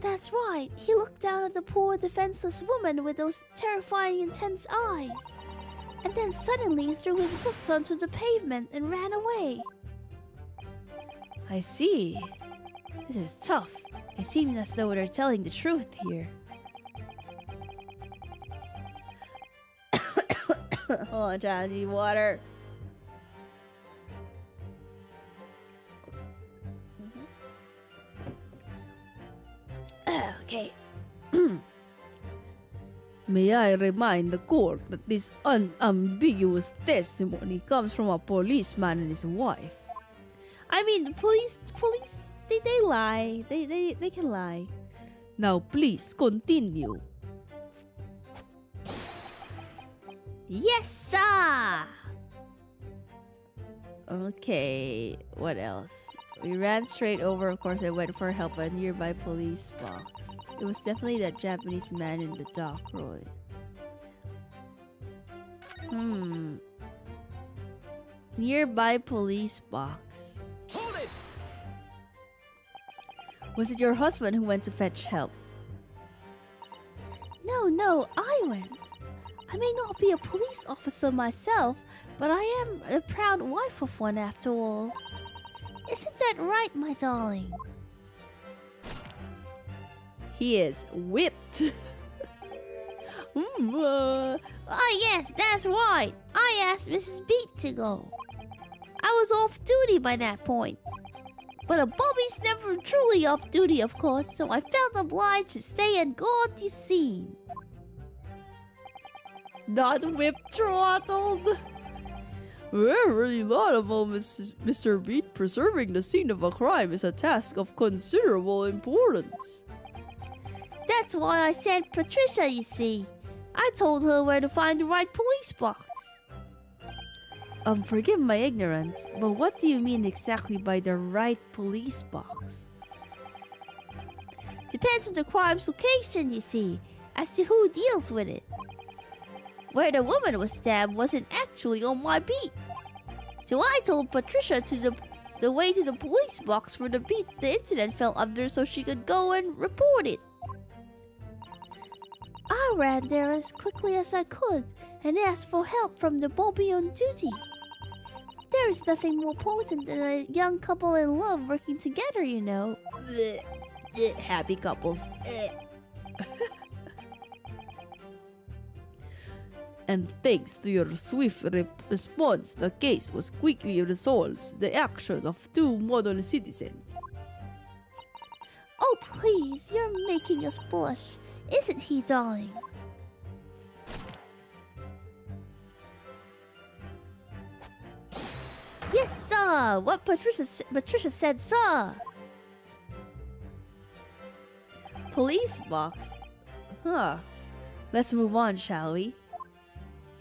That's right. He looked down at the poor defenseless woman with those terrifying intense eyes. And then suddenly threw his books onto the pavement and ran away. I see. This is tough. It seems as though they're telling the truth here. Hold on, John. I need water. Okay. May I remind the court that this unambiguous testimony comes from a policeman and his wife. I mean, the police, they lie. They can lie. Now please continue. Yes, sir. Okay, what else? We ran straight over, of course, and went for help at a nearby police box. It was definitely that Japanese man in the dock, Roy. Nearby police box. Hold it! Was it your husband who went to fetch help? No, I went. I may not be a police officer myself, but I am a proud wife of one after all. Isn't that right, my darling? He is whipped. Ah, yes, that's right. I asked Mrs. Beat to go. I was off duty by that point. But a Bobby's never truly off duty, of course, so I felt obliged to stay and guard the scene. Not whipped, throttled. Very laudable, Mr. Beat. Preserving the scene of a crime is a task of considerable importance. That's why I sent Patricia, you see. I told her where to find the right police box. Forgive my ignorance, but what do you mean exactly by the right police box? Depends on the crime's location, you see, as to who deals with it. Where the woman was stabbed wasn't actually on my beat. So I told Patricia to the way to the police box for the beat the incident fell under so she could go and report it. I ran there as quickly as I could and asked for help from the Bobby on duty. There is nothing more potent than a young couple in love working together, you know. Happy couples. And thanks to your swift response, the case was quickly resolved. The action of two modern citizens. Oh, please, you're making us blush. Isn't he, darling? Yes, sir. What Patricia said, sir. Police box. Huh. Let's move on, shall we?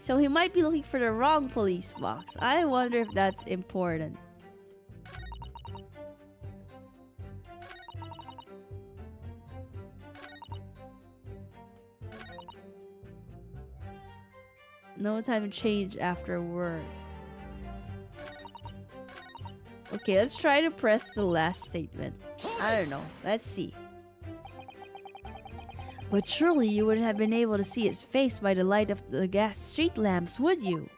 So he might be looking for the wrong police box. I wonder if that's important. No time to change after work. Okay, let's try to press the last statement. I don't know. Let's see. But surely you wouldn't have been able to see his face by the light of the gas street lamps, would you?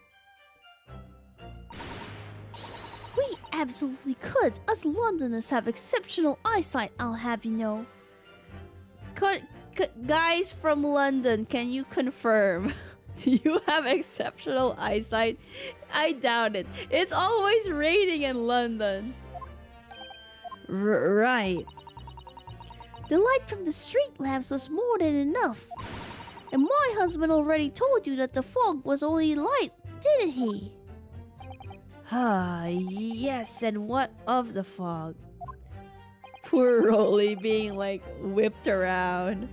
We absolutely could. Us Londoners have exceptional eyesight, I'll have you know. Guys from London, can you confirm? Do you have exceptional eyesight? I doubt it. It's always raining in London. Right. The light from the street lamps was more than enough. And my husband already told you that the fog was only light, didn't he? Ah, yes, and what of the fog? Poor Rolly being like whipped around.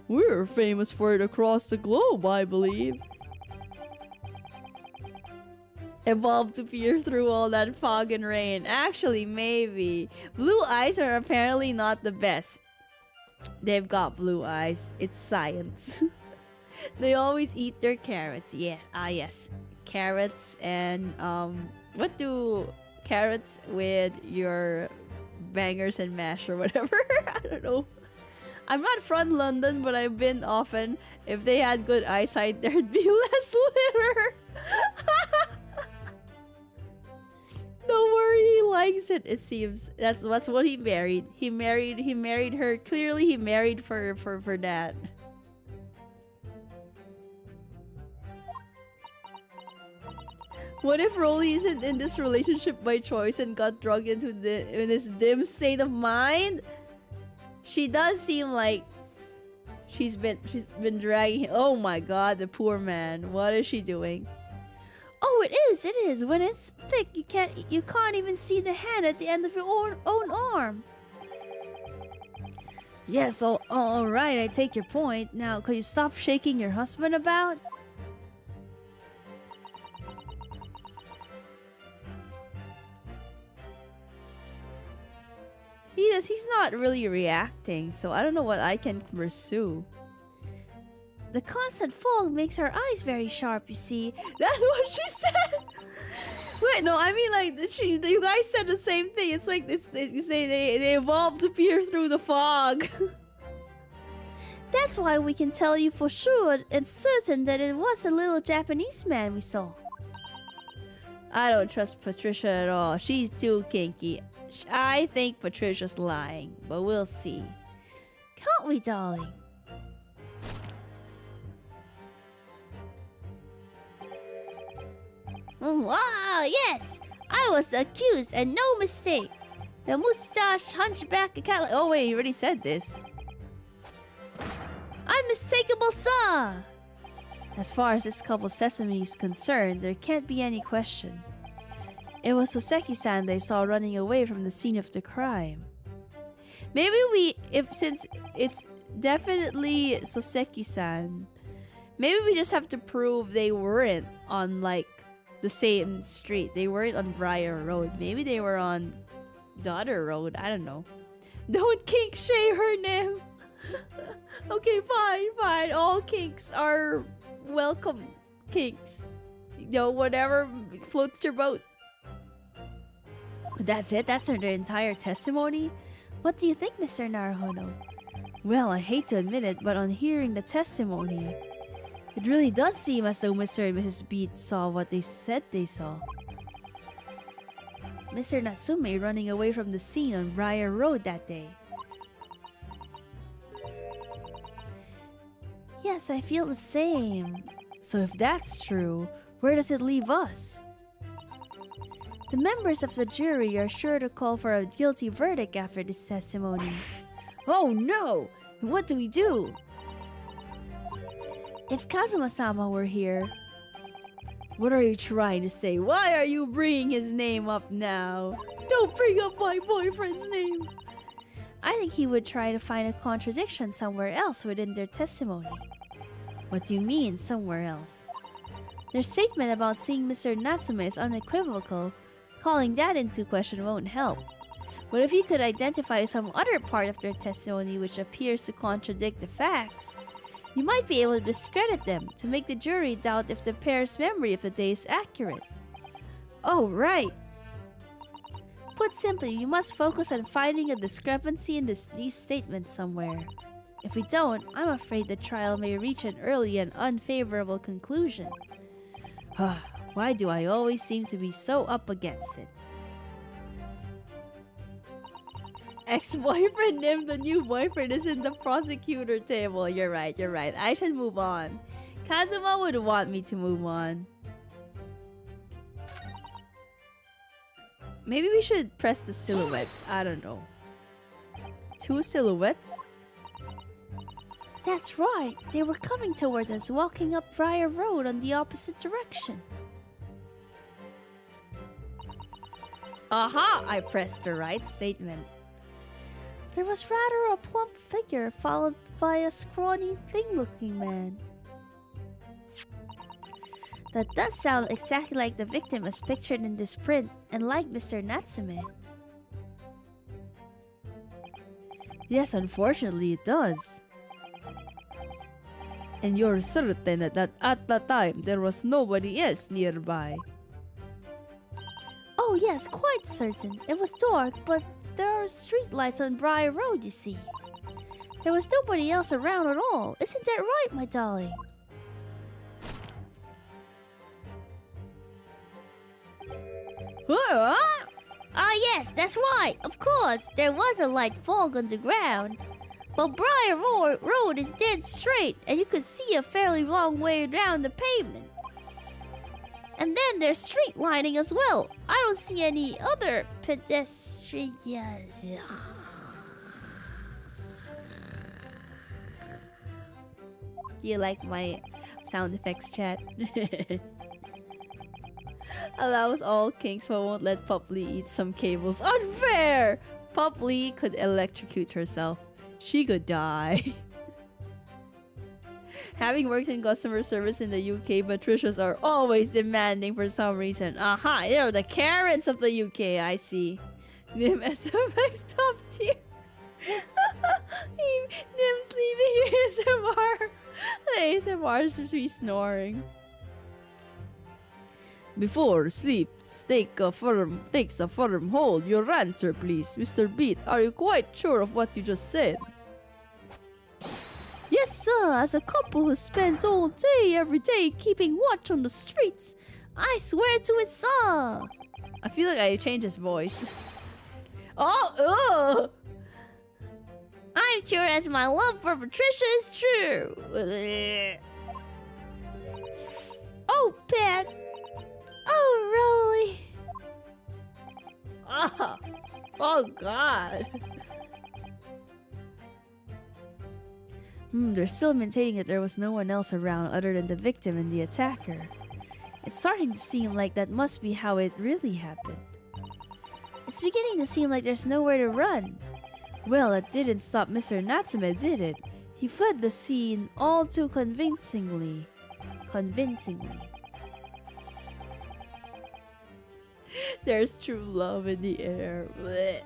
We're famous for it across the globe, I believe. Evolved to peer through all that fog and rain. Actually, maybe. Blue eyes are apparently not the best. They've got blue eyes. It's science. They always eat their carrots. Yeah, yes. Carrots and what do carrots with your bangers and mash or whatever? I don't know. I'm not from London, but I've been often. If they had good eyesight, there'd be less litter. Don't worry, he likes it. It seems that's what he married. He married her. Clearly, he married for that. What if Rolly isn't in this relationship by choice and got drugged into in this dim state of mind? She does seem like she's been dragging him. Oh my god, the poor man. What is she doing? Oh, it is. When it's thick, you can't even see the hand at the end of your own arm. Yes, all right, I take your point. Now, could you stop shaking your husband about? He's not really reacting, so I don't know what I can pursue. The constant fog makes our eyes very sharp, you see. That's what she said. Wait, no, I mean like you guys said the same thing. It's like they evolved to peer through the fog. That's why we can tell you for sure and certain that it was a little Japanese man we saw. I don't trust Patricia at all. She's too kinky. I think Patricia's lying, but we'll see. Can't we, darling? Ah, yes! I was accused and no mistake. The mustached hunchback cat. Oh wait, you already said this. Unmistakable, sir! As far as this couple Sesame is concerned, there can't be any question. It was Soseki-san they saw running away from the scene of the crime. Maybe since it's definitely Soseki-san, maybe we just have to prove they weren't on like the same street. They weren't on Briar Road. Maybe they were on the other road. I don't know. Don't kink shame her, Nym. Okay, fine. All kinks are welcome kinks. You know, whatever floats your boat. That's it? That's their entire testimony? What do you think, Mr. Naruhodo? Well, I hate to admit it, but on hearing the testimony, it really does seem as though Mr. and Mrs. Beat saw what they said they saw. Mr. Natsume running away from the scene on Briar Road that day. Yes, I feel the same. So if that's true, where does it leave us? The members of the jury are sure to call for a guilty verdict after this testimony. Oh no! What do we do? If Kazuma-sama were here... What are you trying to say? Why are you bringing his name up now? Don't bring up my boyfriend's name! I think he would try to find a contradiction somewhere else within their testimony. What do you mean, somewhere else? Their statement about seeing Mr. Natsume is unequivocal. Calling that into question won't help. But if you could identify some other part of their testimony which appears to contradict the facts, you might be able to discredit them to make the jury doubt if the pair's memory of the day is accurate. Oh, right. Put simply, you must focus on finding a discrepancy in these statements somewhere. If we don't, I'm afraid the trial may reach an early and unfavorable conclusion. Why do I always seem to be so up against it? Ex-boyfriend Nym, the new boyfriend, is in the prosecutor table. You're right. I should move on. Kazuma would want me to move on. Maybe we should press the silhouettes. I don't know. 2 silhouettes? That's right. They were coming towards us walking up Briar Road on the opposite direction. Aha! I pressed the right statement. There was rather a plump figure followed by a scrawny, thin-looking man. That does sound exactly like the victim as pictured in this print, and like Mr. Natsume. Yes, unfortunately it does. And you're certain that at the time there was nobody else nearby. Oh yes, quite certain. It was dark, but there are street lights on Briar Road, you see. There was nobody else around at all. Isn't that right, my darling? Ah yes, that's right. Of course, there was a light fog on the ground. But Briar Road is dead straight, and you could see a fairly long way down the pavement. And then there's street lighting as well. I don't see any other pedestrians. Do you like my sound effects, chat? Allows all kinks but won't let Pup Lee eat some cables. Unfair! Pup Lee could electrocute herself. She could die. Having worked in customer service in the UK, Patricias are always demanding for some reason. Aha, they're the Karens of the UK, I see. Nym SFX top tier. Nym's leaving ASMR. The ASMR is be snoring. Before sleep, takes a firm hold. Your answer, please. Mr. Beat, are you quite sure of what you just said? Yes, sir. As a couple who spends all day, every day, keeping watch on the streets, I swear to it, sir. I feel like I changed his voice. Oh, ugh! I'm sure as my love for Patricia is true. Oh, Pat. Oh, Rolly. Oh, God. They're still maintaining that there was no one else around other than the victim and the attacker. It's starting to seem like that must be how it really happened. It's beginning to seem like there's nowhere to run. Well, that didn't stop Mr. Natsume, did it? He fled the scene all too convincingly. There's true love in the air. Blech.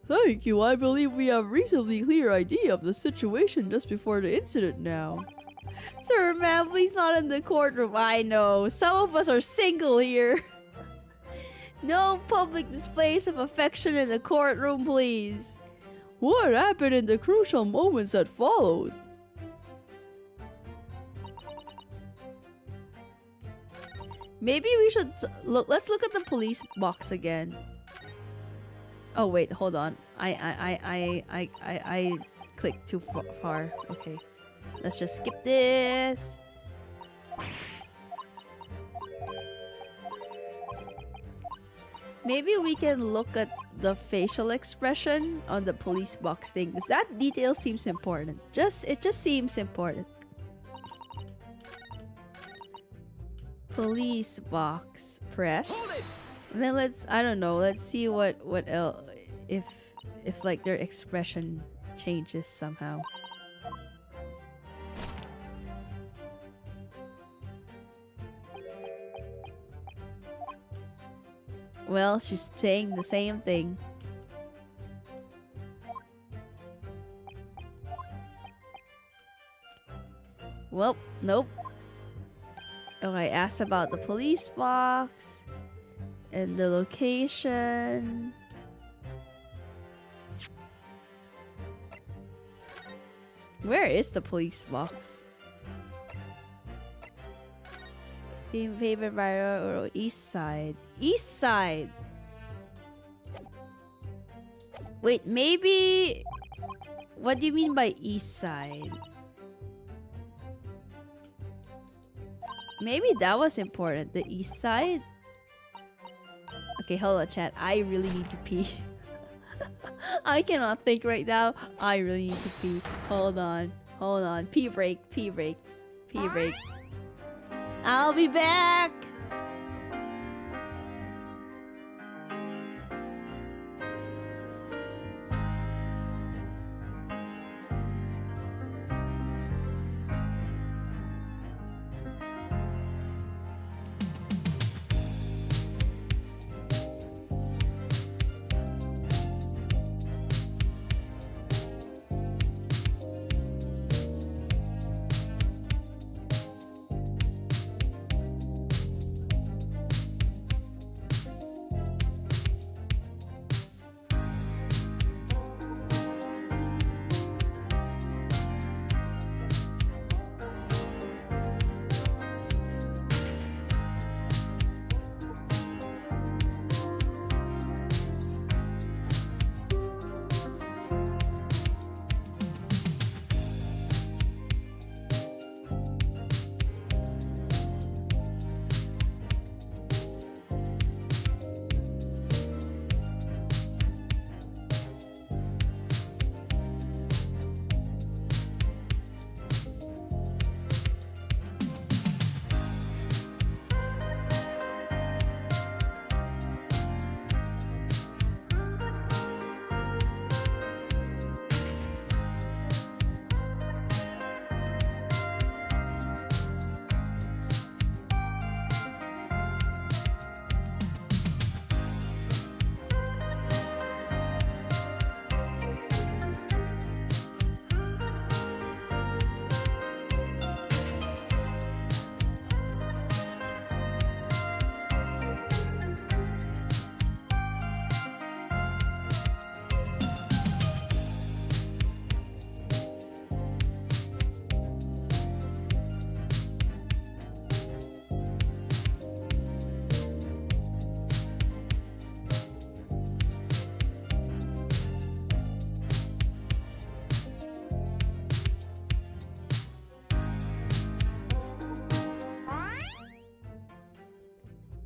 Thank you. I believe we have a reasonably clear idea of the situation just before the incident now. Sir, ma'am, please not in the courtroom. I know. Some of us are single here. No public displays of affection in the courtroom, please. What happened in the crucial moments that followed? Maybe we should look. Let's look at the police box again. Oh wait, hold on. I clicked too far. Okay, let's just skip this. Maybe we can look at the facial expression on the police box thing, because that detail seems important. It just seems important. Police box, press. And then let's, I don't know, let's see what else. if like their expression changes somehow. Well, she's saying the same thing. Well, nope. Oh, I asked about the police box and the location. Where is the police box? Favorite viral or east side? East side. Wait, maybe. What do you mean by east side? Maybe that was important. The east side. Okay, hold on, chat. I really need to pee. I cannot think right now. I really need to pee. Hold on. Hold on. Pee break. Pee break. Pee break. I'll be back.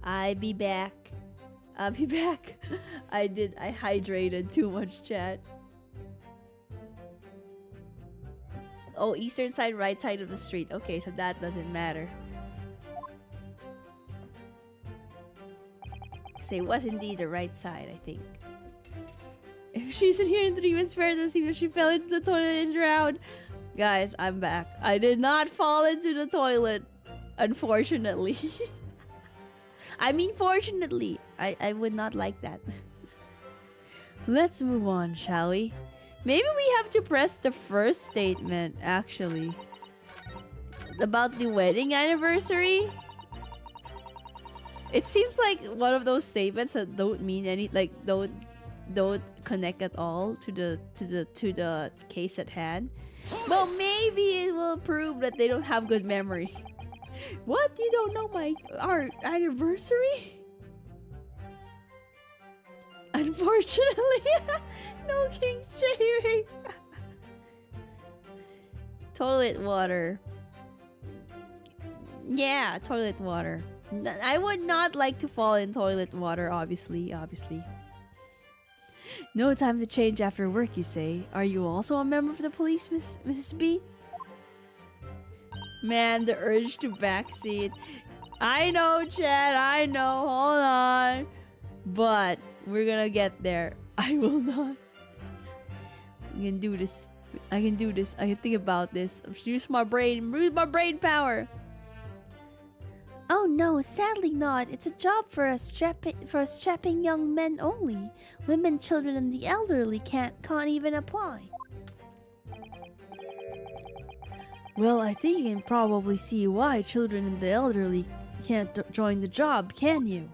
I'll be back. I'll be back. I hydrated too much, chat. Oh, eastern side, right side of the street. Okay, so that doesn't matter. So it was indeed the right side, I think. If she's in here in 3 minutes, fair to see if she fell into the toilet and drowned. Guys, I'm back. I did not fall into the toilet, unfortunately. I mean, fortunately. I would not like that. Let's move on, shall we? Maybe we have to press the first statement, actually. About the wedding anniversary? It seems like one of those statements that don't mean any, like, don't connect at all to the case at hand. Well, maybe it will prove that they don't have good memory. What? You don't know our anniversary? Unfortunately, no king shaving. Toilet water. Yeah, toilet water. I would not like to fall in toilet water, obviously. No time to change after work, you say? Are you also a member of the police, Mrs. B? Man, the urge to backseat. I know, Chad, I know. Hold on. But we're gonna get there. I will not. I can do this. I can do this. I can think about this. Use my brain. Use my brain power. Oh no, sadly not. It's a job for strapping young men only. Women, children, and the elderly can't even apply. Well, I think you can probably see why children and the elderly can't join the job, can you?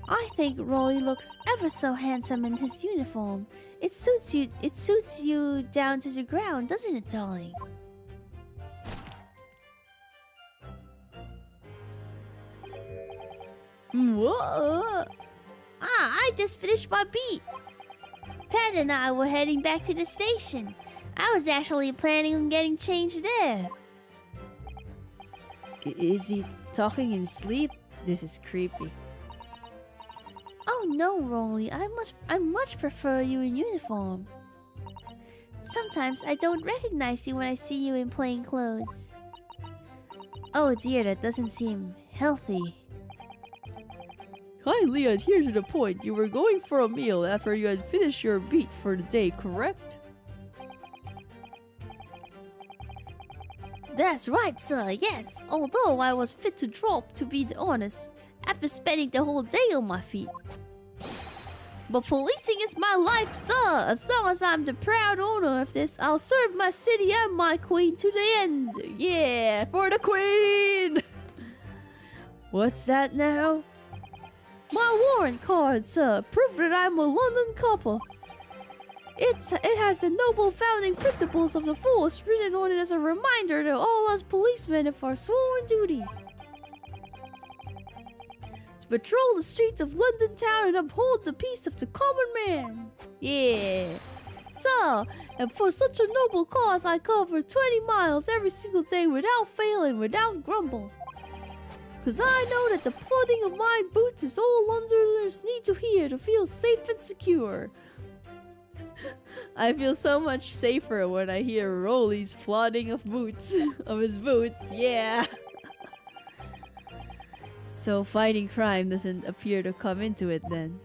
I think Rolly looks ever so handsome in his uniform. It suits you down to the ground, doesn't it, darling? Whoa! I just finished my beat. Pat and I were heading back to the station. I was actually planning on getting changed there. Is he talking in his sleep? This is creepy. Oh no, Rolly, I much prefer you in uniform. Sometimes I don't recognize you when I see you in plain clothes. Oh dear, that doesn't seem healthy. Kindly adhere to the point. You were going for a meal after you had finished your beat for the day, correct? That's right, sir, yes. Although I was fit to drop, to be honest, after spending the whole day on my feet. But policing is my life, sir. As long as I'm the proud owner of this, I'll serve my city and my queen to the end. Yeah, for the queen. What's that now? My warrant card, sir, proof that I'm a London copper. It has the noble founding principles of the force written on it as a reminder to all us policemen of our sworn duty. To patrol the streets of London town and uphold the peace of the common man. Yeah. Sir, and for such a noble cause I cover 20 miles every single day without fail and without grumble. 'Cause I know that the plodding of my boots is all Londoners need to hear to feel safe and secure. I feel so much safer when I hear Rolly's flooding of boots. Of his boots, yeah. So fighting crime doesn't appear to come into it then.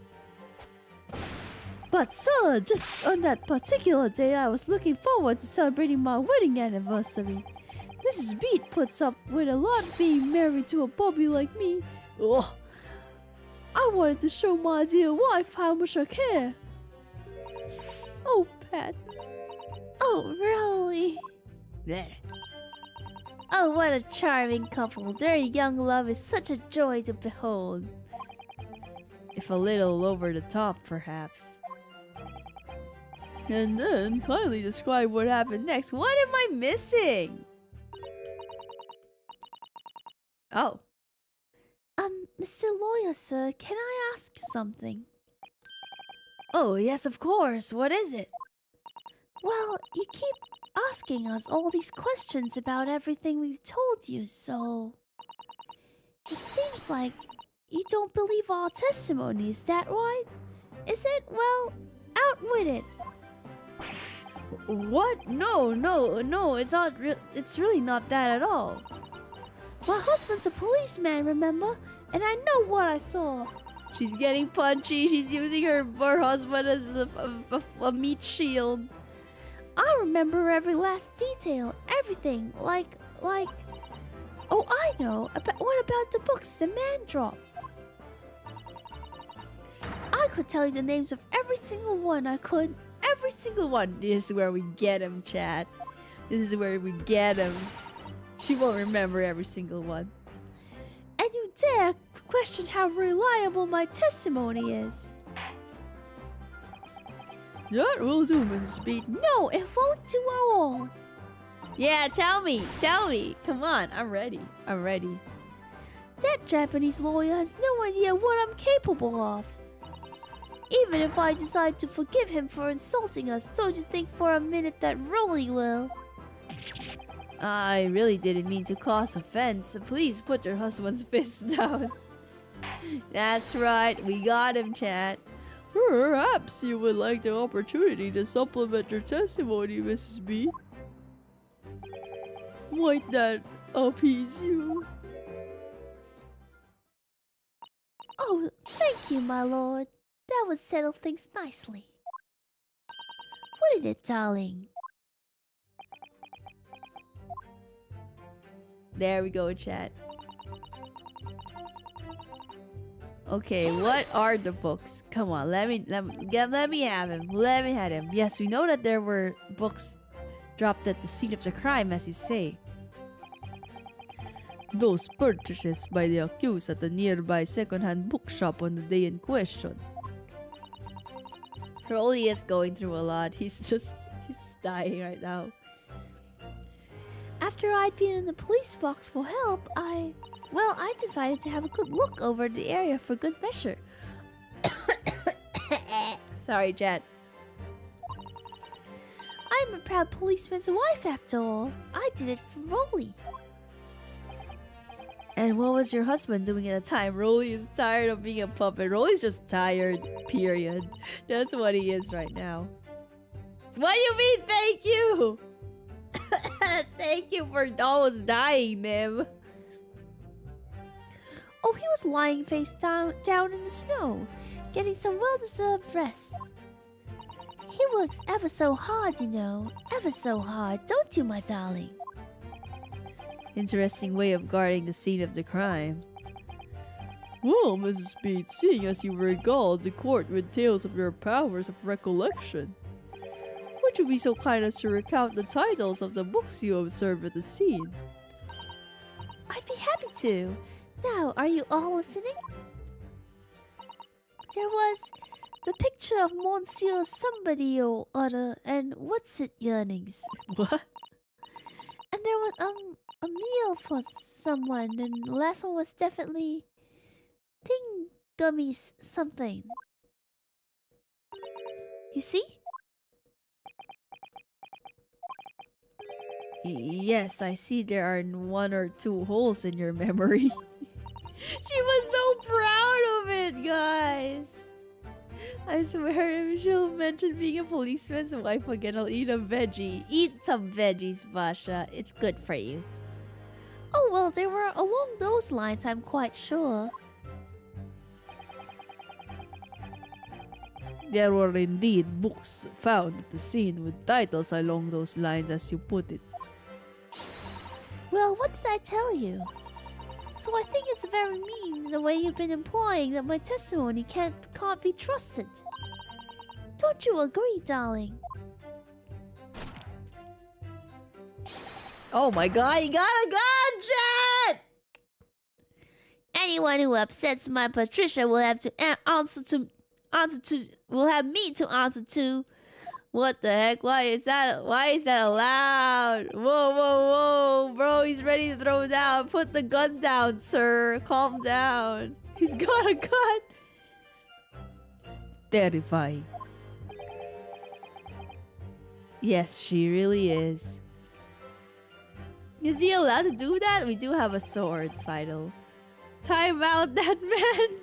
But sir, just on that particular day I was looking forward to celebrating my wedding anniversary. Mrs. Beat puts up with a lot being married to a bobby like me. Ugh. I wanted to show my dear wife how much I care. Oh, Pat. Oh, Rolly. There. Oh, what a charming couple. Their young love is such a joy to behold. If a little over the top, perhaps. And then kindly describe what happened next. What am I missing? Oh. Mr. Lawyer, sir, can I ask you something? Oh, yes, of course. What is it? Well, you keep asking us all these questions about everything we've told you, so... It seems like you don't believe our testimony, is that right? Is it? Well, out with it. What? No, it's not it's really not that at all. My husband's a policeman, remember? And I know what I saw. She's getting punchy. She's using her husband as a meat shield. I remember every last detail, everything, like... Oh, I know. What about the books the man dropped? I could tell you the names of every single one, I could. Every single one. This is where we get him, chat. This is where we get him. She won't remember every single one. And you dare question how reliable my testimony is? That will do, Mrs. Beat. No, it won't do at all. Yeah, tell me. Come on, I'm ready. That Japanese lawyer has no idea what I'm capable of. Even if I decide to forgive him for insulting us, don't you think for a minute that Rolly will? I really didn't mean to cause offense. Please put your husband's fist down. That's right, we got him, chat. Perhaps you would like the opportunity to supplement your testimony, Mrs. B. Might that appease you? Oh, thank you, my lord. That would settle things nicely. Wouldn't it, darling? There we go, chat. Okay, what are the books? Come on, let me have him. Let me have him. Yes, we know that there were books dropped at the scene of the crime, as you say. Those purchases by the accused at the nearby second-hand bookshop on the day in question. Rolly is going through a lot. He's just dying right now. After I'd been in the police box for help, I decided to have a good look over the area for good measure. Sorry, chat. I'm a proud policeman's wife after all. I did it for Rolly. And what was your husband doing at the time? Rolly is tired of being a puppet. Rolly's just tired, period. That's what he is right now. What do you mean, thank you? Thank you for almost dying, Nym. Oh, he was lying face down in the snow, getting some well-deserved rest. He works ever so hard, you know. Ever so hard, don't you, my darling? Interesting way of guarding the scene of the crime. Well, Mrs. Speed, seeing as you regaled the court with tales of your powers of recollection, would you be so kind as to recount the titles of the books you observed at the scene? I'd be happy to. Now, are you all listening? There was the picture of Monsieur Somebody or other and What's It Yearnings. What? And there was a meal for someone, and the last one was definitely Gummies something. You see? Yes, I see there are 1 or 2 holes in your memory. She was so proud of it, guys. I swear, if she'll mention being a policeman's wife again, I'll eat a veggie. Eat some veggies, Vasha. It's good for you. Oh, well, they were along those lines, I'm quite sure. There were indeed books found at the scene with titles along those lines, as you put it. Well, what did I tell you? So I think it's very mean the way you've been implying that my testimony can't be trusted. Don't you agree, darling? Oh my god, he got a gun, chat! Anyone who upsets my Patricia will have to will have me to answer to. What the heck? Why is that allowed? Whoa, whoa, whoa, bro, he's ready to throw down. Put the gun down, sir. Calm down. He's got a gun. Terrifying. Yes, she really is. Is he allowed to do that? We do have a sword, Fido. Time out that man.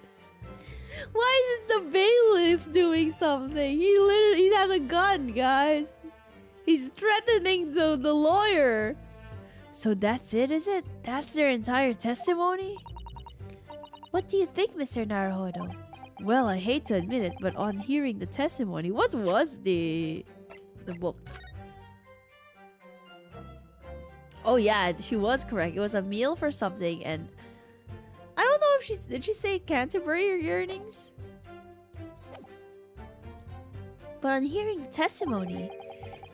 Why isn't the bailiff doing something? He has a gun, guys. He's threatening the lawyer. So that's it, is it? That's their entire testimony? What do you think, Mr. Naruhodo? Well, I hate to admit it, but on hearing the testimony, what was the books? Oh yeah, she was correct. It was a meal for something, and I don't know if did she say Canterbury or yearnings? But on hearing the testimony,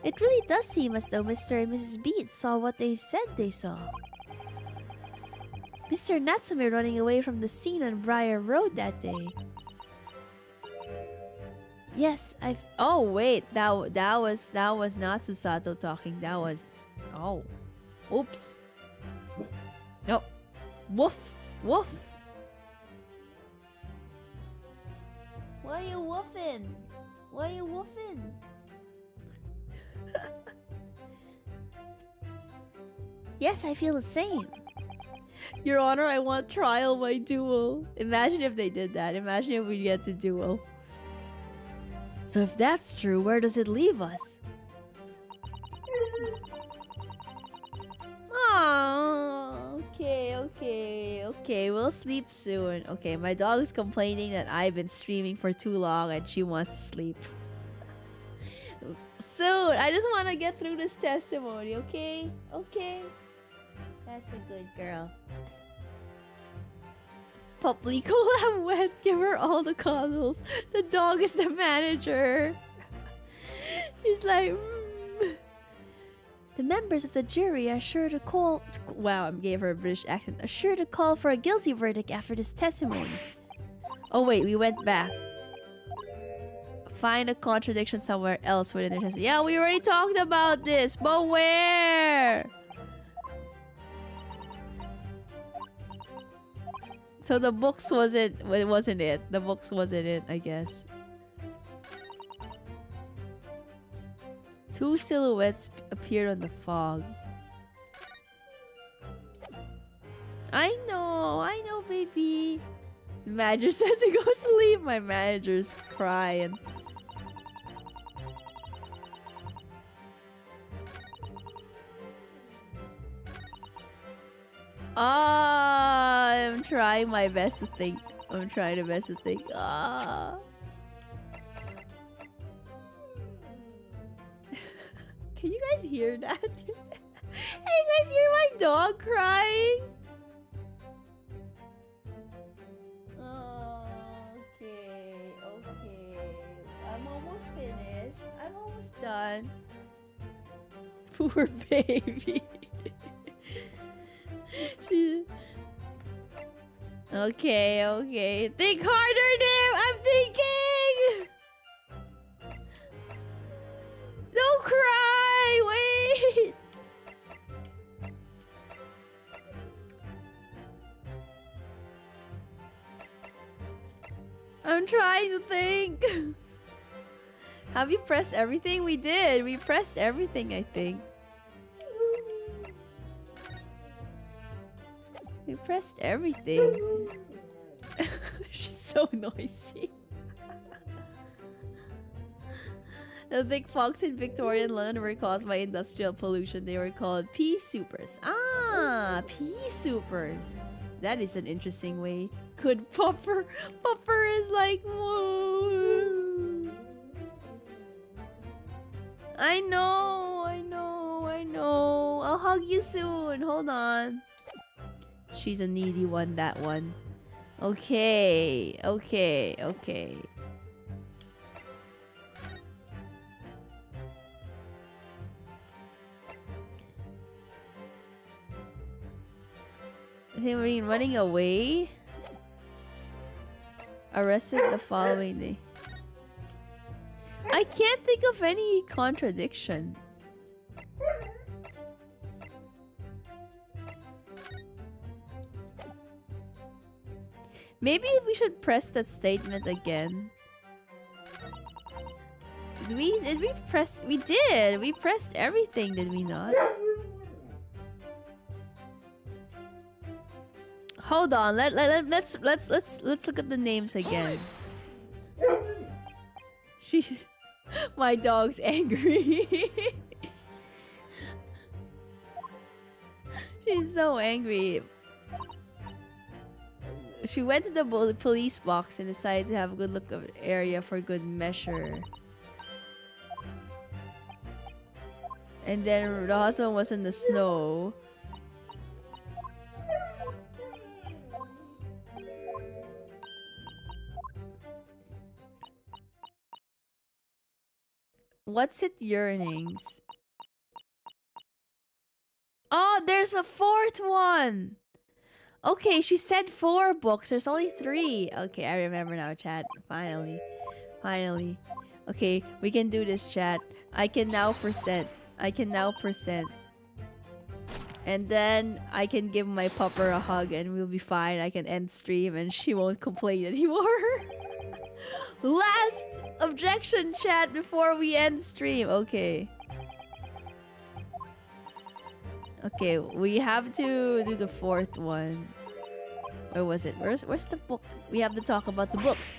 it really does seem as though Mr. and Mrs. Beat saw what they said they saw. Mr. Natsume running away from the scene on Briar Road that day. Yes, Oh wait, that was not Susato talking. That was oops. No. Woof. Woof. Why you woofing? Why you woofing? Yes, I feel the same. Your Honor, I want trial by duel. Imagine if they did that. Imagine if we get to duel. So if that's true, where does it leave us? Oh, okay. Okay, we'll sleep soon. Okay, my dog is complaining that I've been streaming for too long and she wants to sleep. Soon! I just want to get through this testimony, okay? Okay? That's a good girl. Puppy collab wet. Give her all the cuddles. The dog is the manager. He's like, The members of the jury are sure to call. wow, I gave her a British accent. Are sure to call for a guilty verdict after this testimony. Oh wait, we went back. Find a contradiction somewhere else within their testimony. Yeah, we already talked about this, but where? So the books wasn't. Well, it wasn't it. The books wasn't it, I guess. Two silhouettes appeared on the fog. I know, baby. The manager said to go sleep. My manager's crying. I'm trying my best to think. I'm trying the best to think. Can you guys hear that? Hey, you guys hear my dog crying? Okay. I'm almost finished. I'm almost done. Poor baby. Okay. Think harder, Nym! I'm thinking! Don't cry! Wait! I'm trying to think. Have you pressed everything? We did. We pressed everything, I think. We pressed everything. She's so noisy. The big fogs in Victorian London were caused by industrial pollution. They were called pea supers. Ah, pea supers. That is an interesting way. Could Pupper is like, whoa. I know. I'll hug you soon. Hold on. She's a needy one, that one. Okay. They were running away. Arrested the following day. I can't think of any contradiction. Maybe we should press that statement again. Did we press? We did. We pressed everything, did we not? Hold on. Let's look at the names again. My dog's angry. She's so angry. She went to the police box and decided to have a good look of the area for good measure. And then the husband was in the snow. What's it yearnings? Oh, there's a fourth one! Okay, she said 4 books. There's only 3. Okay, I remember now, chat. Finally. Okay, we can do this, chat. I can now present. And then I can give my pupper a hug and we'll be fine. I can end stream and she won't complain anymore. Last objection, chat, before we end stream. Okay, we have to do the 4th one. Where was it? Where's the book? We have to talk about the books.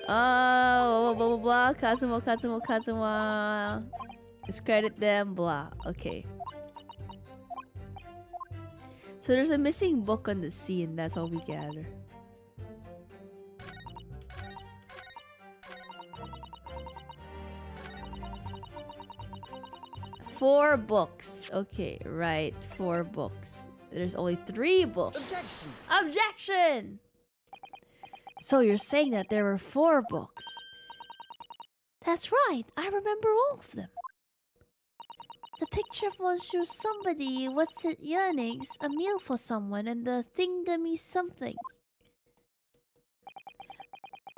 Blah blah blah. Kazuma. Discredit them. Blah. Okay. So there's a missing book on the scene, that's what we gather. Four books. Okay, right. 4 books. There's only 3 books. Objection! Objection! So you're saying that there were 4 books? That's right, I remember all of them. The picture of Monsieur Somebody, what's it yearnings, a meal for someone, and the thingamy something.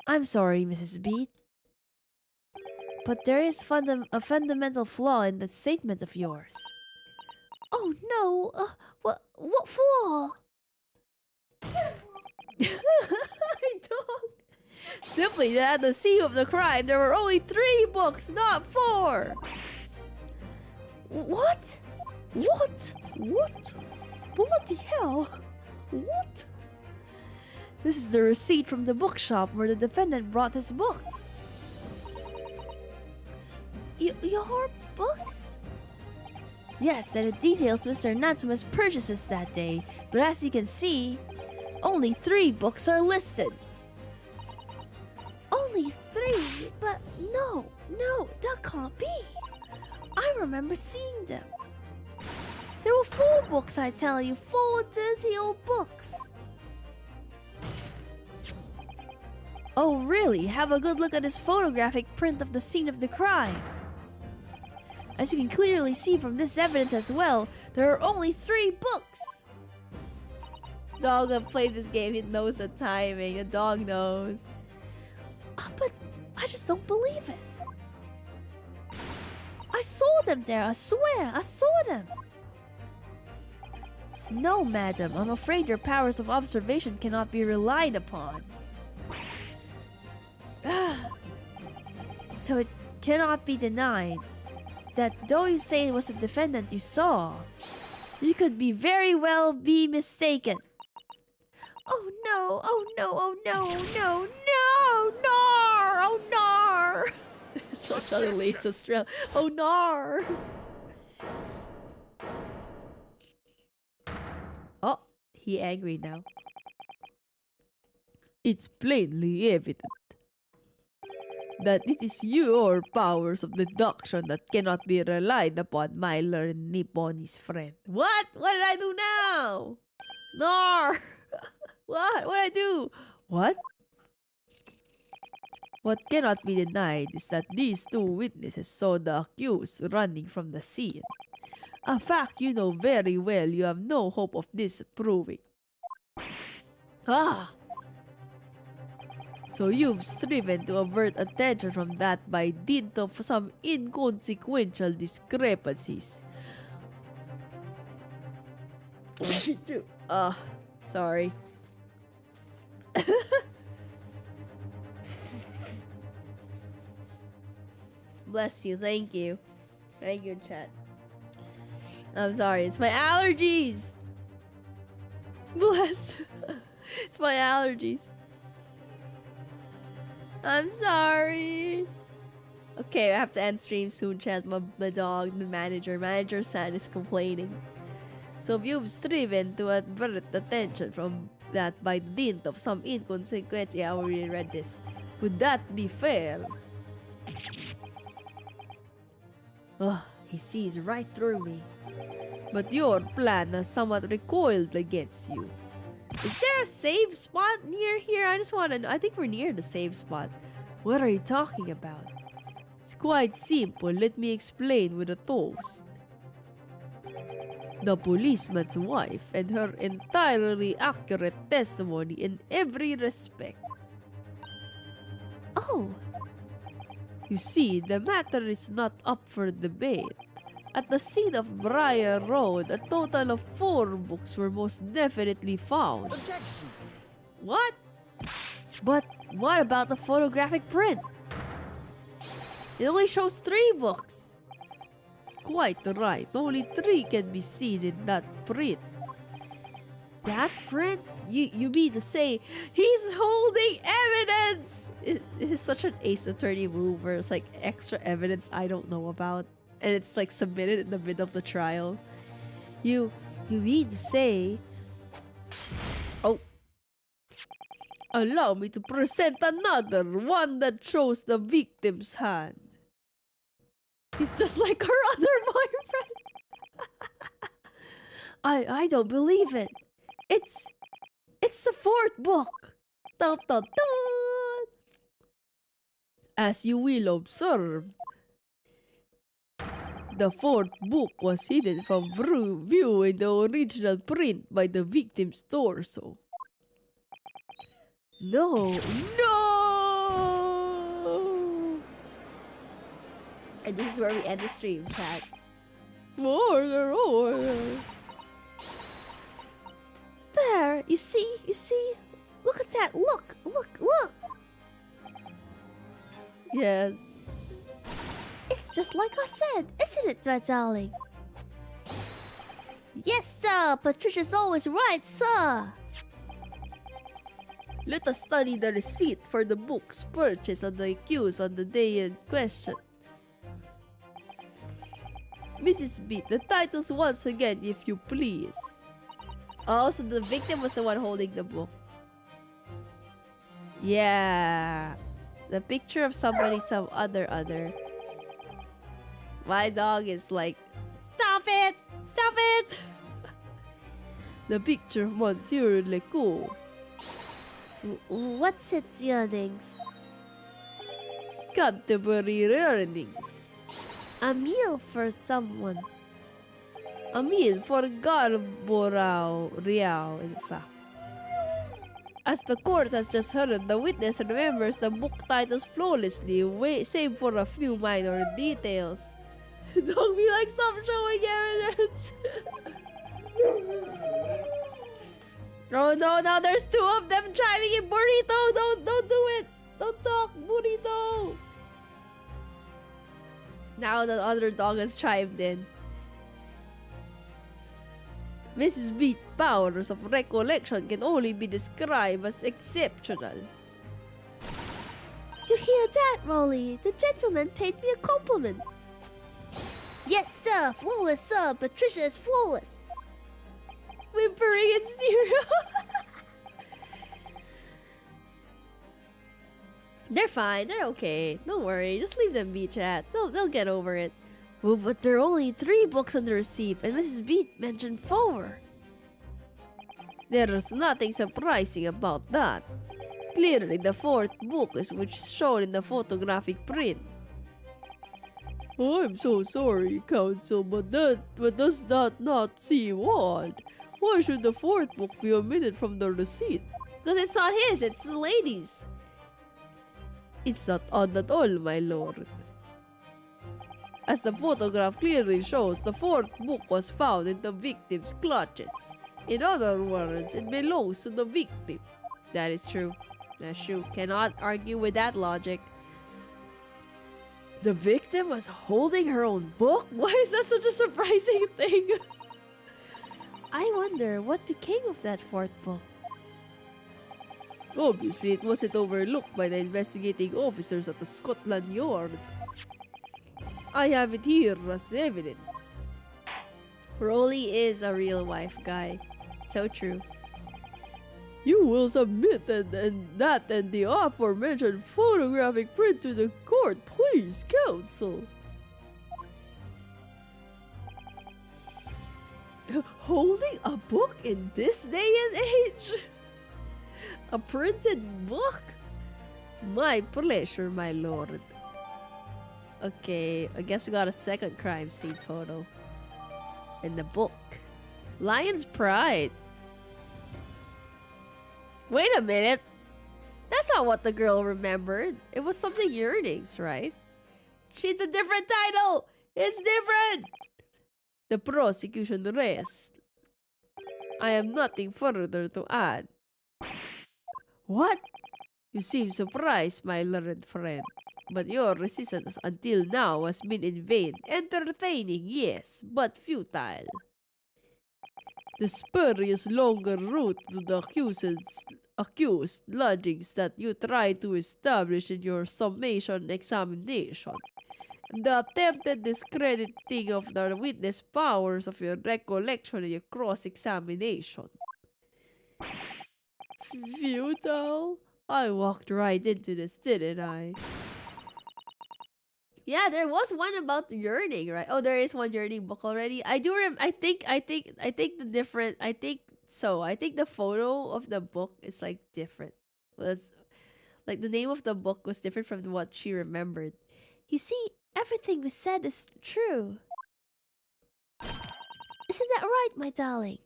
I'm sorry, Mrs. Beat. But there is a fundamental flaw in that statement of yours. Oh no, what for? I don't. Simply that at the scene of the crime, there were only 3 books, not 4. What? What? What? Bloody hell! What? This is the receipt from the bookshop where the defendant brought his books. Your books? Yes, and it details Mr. Natsuma's purchases that day, but as you can see, only 3 books are listed. Only 3? But no, that can't be. I remember seeing them. There were 4 books, I tell you, 4 dirty old books. Oh really? Have a good look at this photographic print of the scene of the crime. As you can clearly see from this evidence as well, there are only 3 books. Dog that played this game, he knows the timing. The dog knows. But I just don't believe it. I saw them there, I swear, I saw them. No, madam, I'm afraid your powers of observation cannot be relied upon. So it cannot be denied that though you say it was the defendant you saw, you could be very well be mistaken. Oh no, oh no, oh no, no, no, nar, oh nar. Such a late Australia. Oh nar. Oh, he angry now. It's plainly evident that it is your powers of deduction that cannot be relied upon, my learned Nipponese friend. What? What did I do now? Nar. What? What did I do? What? What cannot be denied is that these 2 witnesses saw the accused running from the scene. A fact you know very well you have no hope of disproving. Ah. So you've striven to avert attention from that by dint of some inconsequential discrepancies. Sorry. Bless you. Thank you. Thank you, chat. I'm sorry. It's my allergies. Bless. It's my allergies. I'm sorry. Okay, I have to end stream soon, chat. My dog, the manager's son is complaining. So if you've striven to avert attention from that by dint of some inconsequential... Yeah, I already read this. Would that be fair? Ugh, he sees right through me. But your plan has somewhat recoiled against you. Is there a save spot near here? I just want to know. I think we're near the save spot. What are you talking about? It's quite simple. Let me explain with a toast. The policeman's wife and her entirely accurate testimony in every respect. Oh, You see, the matter is not up for debate. At the scene of Briar Road, a total of 4 books were most definitely found. Objection! What? but what about the photographic print? It only shows 3 books. Quite right. Only 3 can be seen in that print. That print? You mean to say he's holding evidence? It is such an Ace Attorney move where it's like extra evidence I don't know about. And it's like submitted in the middle of the trial. You mean to say Oh. Allow me to present another one that shows the victim's hand. He's just like her other boyfriend. I don't believe it. It's the fourth book. Dun, dun, dun. As you will observe, the fourth book was hidden from view in the original print by the victim's torso. No. And this is where we end the stream, chat. Order. There, you see? Look at that, look! Yes. It's just like I said, isn't it, my darling? Yes, sir. Patricia's always right, sir. Let us study the receipt for the books purchased on the accused on the day in question. Mrs. B, the titles once again, if you please. Oh, so the victim was the one holding the book. Yeah. The picture of somebody, some other. My dog is like, stop it! The picture of Monsieur Lecourt. What's its earnings? Contemporary earnings. A meal for someone. A meal for Garborao Riao, in fact. As the court has just heard, the witness remembers the book titles flawlessly, save for a few minor details. Don't be like, stop showing evidence! Oh no, now there's two of them chiming in. Burrito, don't do it! Don't talk, Burrito! Now the other dog has chimed in. Mrs. B's powers of recollection can only be described as exceptional. Did you hear that, Rolly? The gentleman paid me a compliment. Yes, sir. Flawless, sir. Patricia is flawless. Whimpering and stereo. They're fine. They're okay. Don't worry. Just leave them be, chat. They'll get over it. Well, but there are only 3 books on the receipt, and Mrs. B mentioned 4. There's nothing surprising about that. Clearly, the 4th book is which is shown in the photographic print. I'm so sorry, counsel, but does that not seem odd? Why should the 4th book be omitted from the receipt? Because it's not his, it's the lady's. It's not odd at all, my lord. As the photograph clearly shows, the 4th book was found in the victim's clutches. In other words, it belongs to the victim. That is true. That's true. Cannot argue with that logic. The victim was holding her own book? Why is that such a surprising thing? I wonder what became of that 4th book. Obviously, it wasn't overlooked by the investigating officers at the Scotland Yard. I have it here as evidence. Rolly is a real wife guy. So true. You will submit that and the aforementioned photographic print to the court, please, counsel. Holding a book in this day and age? A printed book? My pleasure, my lord. Okay, I guess we got a second crime scene photo. In the book. Lion's Pride. Wait a minute. That's not what the girl remembered. It was something yearnings, right? She's a different title. It's different. The prosecution rests. I have nothing further to add. What? You seem surprised, my learned friend. But your resistance until now has been in vain. Entertaining, yes, but futile. The spurious longer route to the accused lodgings that you try to establish in your summation examination. The attempted discrediting of the witness powers of your recollection in your cross-examination. Futile? I walked right into this, didn't I? Yeah, there was one about yearning, right? Oh, there is one yearning book already. I do I think the different I think so. I think the photo of the book is like different. Was like the name of the book was different from what she remembered. You see, everything we said is true. Isn't that right, my darling?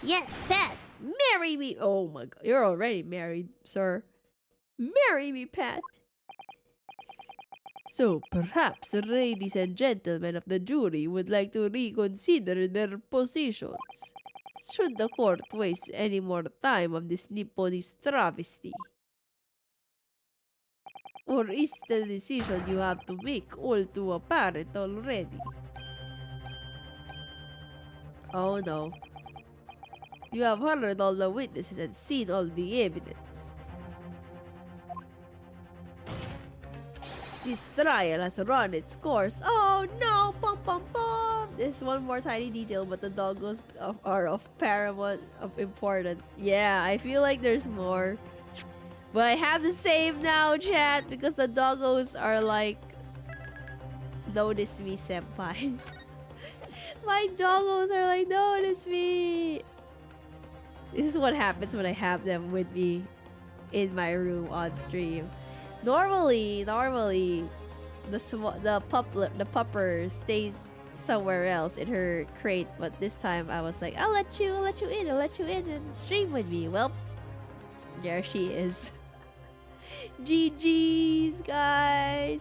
Yes, Pat. Marry me. Oh my god. You're already married, sir. Marry me, Pat. So perhaps the ladies and gentlemen of the jury would like to reconsider their positions. Should the court waste any more time on this Nipponese travesty? Or is the decision you have to make all too apparent already? Oh no. You have heard all the witnesses and seen all the evidence. This trial has run its course. Oh no! Pum pum pum! There's one more tiny detail, but the doggos are of paramount of importance. Yeah, I feel like there's more. But I have to save now, chat, because the doggos are like... Notice me, senpai. My doggos are like, notice me! This is what happens when I have them with me in my room on stream. Normally, the pupper stays somewhere else in her crate, but this time I was like, I'll let you in and stream with me. Well, there she is. GG's, guys.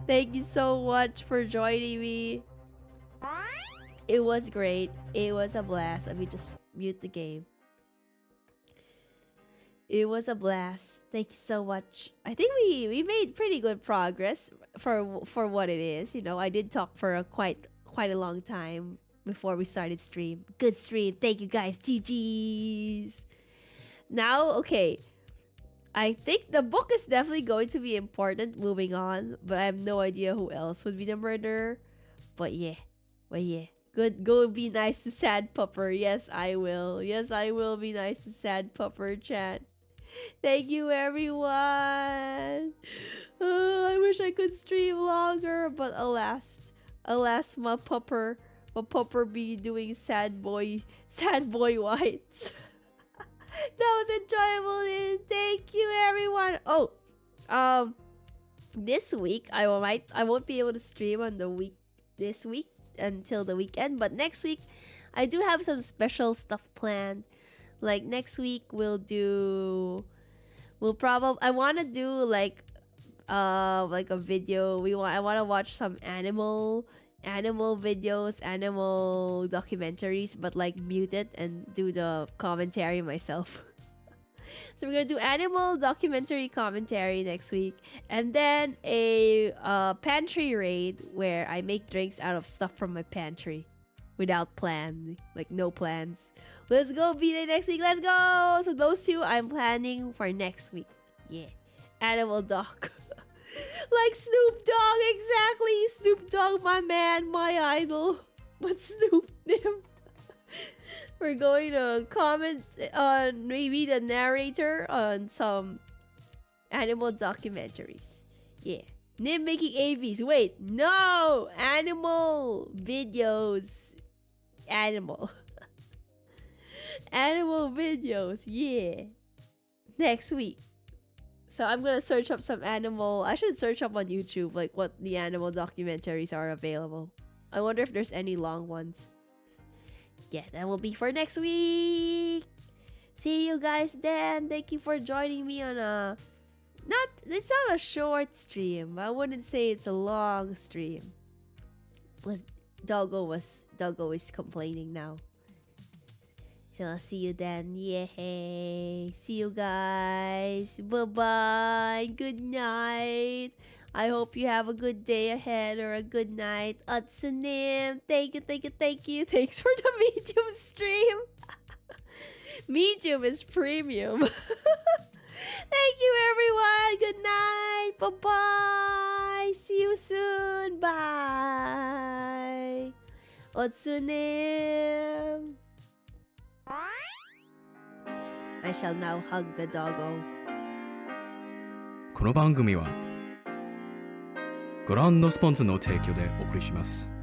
Thank you so much for joining me. It was great. It was a blast. Let me just mute the game. It was a blast. Thank you so much. I think we made pretty good progress for what it is. You know, I did talk for quite a long time before we started stream. Good stream. Thank you guys. GG's. Now, okay. I think the book is definitely going to be important moving on, but I have no idea who else would be the murderer. But yeah. Good. Go be nice to Sad Pupper. Yes, I will. Yes, I will be nice to Sad Pupper, chat. Thank you, everyone. I wish I could stream longer, but alas, my pupper be doing sad boy whites. That was enjoyable. Thank you, everyone. Oh, this week I won't be able to stream on this week until the weekend, but next week I do have some special stuff planned. Like next week I want to do like a video. I want to watch some animal videos, animal documentaries, but like mute it and do the commentary myself. So we're gonna do animal documentary commentary next week, and then a pantry raid where I make drinks out of stuff from my pantry without plan, like no plans. Let's go, B-Day next week. Let's go. So those two I'm planning for next week. Yeah, animal doc. Like Snoop Dogg, exactly. Snoop Dogg, my man, my idol. But Snoop Nym. We're going to comment on maybe the narrator on some animal documentaries. Yeah. Nym making AVs. Wait, no! Animal videos. Animal. Animal videos. Yeah. Next week. So I'm gonna search up some animal. I should search up on YouTube like what the animal documentaries are available. I wonder if there's any long ones. Yeah, that will be for next week. See you guys then. Thank you for joining me on it's not a short stream. I wouldn't say it's a long stream. Plus Doggo is complaining now. So I'll see you then. Yay. See you guys. Bye-bye. Good night. I hope you have a good day ahead or a good night. Nym. Thank you. Thanks for the medium stream. Medium is premium. Thank you, everyone. Good night. Bye-bye. See you soon. Bye. Nym. I shall now hug the doggo. この番組はご覧のスポンサーの提供でお送りします。